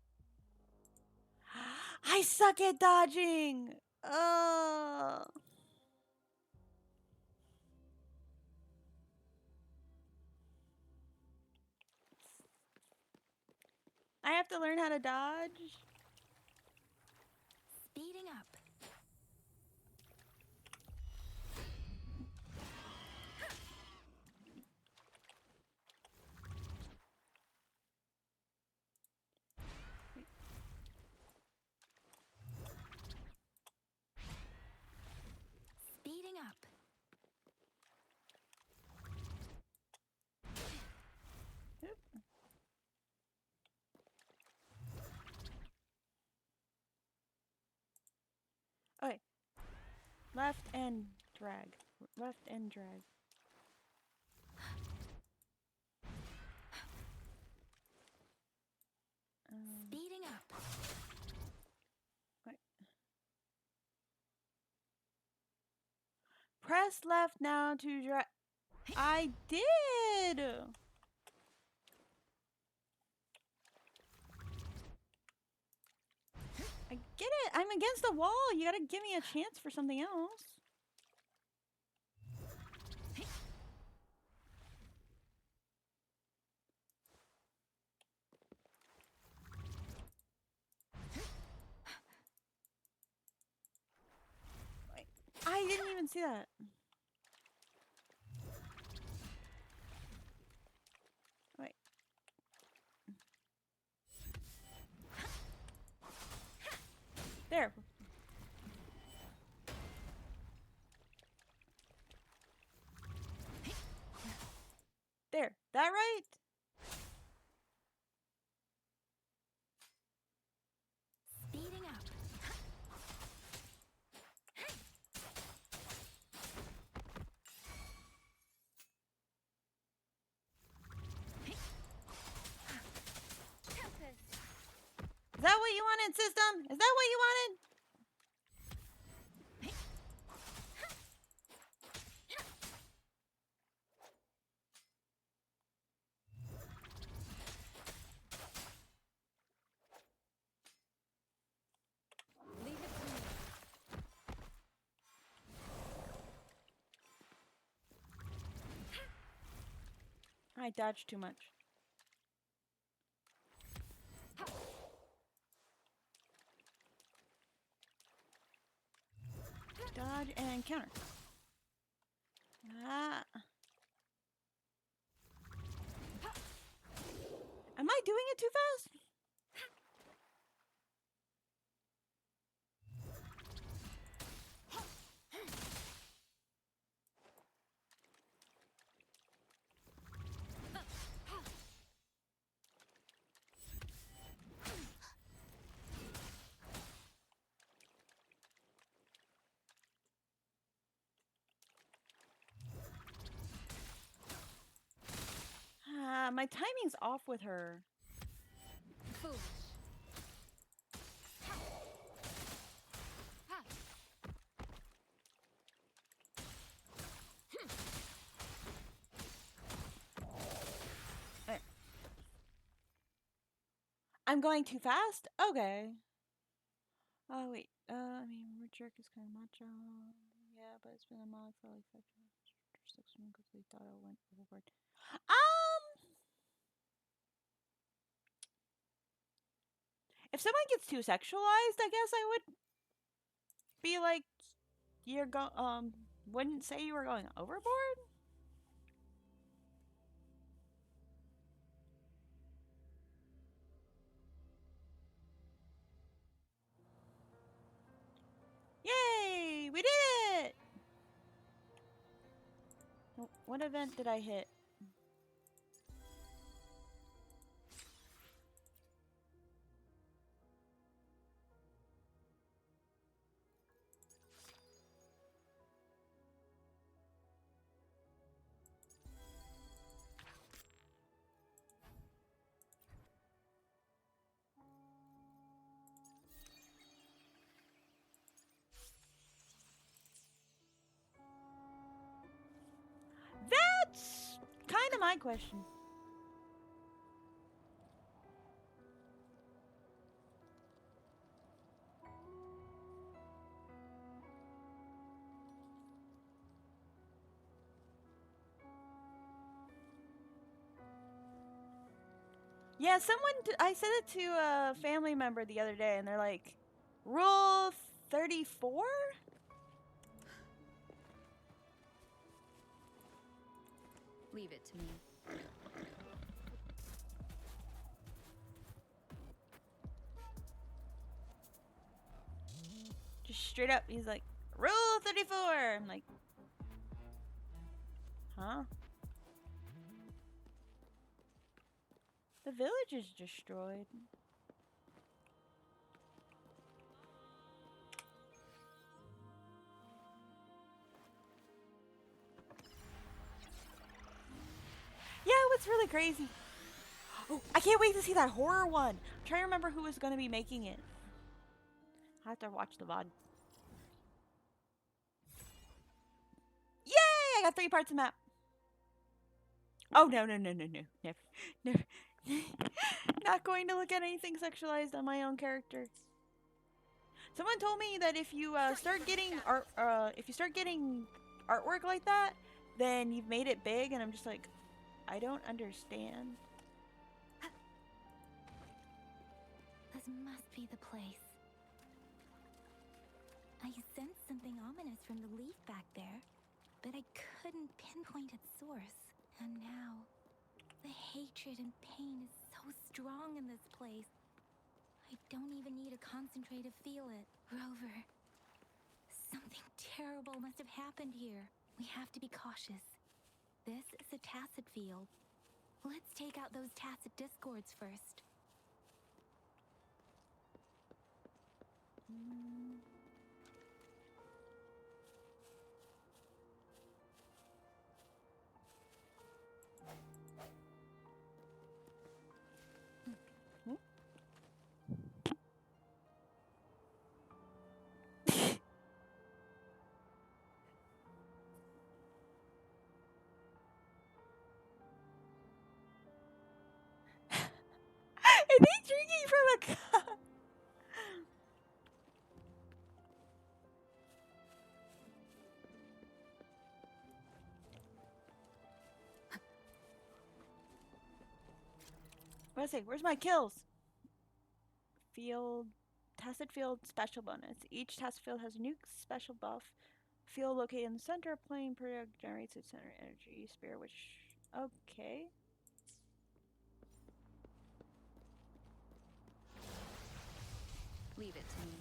Speaker 1: I suck at dodging. I have to learn how to dodge.
Speaker 4: Speeding up. Speeding up.
Speaker 1: Okay. Left and drag. Left and drag.
Speaker 4: Speeding up.
Speaker 1: Wait. Press left now to drag. I did! I get it. I'm against the wall. You gotta give me a chance for something else. Wait, I didn't even see that. Wait. There. There. That right?
Speaker 4: Speeding up.
Speaker 1: Is that what you wanted, system? Is that what you wanted?
Speaker 10: Leave it to me.
Speaker 1: I dodged too much. and counter. Ah. Am I doing it too fast? My timing's off with her.
Speaker 2: Foolish.
Speaker 1: I'm going too fast? Okay. Oh, wait. I mean, Jerk is kind of macho. Yeah, but it's been a mod for like 5 or 6 months because they thought I went overboard. If someone gets too sexualized, I guess I would be like, wouldn't say you were going overboard? Yay! We did it! What event did I hit? That's kind of my question. Yeah, I said it to a family member the other day, and they're like, Rule 34?
Speaker 2: Leave it to me.
Speaker 1: Just straight up, he's like, Rule 34! I'm like, huh? The village is destroyed. Yeah, what's really crazy? Oh, I can't wait to see that horror one. I'm trying to remember who was going to be making it. I have to watch the VOD. Yay! I got 3 parts of map. Oh, no. Never. Not going to look at anything sexualized on my own character. Someone told me that if you start getting artwork like that, then you've made it big, and I'm just like, I don't understand.
Speaker 4: This must be the place. I sensed something ominous from the leaf back there, but I couldn't pinpoint its source. And now, the hatred and pain is so strong in this place. I don't even need to concentrate to feel it. Rover, something terrible must have happened here. We have to be cautious. This is a tacet field. Let's take out those tacet discords first.
Speaker 1: Are they drinking from a cup? Let's see, where's my kills? Tacet field special bonus. Each tacet field has a new special buff Field located in the center of plane product generates its center energy sphere, which okay.
Speaker 2: Leave it to me.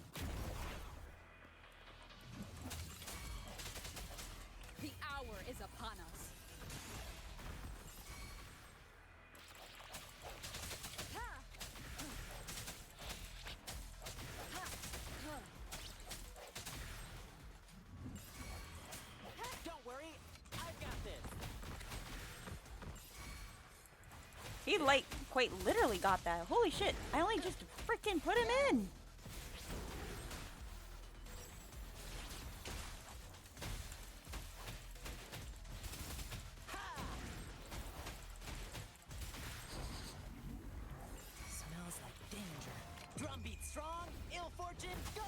Speaker 8: The hour is upon us.
Speaker 3: Don't worry, I've got this.
Speaker 1: He like quite literally got that. Holy shit! I only just freaking put him in.
Speaker 3: Smells like danger. Drumbeat strong, ill fortune gone.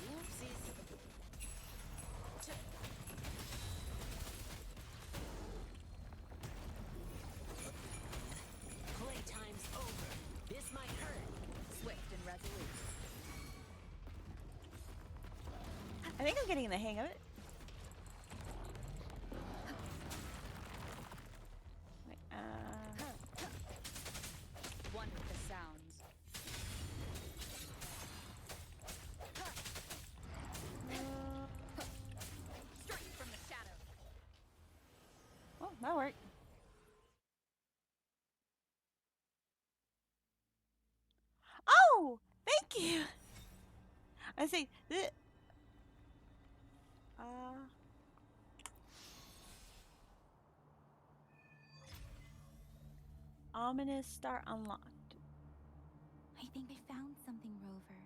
Speaker 3: Oopsies. Playtime's over. This might hurt.
Speaker 2: Swift and resolute.
Speaker 1: I think I'm getting the hang of it. Wait,
Speaker 2: One with the sounds. Straight from the shadow.
Speaker 1: oh, that worked. Oh, thank you. I see. Ominous star unlocked.
Speaker 4: I think I found something, Rover.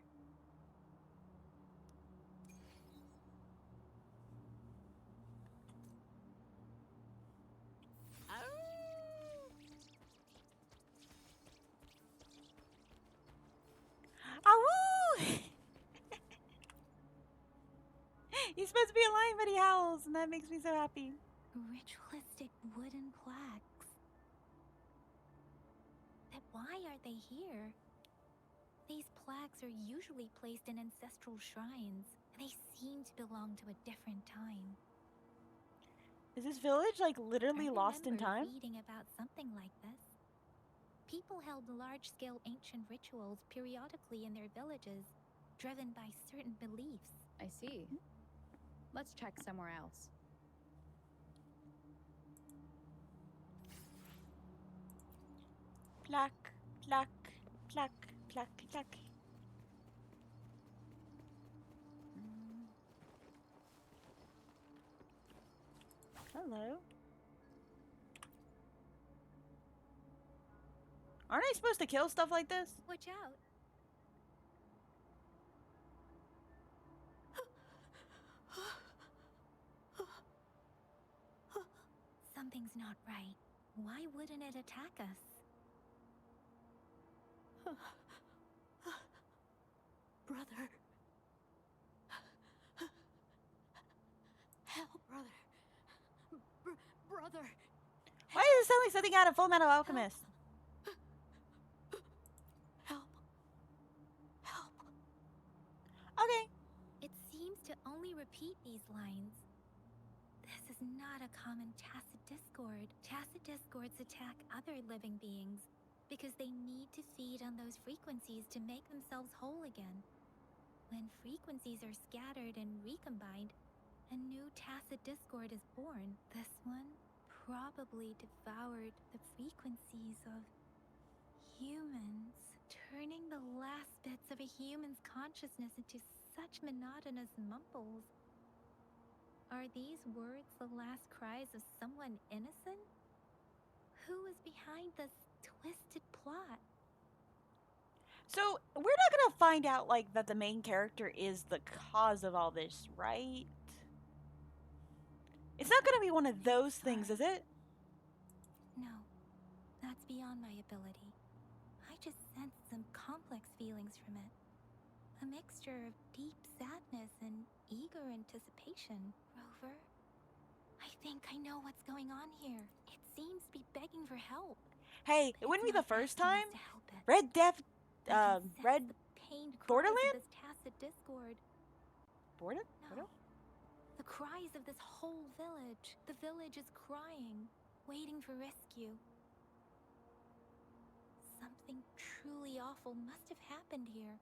Speaker 1: Awoo! He's supposed to be a lion, but he howls, and that makes me so happy.
Speaker 4: Ritualistic wooden plaques. But why are they here? These plaques are usually placed in ancestral shrines, and they seem to belong to a different time.
Speaker 1: Is this village like literally
Speaker 4: I
Speaker 1: lost in
Speaker 4: remember
Speaker 1: time?
Speaker 4: reading about something like this. People held large-scale ancient rituals periodically in their villages, driven by certain beliefs.
Speaker 2: I see. Let's check somewhere else.
Speaker 1: Pluck, pluck, pluck, pluck, pluck. Hello. Aren't I supposed to kill stuff like this?
Speaker 4: Watch out. Something's not right. Why wouldn't it attack us?
Speaker 8: Brother. Help, brother. Brother.
Speaker 1: Why is it suddenly something out of Full Metal Alchemist?
Speaker 8: Help. Help.
Speaker 1: Okay.
Speaker 4: It seems to only repeat these lines. This is not a common Tacit Discord. Tacit Discords attack other living beings because they need to feed on those frequencies to make themselves whole again. When frequencies are scattered and recombined, a new Tacit Discord is born. This one probably devoured the frequencies of humans, turning the last bits of a human's consciousness into such monotonous mumbles. Are these words the last cries of someone innocent? Who is behind this twisted plot?
Speaker 1: So, we're not gonna find out, like, that the main character is the cause of all this, right? It's not gonna be one of those things, is it?
Speaker 4: No, that's beyond my ability. I just sense some complex feelings from it. A mixture of deep sadness and eager anticipation. Rover, I think I know what's going on here. It seems to be begging for help.
Speaker 1: Hey, it wouldn't be the
Speaker 4: Not
Speaker 1: first
Speaker 4: asking us
Speaker 1: time.
Speaker 4: to help it.
Speaker 1: Red Death,
Speaker 4: We can sense
Speaker 1: Red
Speaker 4: the pained cries
Speaker 1: Borderland?
Speaker 4: of this tacit discord.
Speaker 1: Border?
Speaker 4: No. The cries of this whole village. The village is crying, waiting for rescue. Something truly awful must have happened here.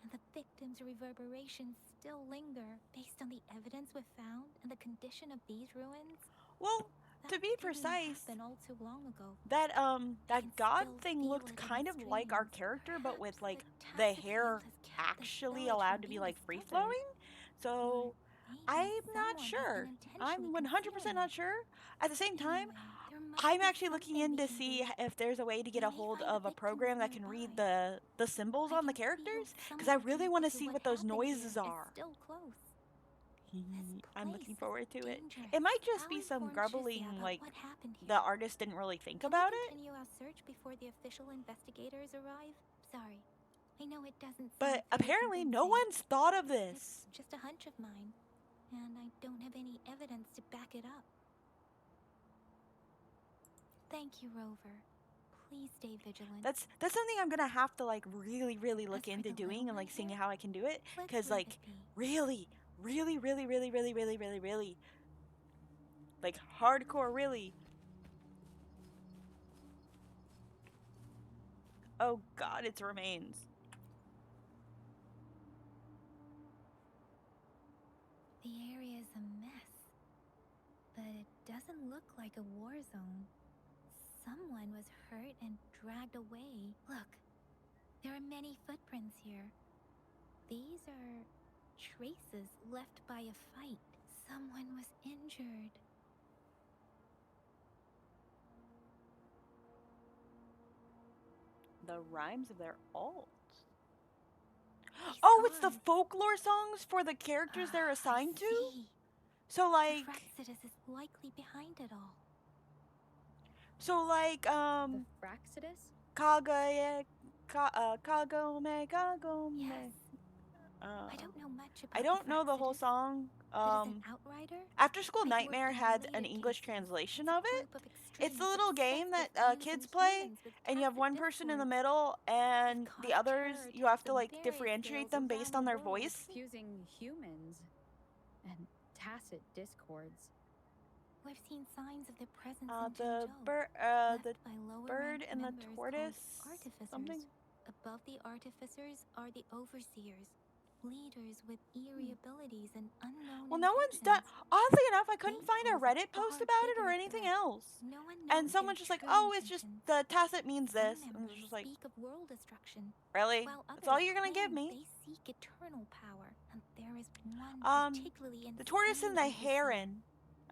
Speaker 4: And the victims' reverberations still linger based on the evidence we've found and the condition of these ruins.
Speaker 1: Well, to
Speaker 4: That
Speaker 1: be
Speaker 4: didn't
Speaker 1: precise,
Speaker 4: happen all too long ago.
Speaker 1: that
Speaker 4: can
Speaker 1: god
Speaker 4: still
Speaker 1: thing
Speaker 4: feel
Speaker 1: looked
Speaker 4: it in
Speaker 1: kind
Speaker 4: its
Speaker 1: of like our
Speaker 4: dreams.
Speaker 1: character, but with
Speaker 4: Perhaps
Speaker 1: like
Speaker 4: the
Speaker 1: the
Speaker 4: tacit
Speaker 1: hair
Speaker 4: field has kept this
Speaker 1: actually
Speaker 4: village
Speaker 1: allowed
Speaker 4: from
Speaker 1: to be
Speaker 4: being
Speaker 1: like free
Speaker 4: discovered.
Speaker 1: flowing. So
Speaker 4: Maybe
Speaker 1: I'm not
Speaker 4: someone has
Speaker 1: sure.
Speaker 4: been
Speaker 1: I'm
Speaker 4: intentionally
Speaker 1: 100%
Speaker 4: concealing
Speaker 1: not
Speaker 4: it.
Speaker 1: sure. At the same time,
Speaker 4: Anyway, there must
Speaker 1: I'm
Speaker 4: be
Speaker 1: actually looking
Speaker 4: something
Speaker 1: in
Speaker 4: we
Speaker 1: to
Speaker 4: can
Speaker 1: see
Speaker 4: do.
Speaker 1: if there's a way to get
Speaker 4: We
Speaker 1: a
Speaker 4: may
Speaker 1: hold
Speaker 4: find the
Speaker 1: of a
Speaker 4: victims
Speaker 1: program that can read
Speaker 4: nearby.
Speaker 1: the symbols
Speaker 4: I
Speaker 1: on the
Speaker 4: can feel
Speaker 1: characters, because I
Speaker 4: someone
Speaker 1: really want to
Speaker 4: connected to
Speaker 1: see
Speaker 4: what
Speaker 1: what those
Speaker 4: happened
Speaker 1: noises
Speaker 4: here is
Speaker 1: are.
Speaker 4: still close.
Speaker 1: I'm
Speaker 4: place
Speaker 1: looking
Speaker 4: is
Speaker 1: forward to it.
Speaker 4: dangerous.
Speaker 1: It might just
Speaker 4: I'll
Speaker 1: be some
Speaker 4: inform
Speaker 1: grumbling,
Speaker 4: Tricia about
Speaker 1: like
Speaker 4: what happened
Speaker 1: the
Speaker 4: here.
Speaker 1: artist didn't really think
Speaker 4: Can
Speaker 1: about
Speaker 4: we
Speaker 1: it.
Speaker 4: continue our search before the official investigators arrive? Sorry. I know it doesn't sound
Speaker 1: But
Speaker 4: very
Speaker 1: apparently, no
Speaker 4: convincing.
Speaker 1: one's thought of this.
Speaker 4: It's just a hunch of mine, and I don't have any evidence to back it up. Thank you, Rover. Please stay vigilant.
Speaker 1: That's something I'm gonna have to like really look
Speaker 4: As for
Speaker 1: into
Speaker 4: the
Speaker 1: doing
Speaker 4: little
Speaker 1: and like
Speaker 4: one
Speaker 1: seeing
Speaker 4: here,
Speaker 1: how I can do it.
Speaker 4: let's
Speaker 1: Cause
Speaker 4: leave
Speaker 1: like
Speaker 4: it be.
Speaker 1: really, like hardcore really. Oh God, it's remains.
Speaker 4: The area is a mess, but it doesn't look like a war zone. Someone was hurt and dragged away. Look, there are many footprints here. These are traces left by a fight. Someone was injured.
Speaker 1: The rhymes of their alts.
Speaker 4: These
Speaker 1: Oh, it's the
Speaker 4: cards.
Speaker 1: folklore songs for the characters they're
Speaker 4: I
Speaker 1: assigned to.
Speaker 4: see.
Speaker 1: So
Speaker 4: The
Speaker 1: like,
Speaker 4: Fraxidus is likely behind it all.
Speaker 10: The Fraxidus?
Speaker 1: Kagome, Kagome.
Speaker 4: Yes, I don't know much about
Speaker 1: I don't know the whole
Speaker 4: Fraxidus,
Speaker 1: song.
Speaker 4: but as an outrider,
Speaker 1: After School
Speaker 4: I've
Speaker 1: Nightmare
Speaker 4: worked on
Speaker 1: had an
Speaker 4: related
Speaker 1: English
Speaker 4: cases.
Speaker 1: translation
Speaker 4: It's a
Speaker 1: of it.
Speaker 4: group of
Speaker 1: It's the
Speaker 4: extremists
Speaker 1: little game
Speaker 4: obsessed
Speaker 1: that
Speaker 4: with
Speaker 1: kids
Speaker 4: fusing
Speaker 1: play,
Speaker 4: humans with
Speaker 1: and you have
Speaker 4: tacit
Speaker 1: one person in the
Speaker 4: discords.
Speaker 1: middle, and
Speaker 4: They've
Speaker 1: the
Speaker 4: caused
Speaker 1: others
Speaker 4: terror
Speaker 1: you have to
Speaker 4: attacks on
Speaker 1: like
Speaker 4: various
Speaker 1: differentiate
Speaker 4: scales
Speaker 1: them
Speaker 4: around
Speaker 1: based
Speaker 4: the
Speaker 1: on their
Speaker 4: world.
Speaker 1: voice.
Speaker 10: Fusing humans and tacit discords.
Speaker 4: We've seen signs of their presence in
Speaker 1: The
Speaker 4: Jinzhou,
Speaker 1: the
Speaker 4: left by lower
Speaker 1: bird
Speaker 4: ranked
Speaker 1: and the
Speaker 4: members called
Speaker 1: tortoise,
Speaker 4: artificers.
Speaker 1: something.
Speaker 4: Above the artificers are the overseers, leaders with eerie abilities and unknown
Speaker 1: Well, no one's done.
Speaker 4: intentions.
Speaker 1: Oddly enough, I couldn't
Speaker 4: They
Speaker 1: find a
Speaker 4: pose
Speaker 1: Reddit post
Speaker 4: far
Speaker 1: about it or
Speaker 4: bigger
Speaker 1: anything
Speaker 4: threat.
Speaker 1: else.
Speaker 4: No one knows
Speaker 1: And someone's
Speaker 4: their
Speaker 1: just like,
Speaker 4: true
Speaker 1: "Oh, it's just
Speaker 4: intentions.
Speaker 1: the tacit means
Speaker 4: Some
Speaker 1: this," and it's
Speaker 4: members
Speaker 1: just like,
Speaker 4: speak of world destruction,
Speaker 1: really?
Speaker 4: while
Speaker 1: That's all
Speaker 4: others
Speaker 1: you're gonna give
Speaker 4: claim
Speaker 1: me?
Speaker 4: They seek eternal power, and there is one
Speaker 1: Um,
Speaker 4: particularly
Speaker 1: The tortoise and
Speaker 4: insane
Speaker 1: the
Speaker 4: overseer.
Speaker 1: heron,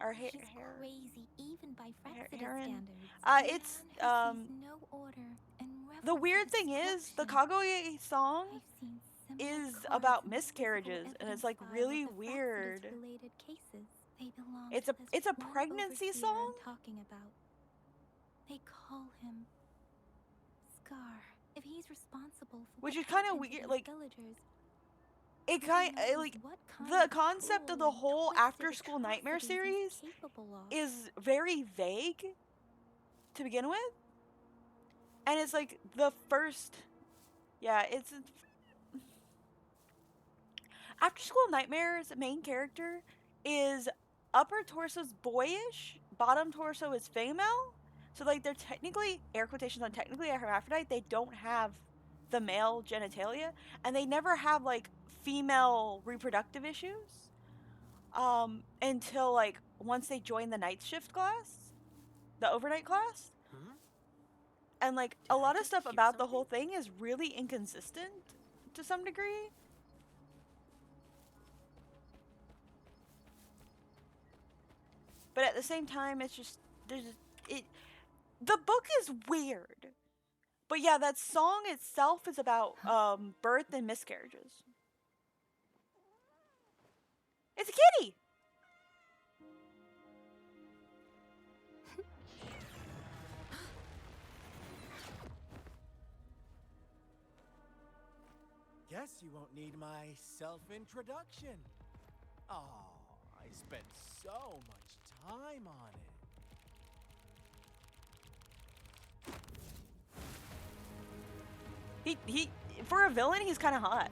Speaker 1: or
Speaker 4: He's
Speaker 1: heron.
Speaker 4: crazy even by Fraxidus
Speaker 1: heron.
Speaker 4: standards.
Speaker 1: It's
Speaker 4: Man who sees no order and
Speaker 1: The
Speaker 4: revels
Speaker 1: weird
Speaker 4: in
Speaker 1: thing is the
Speaker 4: destruction.
Speaker 1: Kaguya song
Speaker 4: I've seen similar
Speaker 1: is
Speaker 4: cards
Speaker 1: about
Speaker 4: in the physical
Speaker 1: miscarriages, and
Speaker 4: evidence
Speaker 1: it's like
Speaker 4: file of
Speaker 1: really
Speaker 4: the
Speaker 1: weird.
Speaker 4: Fraxidus-related cases. They belong
Speaker 1: It's
Speaker 4: to
Speaker 1: a
Speaker 4: this
Speaker 1: it's a
Speaker 4: one
Speaker 1: pregnancy
Speaker 4: overseer
Speaker 1: song.
Speaker 4: I'm talking about. They call him Scar. If he's responsible for
Speaker 1: Which
Speaker 4: what
Speaker 1: is kinda
Speaker 4: happened to
Speaker 1: weird,
Speaker 4: these
Speaker 1: like,
Speaker 4: villagers,
Speaker 1: It
Speaker 4: who
Speaker 1: kind
Speaker 4: knows
Speaker 1: like
Speaker 4: what kind
Speaker 1: the
Speaker 4: of
Speaker 1: concept of
Speaker 4: cruel
Speaker 1: the
Speaker 4: and
Speaker 1: whole
Speaker 4: twisted
Speaker 1: After School Nightmare
Speaker 4: atrocities he's
Speaker 1: series
Speaker 4: capable of.
Speaker 1: is very vague to begin with, and it's like the first, yeah, it's After School Nightmare's main character is upper torso's boyish, bottom torso is female. So like they're technically, air quotations on technically a hermaphrodite. They don't have the male genitalia, and they never have like female reproductive issues until like once they join the night shift class, the overnight class.
Speaker 3: Huh?
Speaker 1: And like
Speaker 3: Did
Speaker 1: a
Speaker 3: I
Speaker 1: lot of
Speaker 3: just
Speaker 1: stuff
Speaker 3: hear
Speaker 1: about the
Speaker 3: something?
Speaker 1: whole thing is really inconsistent to some degree. But at the same time, it's just it. The book is weird, but yeah, that song itself is about birth and miscarriages. It's a kitty.
Speaker 6: Guess you won't need my self-introduction. Oh, I spent so much time on it.
Speaker 1: He for a villain, he's kind of hot.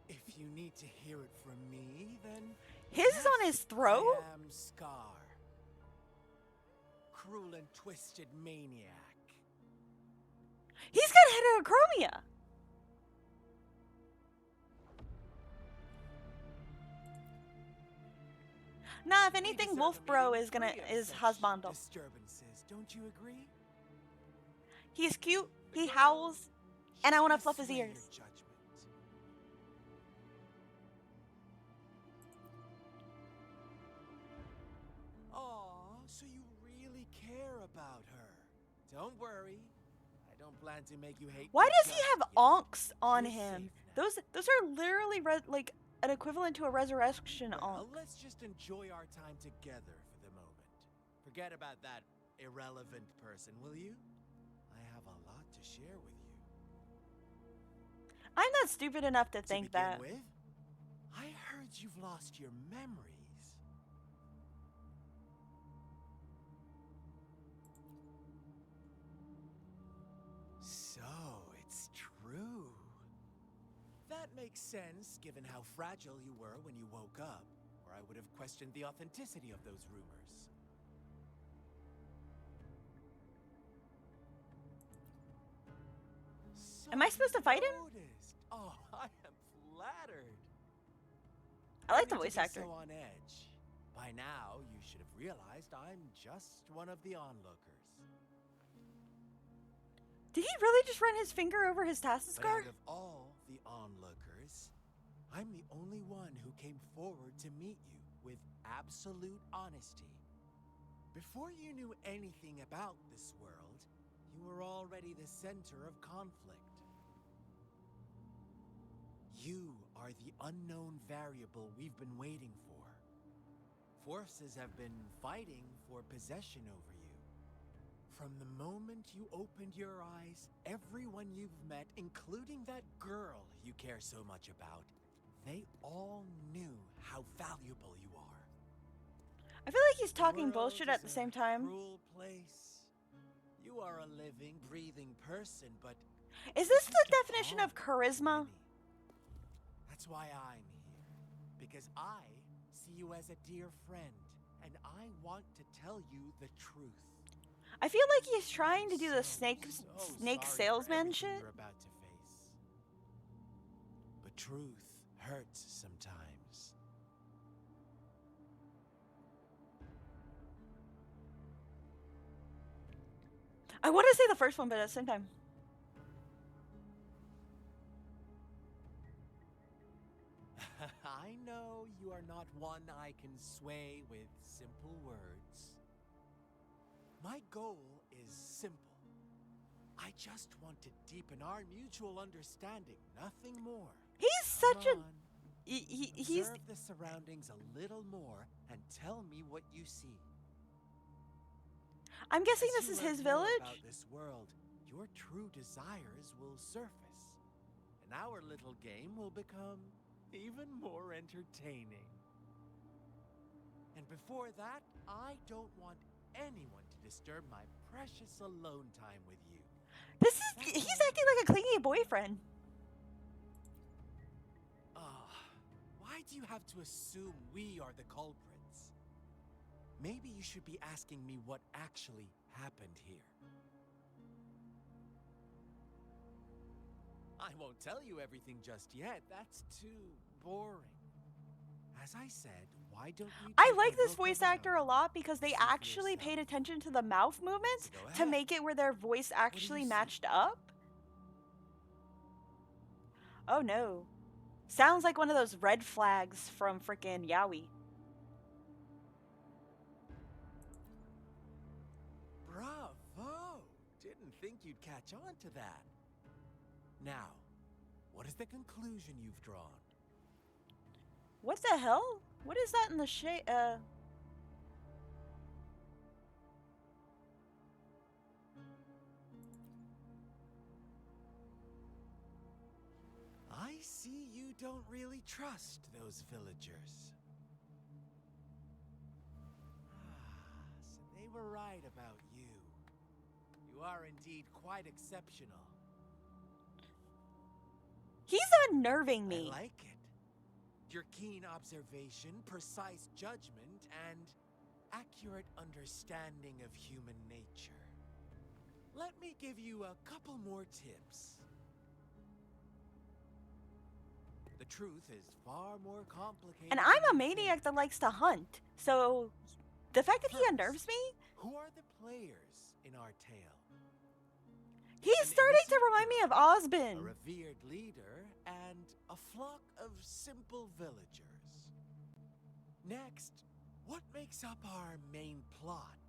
Speaker 6: If you need to hear it from me, then
Speaker 1: His is on his throat?
Speaker 6: I am Scar. Cruel and twisted maniac.
Speaker 1: He's got heterochromia. Nah, if anything, Wolf Bro is husbando.
Speaker 6: Disturbances, don't you agree?
Speaker 1: He's cute. He howls, and I want to fluff his
Speaker 6: Sway your
Speaker 1: ears.
Speaker 6: judgment. Aw, so you really care about her. Don't worry. I don't plan to make you hate
Speaker 1: Why
Speaker 6: me
Speaker 1: does he
Speaker 6: just
Speaker 1: have
Speaker 6: yet.
Speaker 1: onks on
Speaker 6: You're
Speaker 1: him?
Speaker 6: safe now.
Speaker 1: Those are literally like an equivalent to a resurrection
Speaker 6: Well,
Speaker 1: onk.
Speaker 6: let's just enjoy our time together for the moment. Forget about that irrelevant person, will you? I have a lot to share with you.
Speaker 1: I'm not stupid enough to think
Speaker 6: begin
Speaker 1: that.
Speaker 6: with, I heard you've lost your memories. So, it's true. That makes sense, given how fragile you were when you woke up, or I would have questioned the authenticity of those rumors. So
Speaker 1: Am I supposed to fight him?
Speaker 6: noticed. Oh, I am flattered.
Speaker 1: I like the
Speaker 6: No need
Speaker 1: voice
Speaker 6: to be
Speaker 1: actor.
Speaker 6: So on edge. By now, you should have realized I'm just one of the onlookers.
Speaker 1: Did he really just run his finger over his Tassus
Speaker 6: But
Speaker 1: scar?
Speaker 6: out of all the onlookers, I'm the only one who came forward to meet you with absolute honesty. Before you knew anything about this world, you were already the center of conflict. You are the unknown variable we've been waiting for. Forces have been fighting for possession over you. From the moment you opened your eyes, everyone you've met, including that girl you care so much about, they all knew how valuable you are.
Speaker 1: I feel like he's talking
Speaker 6: The world
Speaker 1: bullshit at
Speaker 6: is
Speaker 1: the
Speaker 6: a
Speaker 1: same time.
Speaker 6: Cruel place. You are a living, breathing person, but
Speaker 1: Is this the
Speaker 6: just a
Speaker 1: definition
Speaker 6: pawn
Speaker 1: of charisma?
Speaker 6: many. That's why I'm here. Because I see you as a dear friend, and I want to tell you the truth.
Speaker 1: I feel like he's trying to do the
Speaker 6: So
Speaker 1: snake
Speaker 6: sorry for
Speaker 1: salesman
Speaker 6: everything
Speaker 1: shit.
Speaker 6: you're about to face. But truth hurts sometimes.
Speaker 1: I want to say the first one, but at the same time.
Speaker 6: I know you are not one I can sway with simple words. My goal is simple. I just want to deepen our mutual understanding, nothing more.
Speaker 1: He's
Speaker 6: Come
Speaker 1: such a
Speaker 6: on,
Speaker 1: he's
Speaker 6: observe the surroundings a little more and tell me what you see.
Speaker 1: I'm guessing
Speaker 6: As
Speaker 1: this
Speaker 6: you
Speaker 1: is his
Speaker 6: learn more
Speaker 1: village.
Speaker 6: About this world, your true desires will surface, and our little game will become even more entertaining. And before that, I don't want anyone to disturb my precious alone time with you.
Speaker 1: This is he's acting like a clingy boyfriend.
Speaker 6: Why do you have to assume we are the culprits? Maybe you should be asking me what actually happened here. I won't tell you everything just yet. That's too boring. As I said, why don't you
Speaker 1: I
Speaker 6: take
Speaker 1: like
Speaker 6: a
Speaker 1: this
Speaker 6: look
Speaker 1: voice
Speaker 6: around?
Speaker 1: actor a lot because they
Speaker 6: See for
Speaker 1: actually
Speaker 6: yourself.
Speaker 1: paid attention to the mouth movements
Speaker 6: So go
Speaker 1: to
Speaker 6: ahead.
Speaker 1: make it where their voice actually
Speaker 6: see?
Speaker 1: matched up. Oh no. Sounds like one of those red flags from frickin' Yowie.
Speaker 6: Bravo! Didn't think you'd catch on to that. Now, what is the conclusion you've drawn?
Speaker 1: What the hell? What is that in the shade?
Speaker 6: see you don't really trust those villagers. So they were right about you. You are indeed quite exceptional.
Speaker 1: He's unnerving me.
Speaker 6: I like it. Your keen observation, precise judgment, and accurate understanding of human nature. Let me give you a couple more tips. The truth is far more complicated.
Speaker 1: And I'm a
Speaker 6: than you
Speaker 1: maniac
Speaker 6: think.
Speaker 1: that likes to hunt. So the fact that he
Speaker 6: First,
Speaker 1: unnerves me,
Speaker 6: Who are the players in our tale?
Speaker 1: he's
Speaker 6: An
Speaker 1: starting to
Speaker 6: innocent
Speaker 1: remind me of
Speaker 6: girl,
Speaker 1: Osbin.
Speaker 6: a revered leader, and a flock of simple villagers. Next, what makes up our main plot?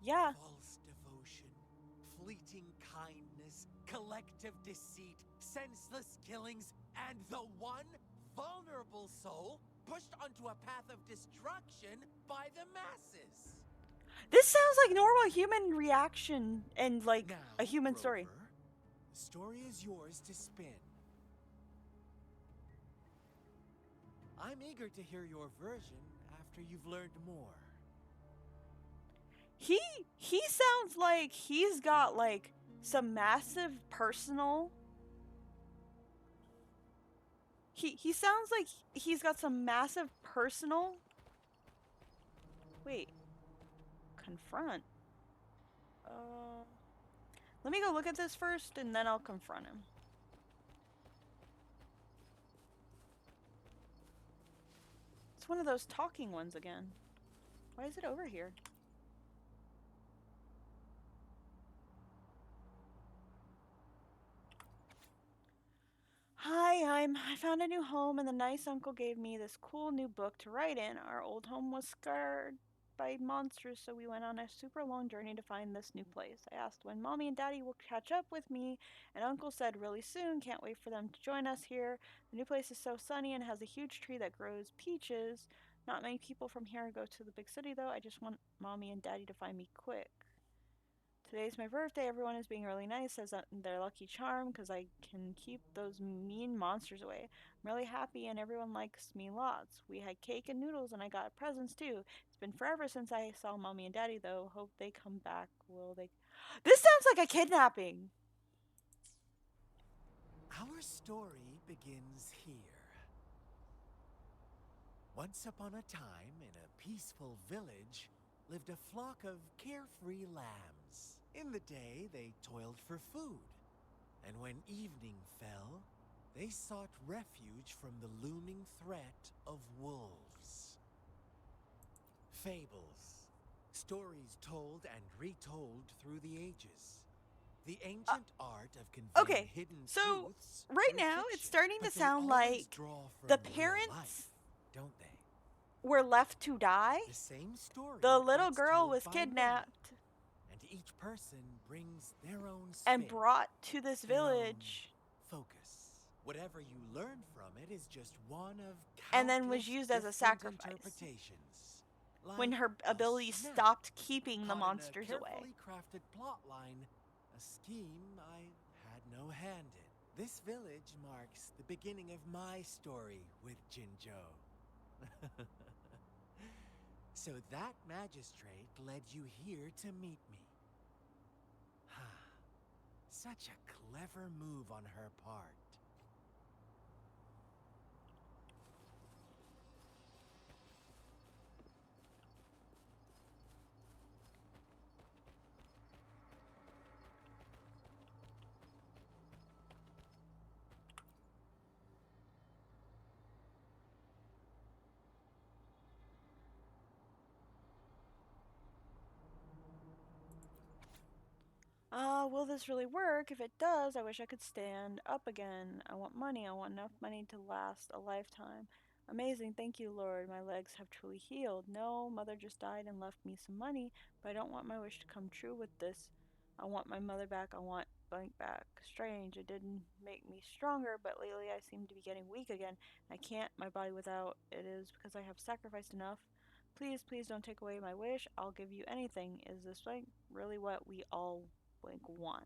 Speaker 1: Yeah.
Speaker 6: False devotion, fleeting kindness, collective deceit, senseless killings, and the one vulnerable soul pushed onto a path of destruction by the masses.
Speaker 1: This sounds like normal human reaction and like
Speaker 6: Now,
Speaker 1: a human story.
Speaker 6: Rover, the story is yours to spin. I'm eager to hear your version after you've learned more.
Speaker 1: He sounds like he's got like some massive personal. He sounds like he's got some massive personal. Wait. Confront. Let me go look at this first and then I'll confront him. It's one of those talking ones again. Why is it over here? Hi, I found a new home and the nice uncle gave me this cool new book to write in. Our old home was scarred by monsters, so we went on a super long journey to find this new place. I asked when Mommy and Daddy will catch up with me, and Uncle said really soon. Can't wait for them to join us here. The new place is so sunny and has a huge tree that grows peaches. Not many people from here go to the big city, though. I just want Mommy and Daddy to find me quick. Today's my birthday. Everyone is being really nice as their lucky charm because I can keep those mean monsters away. I'm really happy and everyone likes me lots. We had cake and noodles and I got presents too. It's been forever since I saw Mommy and Daddy though. Hope they come back. Will they? This sounds like a kidnapping.
Speaker 6: Our story begins here. Once upon a time, in a peaceful village, lived a flock of carefree lambs. In the day, they toiled for food, and when evening fell, they sought refuge from the looming threat of wolves. Fables, stories told and retold through the ages. The ancient art of conveying
Speaker 1: Okay,
Speaker 6: hidden
Speaker 1: so
Speaker 6: truths
Speaker 1: right
Speaker 6: through
Speaker 1: now
Speaker 6: fiction,
Speaker 1: it's starting to
Speaker 6: but they
Speaker 1: sound
Speaker 6: always
Speaker 1: like
Speaker 6: draw from
Speaker 1: the
Speaker 6: real
Speaker 1: parents
Speaker 6: life, don't they?
Speaker 1: were left to die.
Speaker 6: The same story.
Speaker 1: The little
Speaker 6: gets
Speaker 1: girl
Speaker 6: told
Speaker 1: was
Speaker 6: by many,
Speaker 1: kidnapped
Speaker 6: and each person brings their own
Speaker 1: and
Speaker 6: spin,
Speaker 1: brought to this
Speaker 6: their own
Speaker 1: village
Speaker 6: focus. Whatever you learn from it is just one of
Speaker 1: and then was
Speaker 6: countless
Speaker 1: used as a
Speaker 6: different
Speaker 1: sacrifice.
Speaker 6: interpretations.
Speaker 1: When
Speaker 6: Like
Speaker 1: her
Speaker 6: a
Speaker 1: ability
Speaker 6: snap
Speaker 1: stopped keeping the
Speaker 6: caught in a
Speaker 1: monsters away.
Speaker 6: carefully crafted plotline, a scheme I had no hand in. This village marks the beginning of my story with Jinzhou. So that magistrate led you here to meet me. Such a clever move on her part.
Speaker 1: Will this really work? If it does, I wish I could stand up again. I want money. I want enough money to last a lifetime. Amazing. Thank you, Lord. My legs have truly healed. No, Mother just died and left me some money, but I don't want my wish to come true with this. I want my mother back. I want Blank back. Strange. It didn't make me stronger, but lately I seem to be getting weak again. I can't my body without. It is because I have sacrificed enough. Please, please don't take away my wish. I'll give you anything. Is this like really what we all want?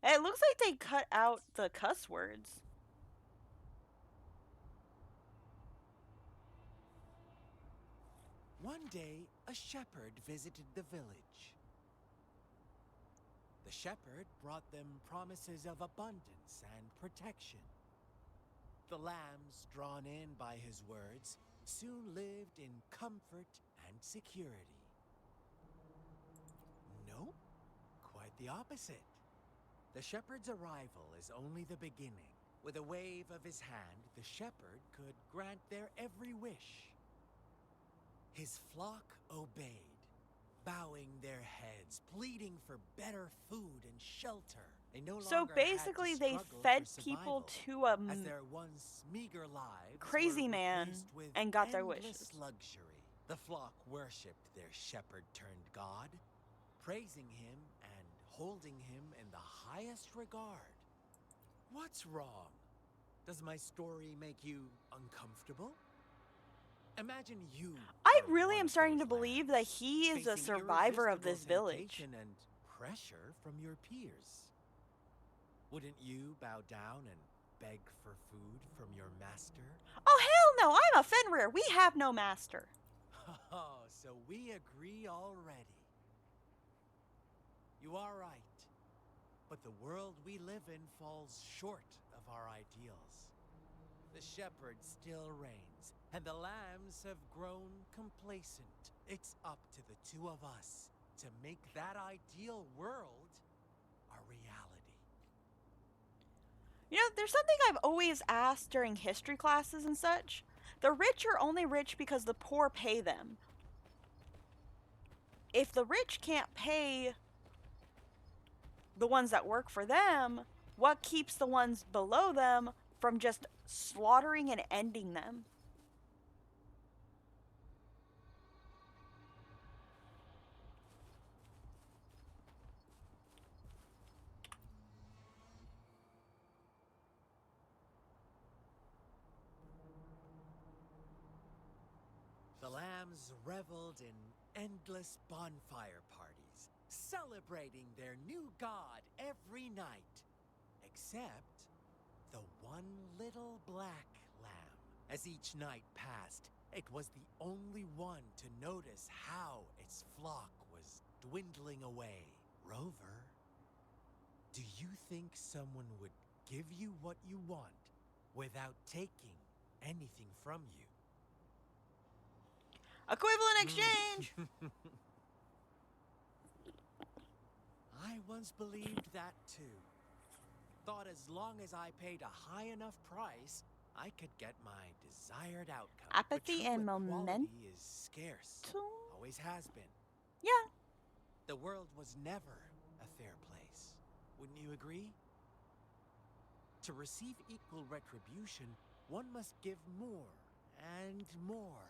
Speaker 1: It looks like they cut out the cuss words.
Speaker 6: One day, a shepherd visited the village. The shepherd brought them promises of abundance and protection. The lambs, drawn in by his words, soon lived in comfort and security. No, quite the opposite. The shepherd's arrival is only the beginning. With a wave of his hand, the shepherd could grant their every wish. His flock obeyed, bowing their heads, pleading for better food and shelter. They no
Speaker 1: So
Speaker 6: longer
Speaker 1: basically,
Speaker 6: had to
Speaker 1: they
Speaker 6: struggle
Speaker 1: fed
Speaker 6: for
Speaker 1: people
Speaker 6: survival,
Speaker 1: to a
Speaker 6: as their once meager lives
Speaker 1: crazy
Speaker 6: were
Speaker 1: man
Speaker 6: replaced with
Speaker 1: and got their
Speaker 6: endless
Speaker 1: wishes.
Speaker 6: luxury. The flock worshipped their shepherd-turned-god, praising him and holding him in the highest regard. What's wrong? Does my story make you uncomfortable? Imagine you.
Speaker 1: I
Speaker 6: were
Speaker 1: really
Speaker 6: one
Speaker 1: am
Speaker 6: of
Speaker 1: starting to
Speaker 6: those
Speaker 1: believe
Speaker 6: lambs,
Speaker 1: that he is a
Speaker 6: facing
Speaker 1: survivor of this
Speaker 6: irresistible
Speaker 1: village.
Speaker 6: temptation and pressure from your peers. Wouldn't you bow down and beg for food from your master?
Speaker 1: Oh, hell no! I'm a Fenrir! We have no master!
Speaker 6: Oh, so we agree already. You are right. But the world we live in falls short of our ideals. The shepherd still reigns, and the lambs have grown complacent. It's up to the two of us to make that ideal world a reality.
Speaker 1: You know, there's something I've always asked during history classes and such. The rich are only rich because the poor pay them. If the rich can't pay the ones that work for them, what keeps the ones below them from just slaughtering and ending them?
Speaker 6: The lambs reveled in endless bonfire parties, celebrating their new god every night. Except the one little black lamb. As each night passed, it was the only one to notice how its flock was dwindling away. Rover, do you think someone would give you what you want without taking anything from you?
Speaker 1: Equivalent exchange!
Speaker 6: I once believed that too. Thought as long as I paid a high enough price, I could get my desired outcome.
Speaker 1: Apathy
Speaker 6: but true
Speaker 1: and
Speaker 6: equality is scarce. Always has been.
Speaker 1: Yeah.
Speaker 6: The world was never a fair place. Wouldn't you agree? To receive equal retribution, one must give more and more.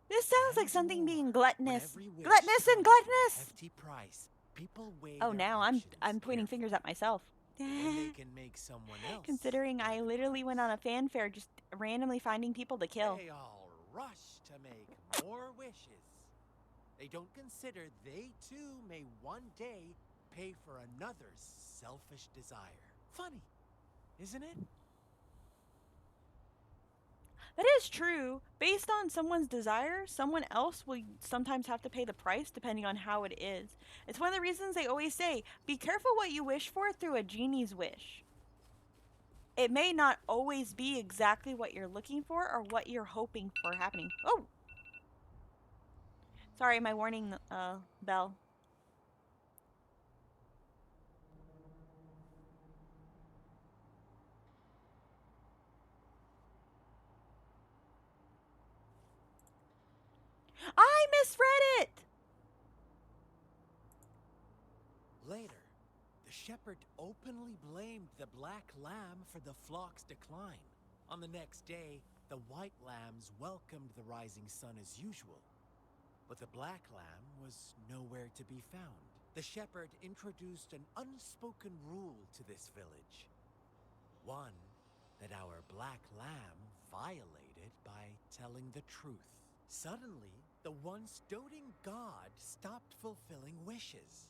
Speaker 1: This sounds like something being gluttonous.
Speaker 6: When every wish
Speaker 1: Gluttonous and
Speaker 6: comes with a
Speaker 1: gluttonous!
Speaker 6: hefty price, people weigh
Speaker 1: Oh,
Speaker 6: their
Speaker 1: now
Speaker 6: options
Speaker 1: I'm pointing fingers at myself.
Speaker 6: when they can make someone else.
Speaker 1: Considering I literally went on a fanfare just randomly finding people to kill.
Speaker 6: They all rush to make more wishes. They don't consider they too may one day pay for another's selfish desire. Funny, isn't it?
Speaker 1: That is true. Based on someone's desire, someone else will sometimes have to pay the price depending on how it is. It's one of the reasons they always say, be careful what you wish for through a genie's wish. It may not always be exactly what you're looking for or what you're hoping for happening. Oh! Sorry, my warning bell. I misread it!
Speaker 6: Later, the shepherd openly blamed the black lamb for the flock's decline. On the next day, the white lambs welcomed the rising sun as usual. But the black lamb was nowhere to be found. The shepherd introduced an unspoken rule to this village. One that our black lamb violated by telling the truth. Suddenly, the once doting god stopped fulfilling wishes.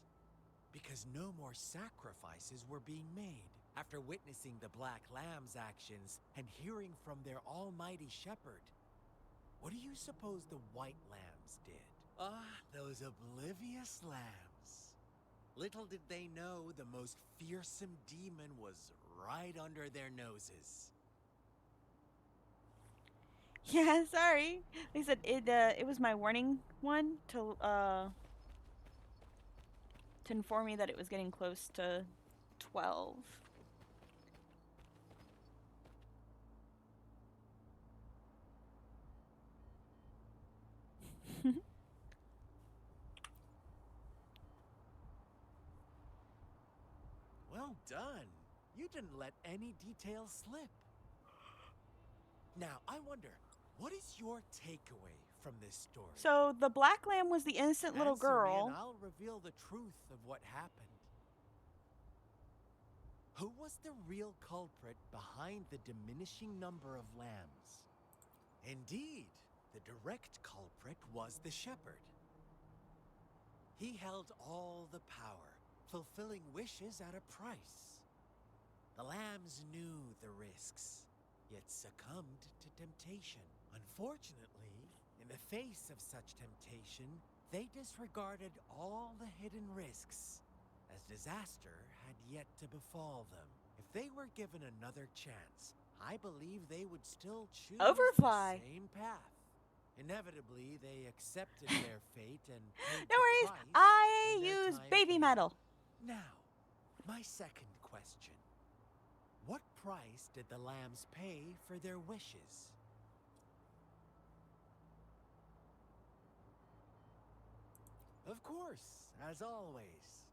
Speaker 6: because no more sacrifices were being made. After witnessing the Black Lamb's actions and hearing from their almighty shepherd, what do you suppose the White Lambs did? Ah, those oblivious lambs. Little did they know the most fearsome demon was right under their noses.
Speaker 1: Yeah, sorry. They said it was my warning one to inform me that it was getting close to 12.
Speaker 6: Well done. You didn't let any details slip. Now, I wonder, what is your takeaway from this story?
Speaker 1: So the Black Lamb was the innocent little
Speaker 6: Answer me
Speaker 1: girl.
Speaker 6: and I'll reveal the truth of what happened. Who was the real culprit behind the diminishing number of lambs? Indeed, the direct culprit was the shepherd. He held all the power, fulfilling wishes at a price. The lambs knew the risks, yet succumbed to temptation. Unfortunately, in the face of such temptation, they disregarded all the hidden risks, as disaster had yet to befall them. If they were given another chance, I believe they would still choose
Speaker 1: Overfly.
Speaker 6: the same path. Inevitably, they accepted their fate and paid
Speaker 1: No
Speaker 6: the
Speaker 1: worries.
Speaker 6: price
Speaker 1: I
Speaker 6: when their
Speaker 1: use
Speaker 6: time
Speaker 1: baby
Speaker 6: came.
Speaker 1: metal.
Speaker 6: Now, my second question. What price did the lambs pay for their wishes? Of course, as always,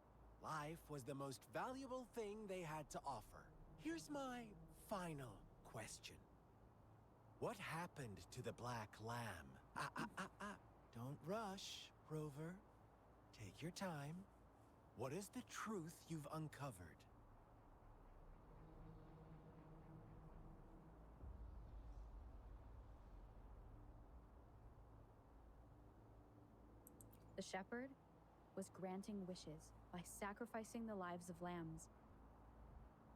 Speaker 6: life was the most valuable thing they had to offer. Here's my final question. What happened to the Black Lamb? Don't rush, Rover. Take your time. What is the truth you've uncovered?
Speaker 2: The shepherd was granting wishes by sacrificing the lives of lambs.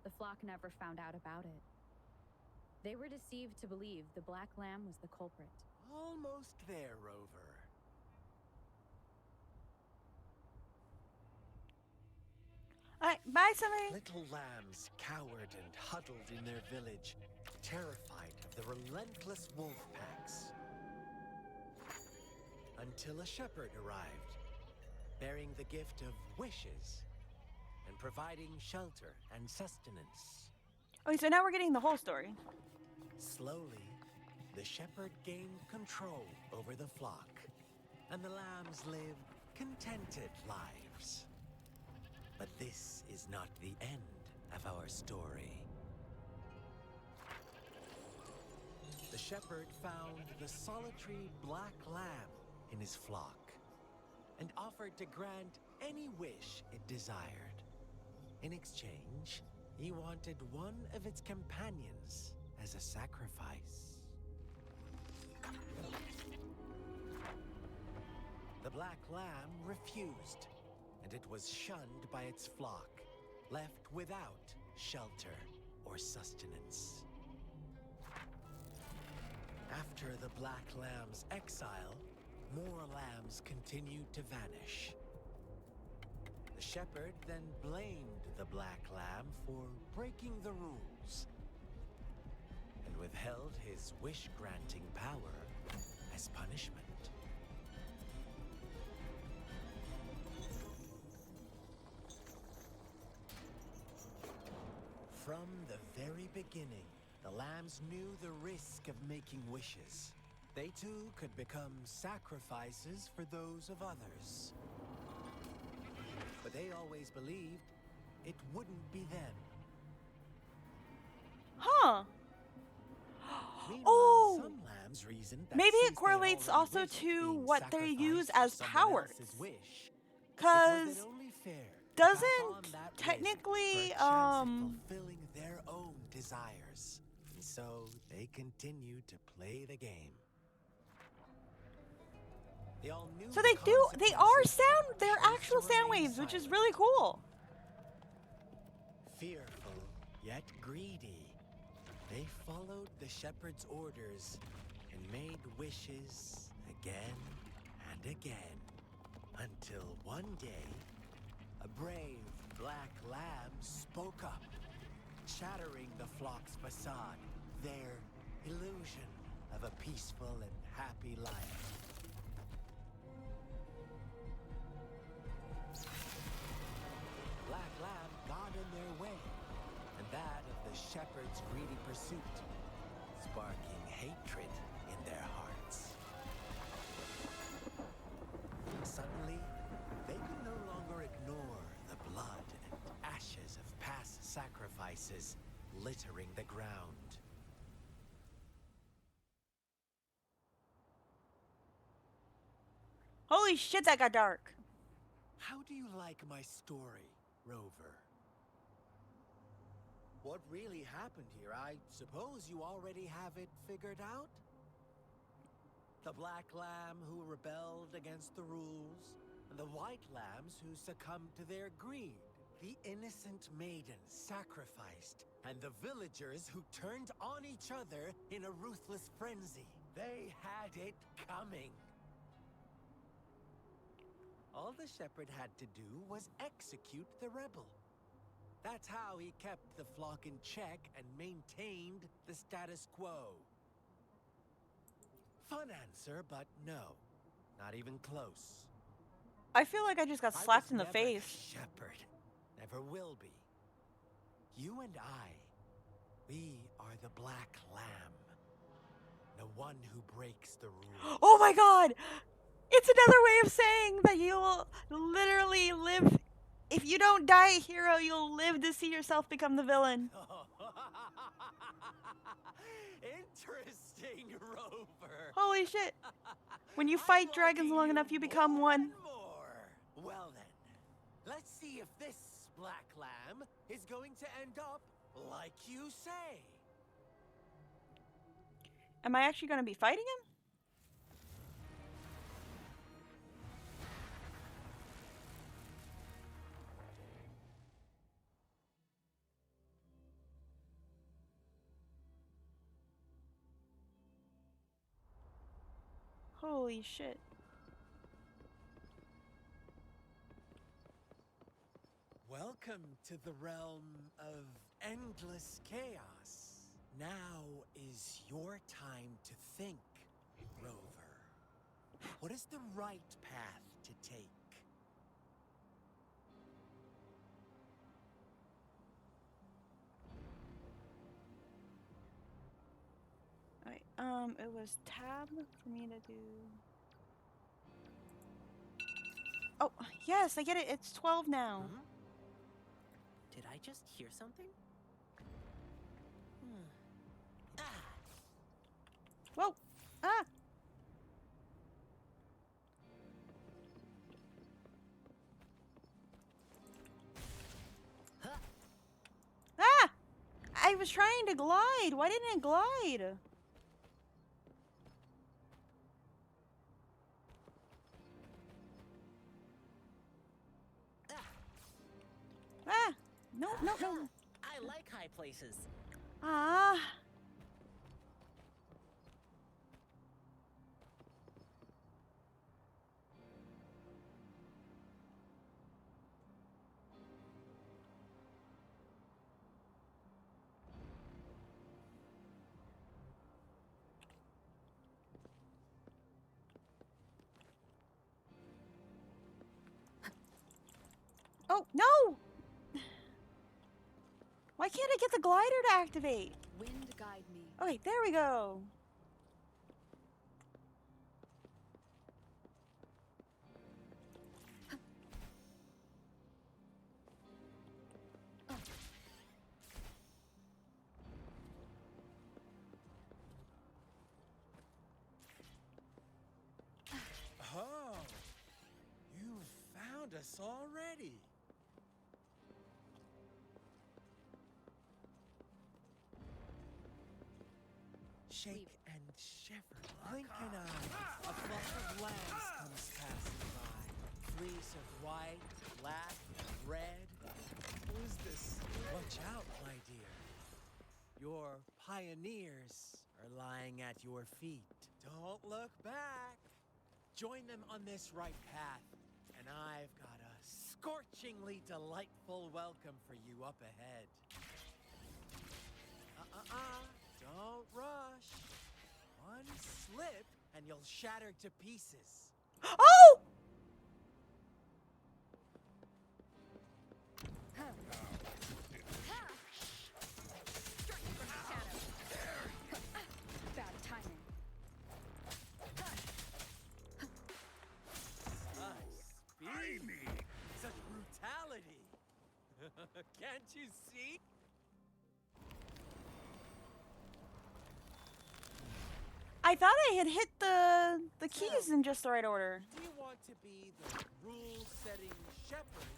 Speaker 2: The flock never found out about it. They were deceived to believe the Black Lamb was the culprit.
Speaker 6: Almost there, Rover.
Speaker 1: Alright, bye, somebody.
Speaker 6: Little lambs cowered and huddled in their village, terrified of the relentless wolf packs. Until a shepherd arrived, bearing the gift of wishes and providing shelter and sustenance.
Speaker 1: Okay, so now we're getting the whole story.
Speaker 6: Slowly, the shepherd gained control over the flock, and the lambs lived contented lives. But this is not the end of our story. The shepherd found the solitary black lamb in his flock and offered to grant any wish it desired. In exchange, he wanted one of its companions as a sacrifice. The black lamb refused, and it was shunned by its flock, left without shelter or sustenance. After the black lamb's exile, more lambs continued to vanish. The shepherd then blamed the black lamb for breaking the rules and withheld his wish-granting power as punishment. From the very beginning, the lambs knew the risk of making wishes. They too could become sacrifices for those of others. But they always believed it wouldn't be them.
Speaker 1: Huh.
Speaker 6: Meanwhile,
Speaker 1: Oh!
Speaker 6: some lambs reasoned that
Speaker 1: Maybe it
Speaker 6: since they
Speaker 1: correlates
Speaker 6: already
Speaker 1: also
Speaker 6: wished
Speaker 1: to
Speaker 6: being
Speaker 1: what they use
Speaker 6: sacrificed
Speaker 1: as
Speaker 6: for someone
Speaker 1: powers.
Speaker 6: else's wish, it was
Speaker 1: 'Cause
Speaker 6: then only fair to pass
Speaker 1: doesn't
Speaker 6: on that risk
Speaker 1: technically,
Speaker 6: for a chance of fulfilling their own desires. And so they continued to play the game. They all knew
Speaker 1: So
Speaker 6: the
Speaker 1: they are
Speaker 6: consequences,
Speaker 1: sound,
Speaker 6: but
Speaker 1: they're
Speaker 6: chose
Speaker 1: actual
Speaker 6: to
Speaker 1: sound
Speaker 6: remain
Speaker 1: waves, which is
Speaker 6: silent.
Speaker 1: really cool.
Speaker 6: Fearful, yet greedy, they followed the shepherd's orders and made wishes again and again, until one day, a brave black lamb spoke up, shattering the flock's facade, their illusion of a peaceful and happy life. Black lamb got in their way, and that of the shepherd's greedy pursuit, sparking hatred in their hearts. Suddenly, they could no longer ignore the blood and ashes of past sacrifices littering the ground.
Speaker 1: Holy shit, that got dark.
Speaker 6: How do you like my story, Rover? What really happened here? I suppose you already have it figured out? The black lamb who rebelled against the rules, and the white lambs who succumbed to their greed. The innocent maidens sacrificed, and the villagers who turned on each other in a ruthless frenzy. They had it coming. All the shepherd had to do was execute the rebel. That's how he kept the flock in check and maintained the status quo. Fun answer, but no. Not even close.
Speaker 1: I feel like I just got
Speaker 6: I
Speaker 1: slapped
Speaker 6: was
Speaker 1: in the
Speaker 6: never
Speaker 1: face.
Speaker 6: shepherd. Never will be. You and I, we are the Black Lamb. The one who breaks the rules.
Speaker 1: Oh my god! It's another way of saying that you'll literally live. If you don't die a hero, you'll live to see yourself become the villain.
Speaker 6: Interesting, Rover.
Speaker 1: Holy shit. When you fight dragons long enough, you become one.
Speaker 6: More. Well then, let's see if this Black Lamb is going to end up like you say.
Speaker 1: Am I actually going to be fighting him? Holy shit.
Speaker 6: Welcome to the realm of endless chaos. Now is your time to think, Rover. What is the right path to take?
Speaker 1: Alright, it was tab for me to do. Oh, yes, I get it. It's 12 now.
Speaker 3: Hmm? Did I just hear something?
Speaker 1: Whoa! Ah!
Speaker 3: Huh.
Speaker 1: Ah! I was trying to glide. Why didn't it glide? Ah! No, no, no.
Speaker 3: I like high places.
Speaker 1: Ah! Oh, no! Why can't I get the glider to activate?
Speaker 2: Wind guide me.
Speaker 1: Okay, there we go.
Speaker 6: Oh, you found us already. Shake
Speaker 2: Leave.
Speaker 6: and shiver. Blink an eye. A flock of lambs comes passing by. Fleece of white, black, and red. Who's this? Watch out, my dear. Your pioneers are lying at your feet. Don't look back. Join them on this right path, and I've got a scorchingly delightful welcome for you up ahead. Don't rush. One slip, and you'll shatter to pieces.
Speaker 1: Oh!
Speaker 2: Bad timing.
Speaker 6: Speed. Such brutality. Can't you see?
Speaker 1: I thought I had hit the keys in just the right order.
Speaker 6: Do you want to be the rule-setting shepherd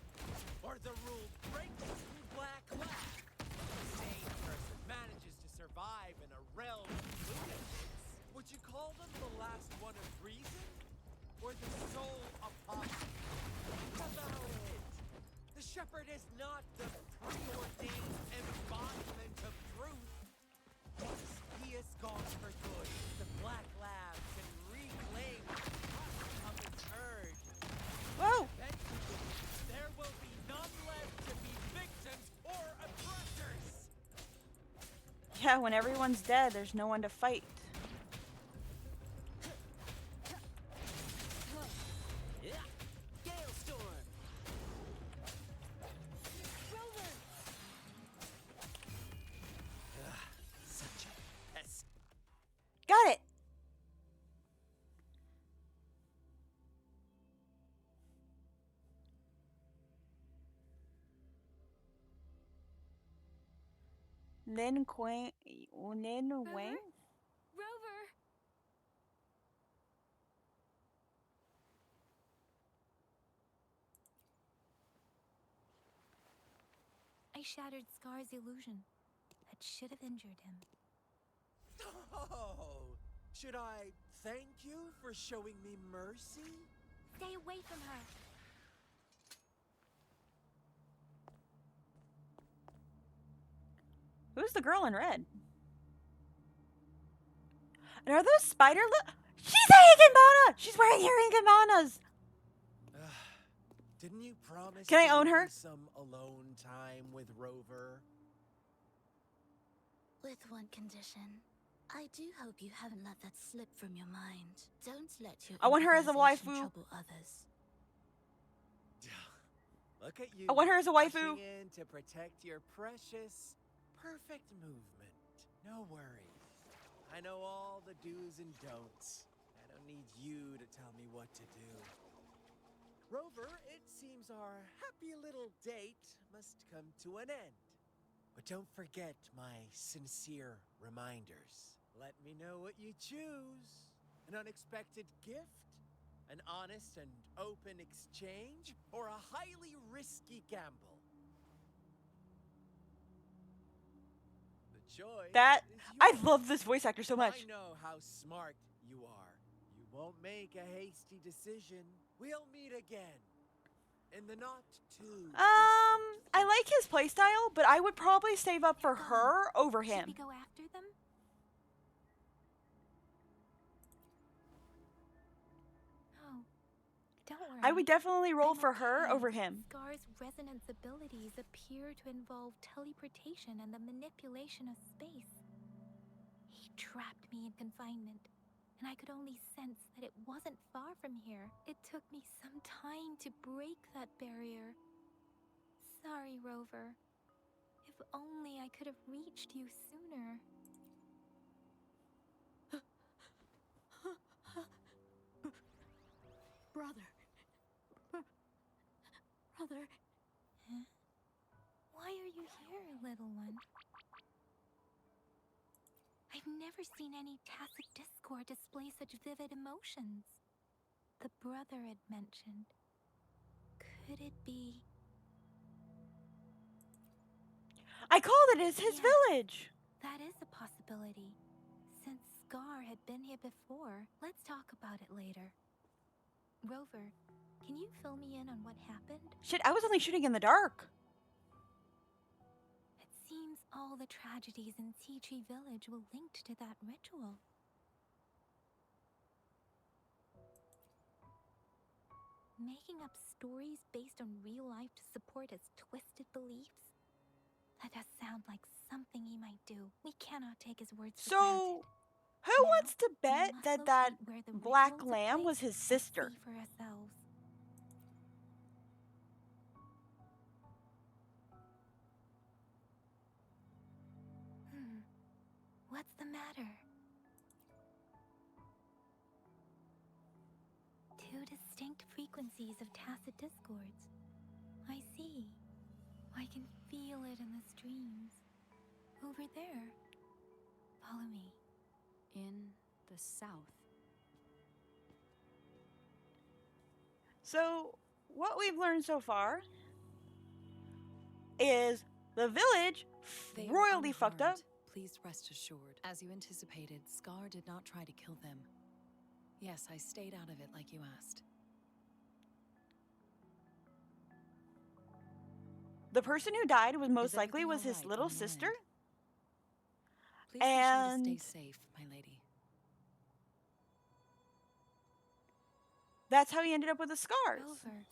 Speaker 6: or the rule-breaking black lad? The sane person manages to survive in a realm of lunatics. Would you call them the last one of reason or the sole apostle? How about it? The shepherd is not the preordained embodiment of truth. Once he is gone for good, the Black Lab can reclaim the trust of its herd.
Speaker 1: Whoa!
Speaker 6: Eventually, there will be none left to be victims or oppressors.
Speaker 1: Yeah, when everyone's dead, there's no one to fight.
Speaker 3: Galestorm!
Speaker 2: Rover!
Speaker 6: Such a pest.
Speaker 1: Got it! Lin Wang?
Speaker 2: Rover?
Speaker 4: I shattered Scar's illusion. That should have injured him.
Speaker 6: Oh, should I thank you for showing me mercy?
Speaker 4: Stay away from her.
Speaker 1: Who's the girl in red? And are those spider She's a Higginbana! She's wearing her Higginbanas!
Speaker 6: Didn't you promise
Speaker 1: Can I
Speaker 6: to
Speaker 1: own
Speaker 6: give
Speaker 1: her?
Speaker 6: me some alone time with Rover?
Speaker 7: With one condition. I do hope you haven't let that slip from your mind. Don't let your
Speaker 1: I want her as a
Speaker 7: improvisation
Speaker 1: waifu.
Speaker 7: trouble others.
Speaker 6: Look at you.
Speaker 1: I want her as a waifu.
Speaker 6: rushing in to protect your precious, perfect movement. No worries. I know all the do's and don'ts. I don't need you to tell me what to do. Rover, it seems our happy little date must come to an end. But don't forget my sincere reminders. Let me know what you choose. An unexpected gift? An honest and open exchange? Or a highly risky gamble? The choice
Speaker 1: That
Speaker 6: is
Speaker 1: I
Speaker 6: yours.
Speaker 1: love this voice actor so much.
Speaker 6: I know how smart you are. You won't make a hasty decision. We'll meet again. In the not too
Speaker 1: I like his playstyle, but I would probably save up for her over
Speaker 4: Should
Speaker 1: him.
Speaker 4: we go after them? Oh, don't worry.
Speaker 1: I would definitely roll
Speaker 4: I'm
Speaker 1: for her
Speaker 4: okay.
Speaker 1: over him.
Speaker 4: Scar's resonance abilities appear to involve teleportation and the manipulation of space. He trapped me in confinement, and I could only sense that it wasn't far from here. It took me some time to break that barrier. Sorry, Rover. If only I could have reached you sooner.
Speaker 8: Brother. Brother.
Speaker 4: Huh? Why are you here, little one? I've never seen any tacit discord display such vivid emotions. The brother had mentioned. Could it be?
Speaker 1: I called it as his
Speaker 4: Yes.
Speaker 1: village.
Speaker 4: That is a possibility. since Scar had been here before. Let's talk about it later. Rover, can you fill me in on what happened?
Speaker 1: Shit, I was only shooting in the dark.
Speaker 4: It seems all the tragedies in Tea Tree Village were linked to that ritual. Making up stories based on real life to support his twisted beliefs? That does sound like something he might do. We cannot take his words for
Speaker 1: So,
Speaker 4: granted.
Speaker 1: who wants to bet
Speaker 4: must
Speaker 1: that that
Speaker 4: locate where the
Speaker 1: black
Speaker 4: ritual took
Speaker 1: lamb was
Speaker 4: place
Speaker 1: his
Speaker 4: and
Speaker 1: sister?
Speaker 4: see for ourselves. What's the matter? Two distinct frequencies of tacit discords. I see. I can feel it in the streams. Over there. Follow me.
Speaker 10: In the south.
Speaker 1: So, what we've learned so far is the village
Speaker 11: They are
Speaker 1: royally fucked up.
Speaker 11: unharmed. Please rest assured. As you anticipated, Scar did not try to kill them. Yes, I stayed out of it like you asked.
Speaker 1: The person who died was most
Speaker 11: Is
Speaker 1: likely
Speaker 11: everything
Speaker 1: was his
Speaker 11: all right
Speaker 1: little
Speaker 11: on your
Speaker 1: sister.
Speaker 11: end? Please be sure to
Speaker 1: And
Speaker 11: stay safe, my lady.
Speaker 1: that's how he ended up with the scars.
Speaker 4: Rover.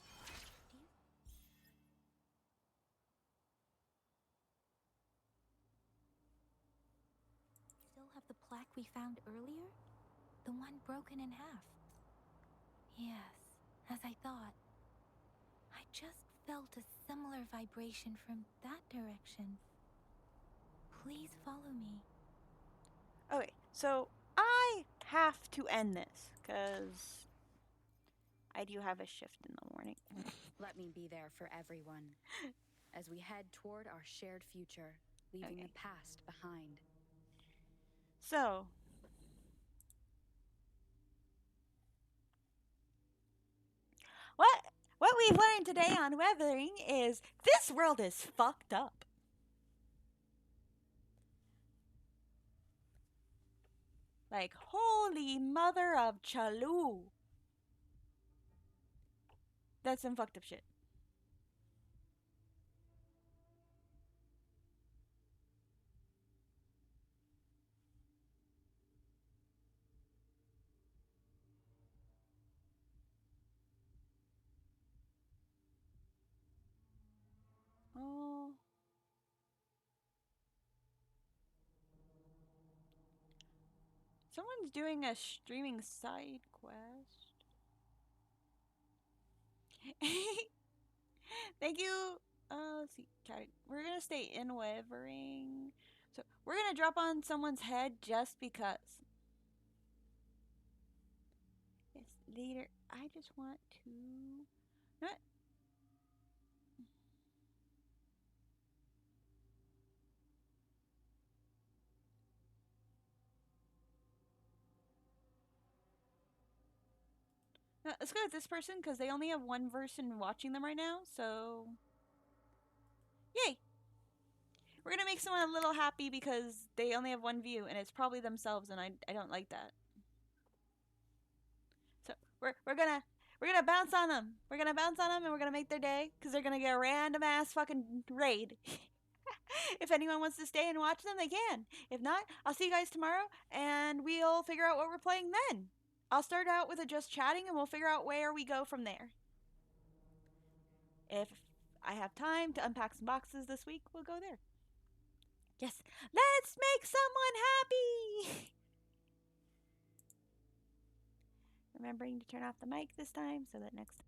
Speaker 4: Still have the plaque we found earlier? The one broken in half. Yes, as I thought. I just felt a similar vibration from that direction. Please follow me.
Speaker 1: Okay, so I have to end this because I do have a shift in the morning.
Speaker 2: Let me be there for everyone as we head toward our shared future, leaving the past behind.
Speaker 1: So, what we've learned today on Weathering is this world is fucked up. Like, holy mother of Chaloo. That's some fucked up shit. Oh. Someone's doing a streaming side quest. Thank you. Let's see. We're gonna stay in Weathering. So we're gonna drop on someone's head just because. Yes, later. I just want to. Not. No, let's go with this person because they only have one person watching them right now. So, yay! We're gonna make someone a little happy because they only have one view, and it's probably themselves, and I don't like that. So we're gonna bounce on them. We're gonna bounce on them, and we're gonna make their day because they're gonna get a random ass fucking raid. If anyone wants to stay and watch them, they can. If not, I'll see you guys tomorrow, and we'll figure out what we're playing then. I'll start out with a just chatting, and we'll figure out where we go from there. If I have time to unpack some boxes this week, we'll go there. Yes, let's make someone happy! Remembering to turn off the mic this time so that next time.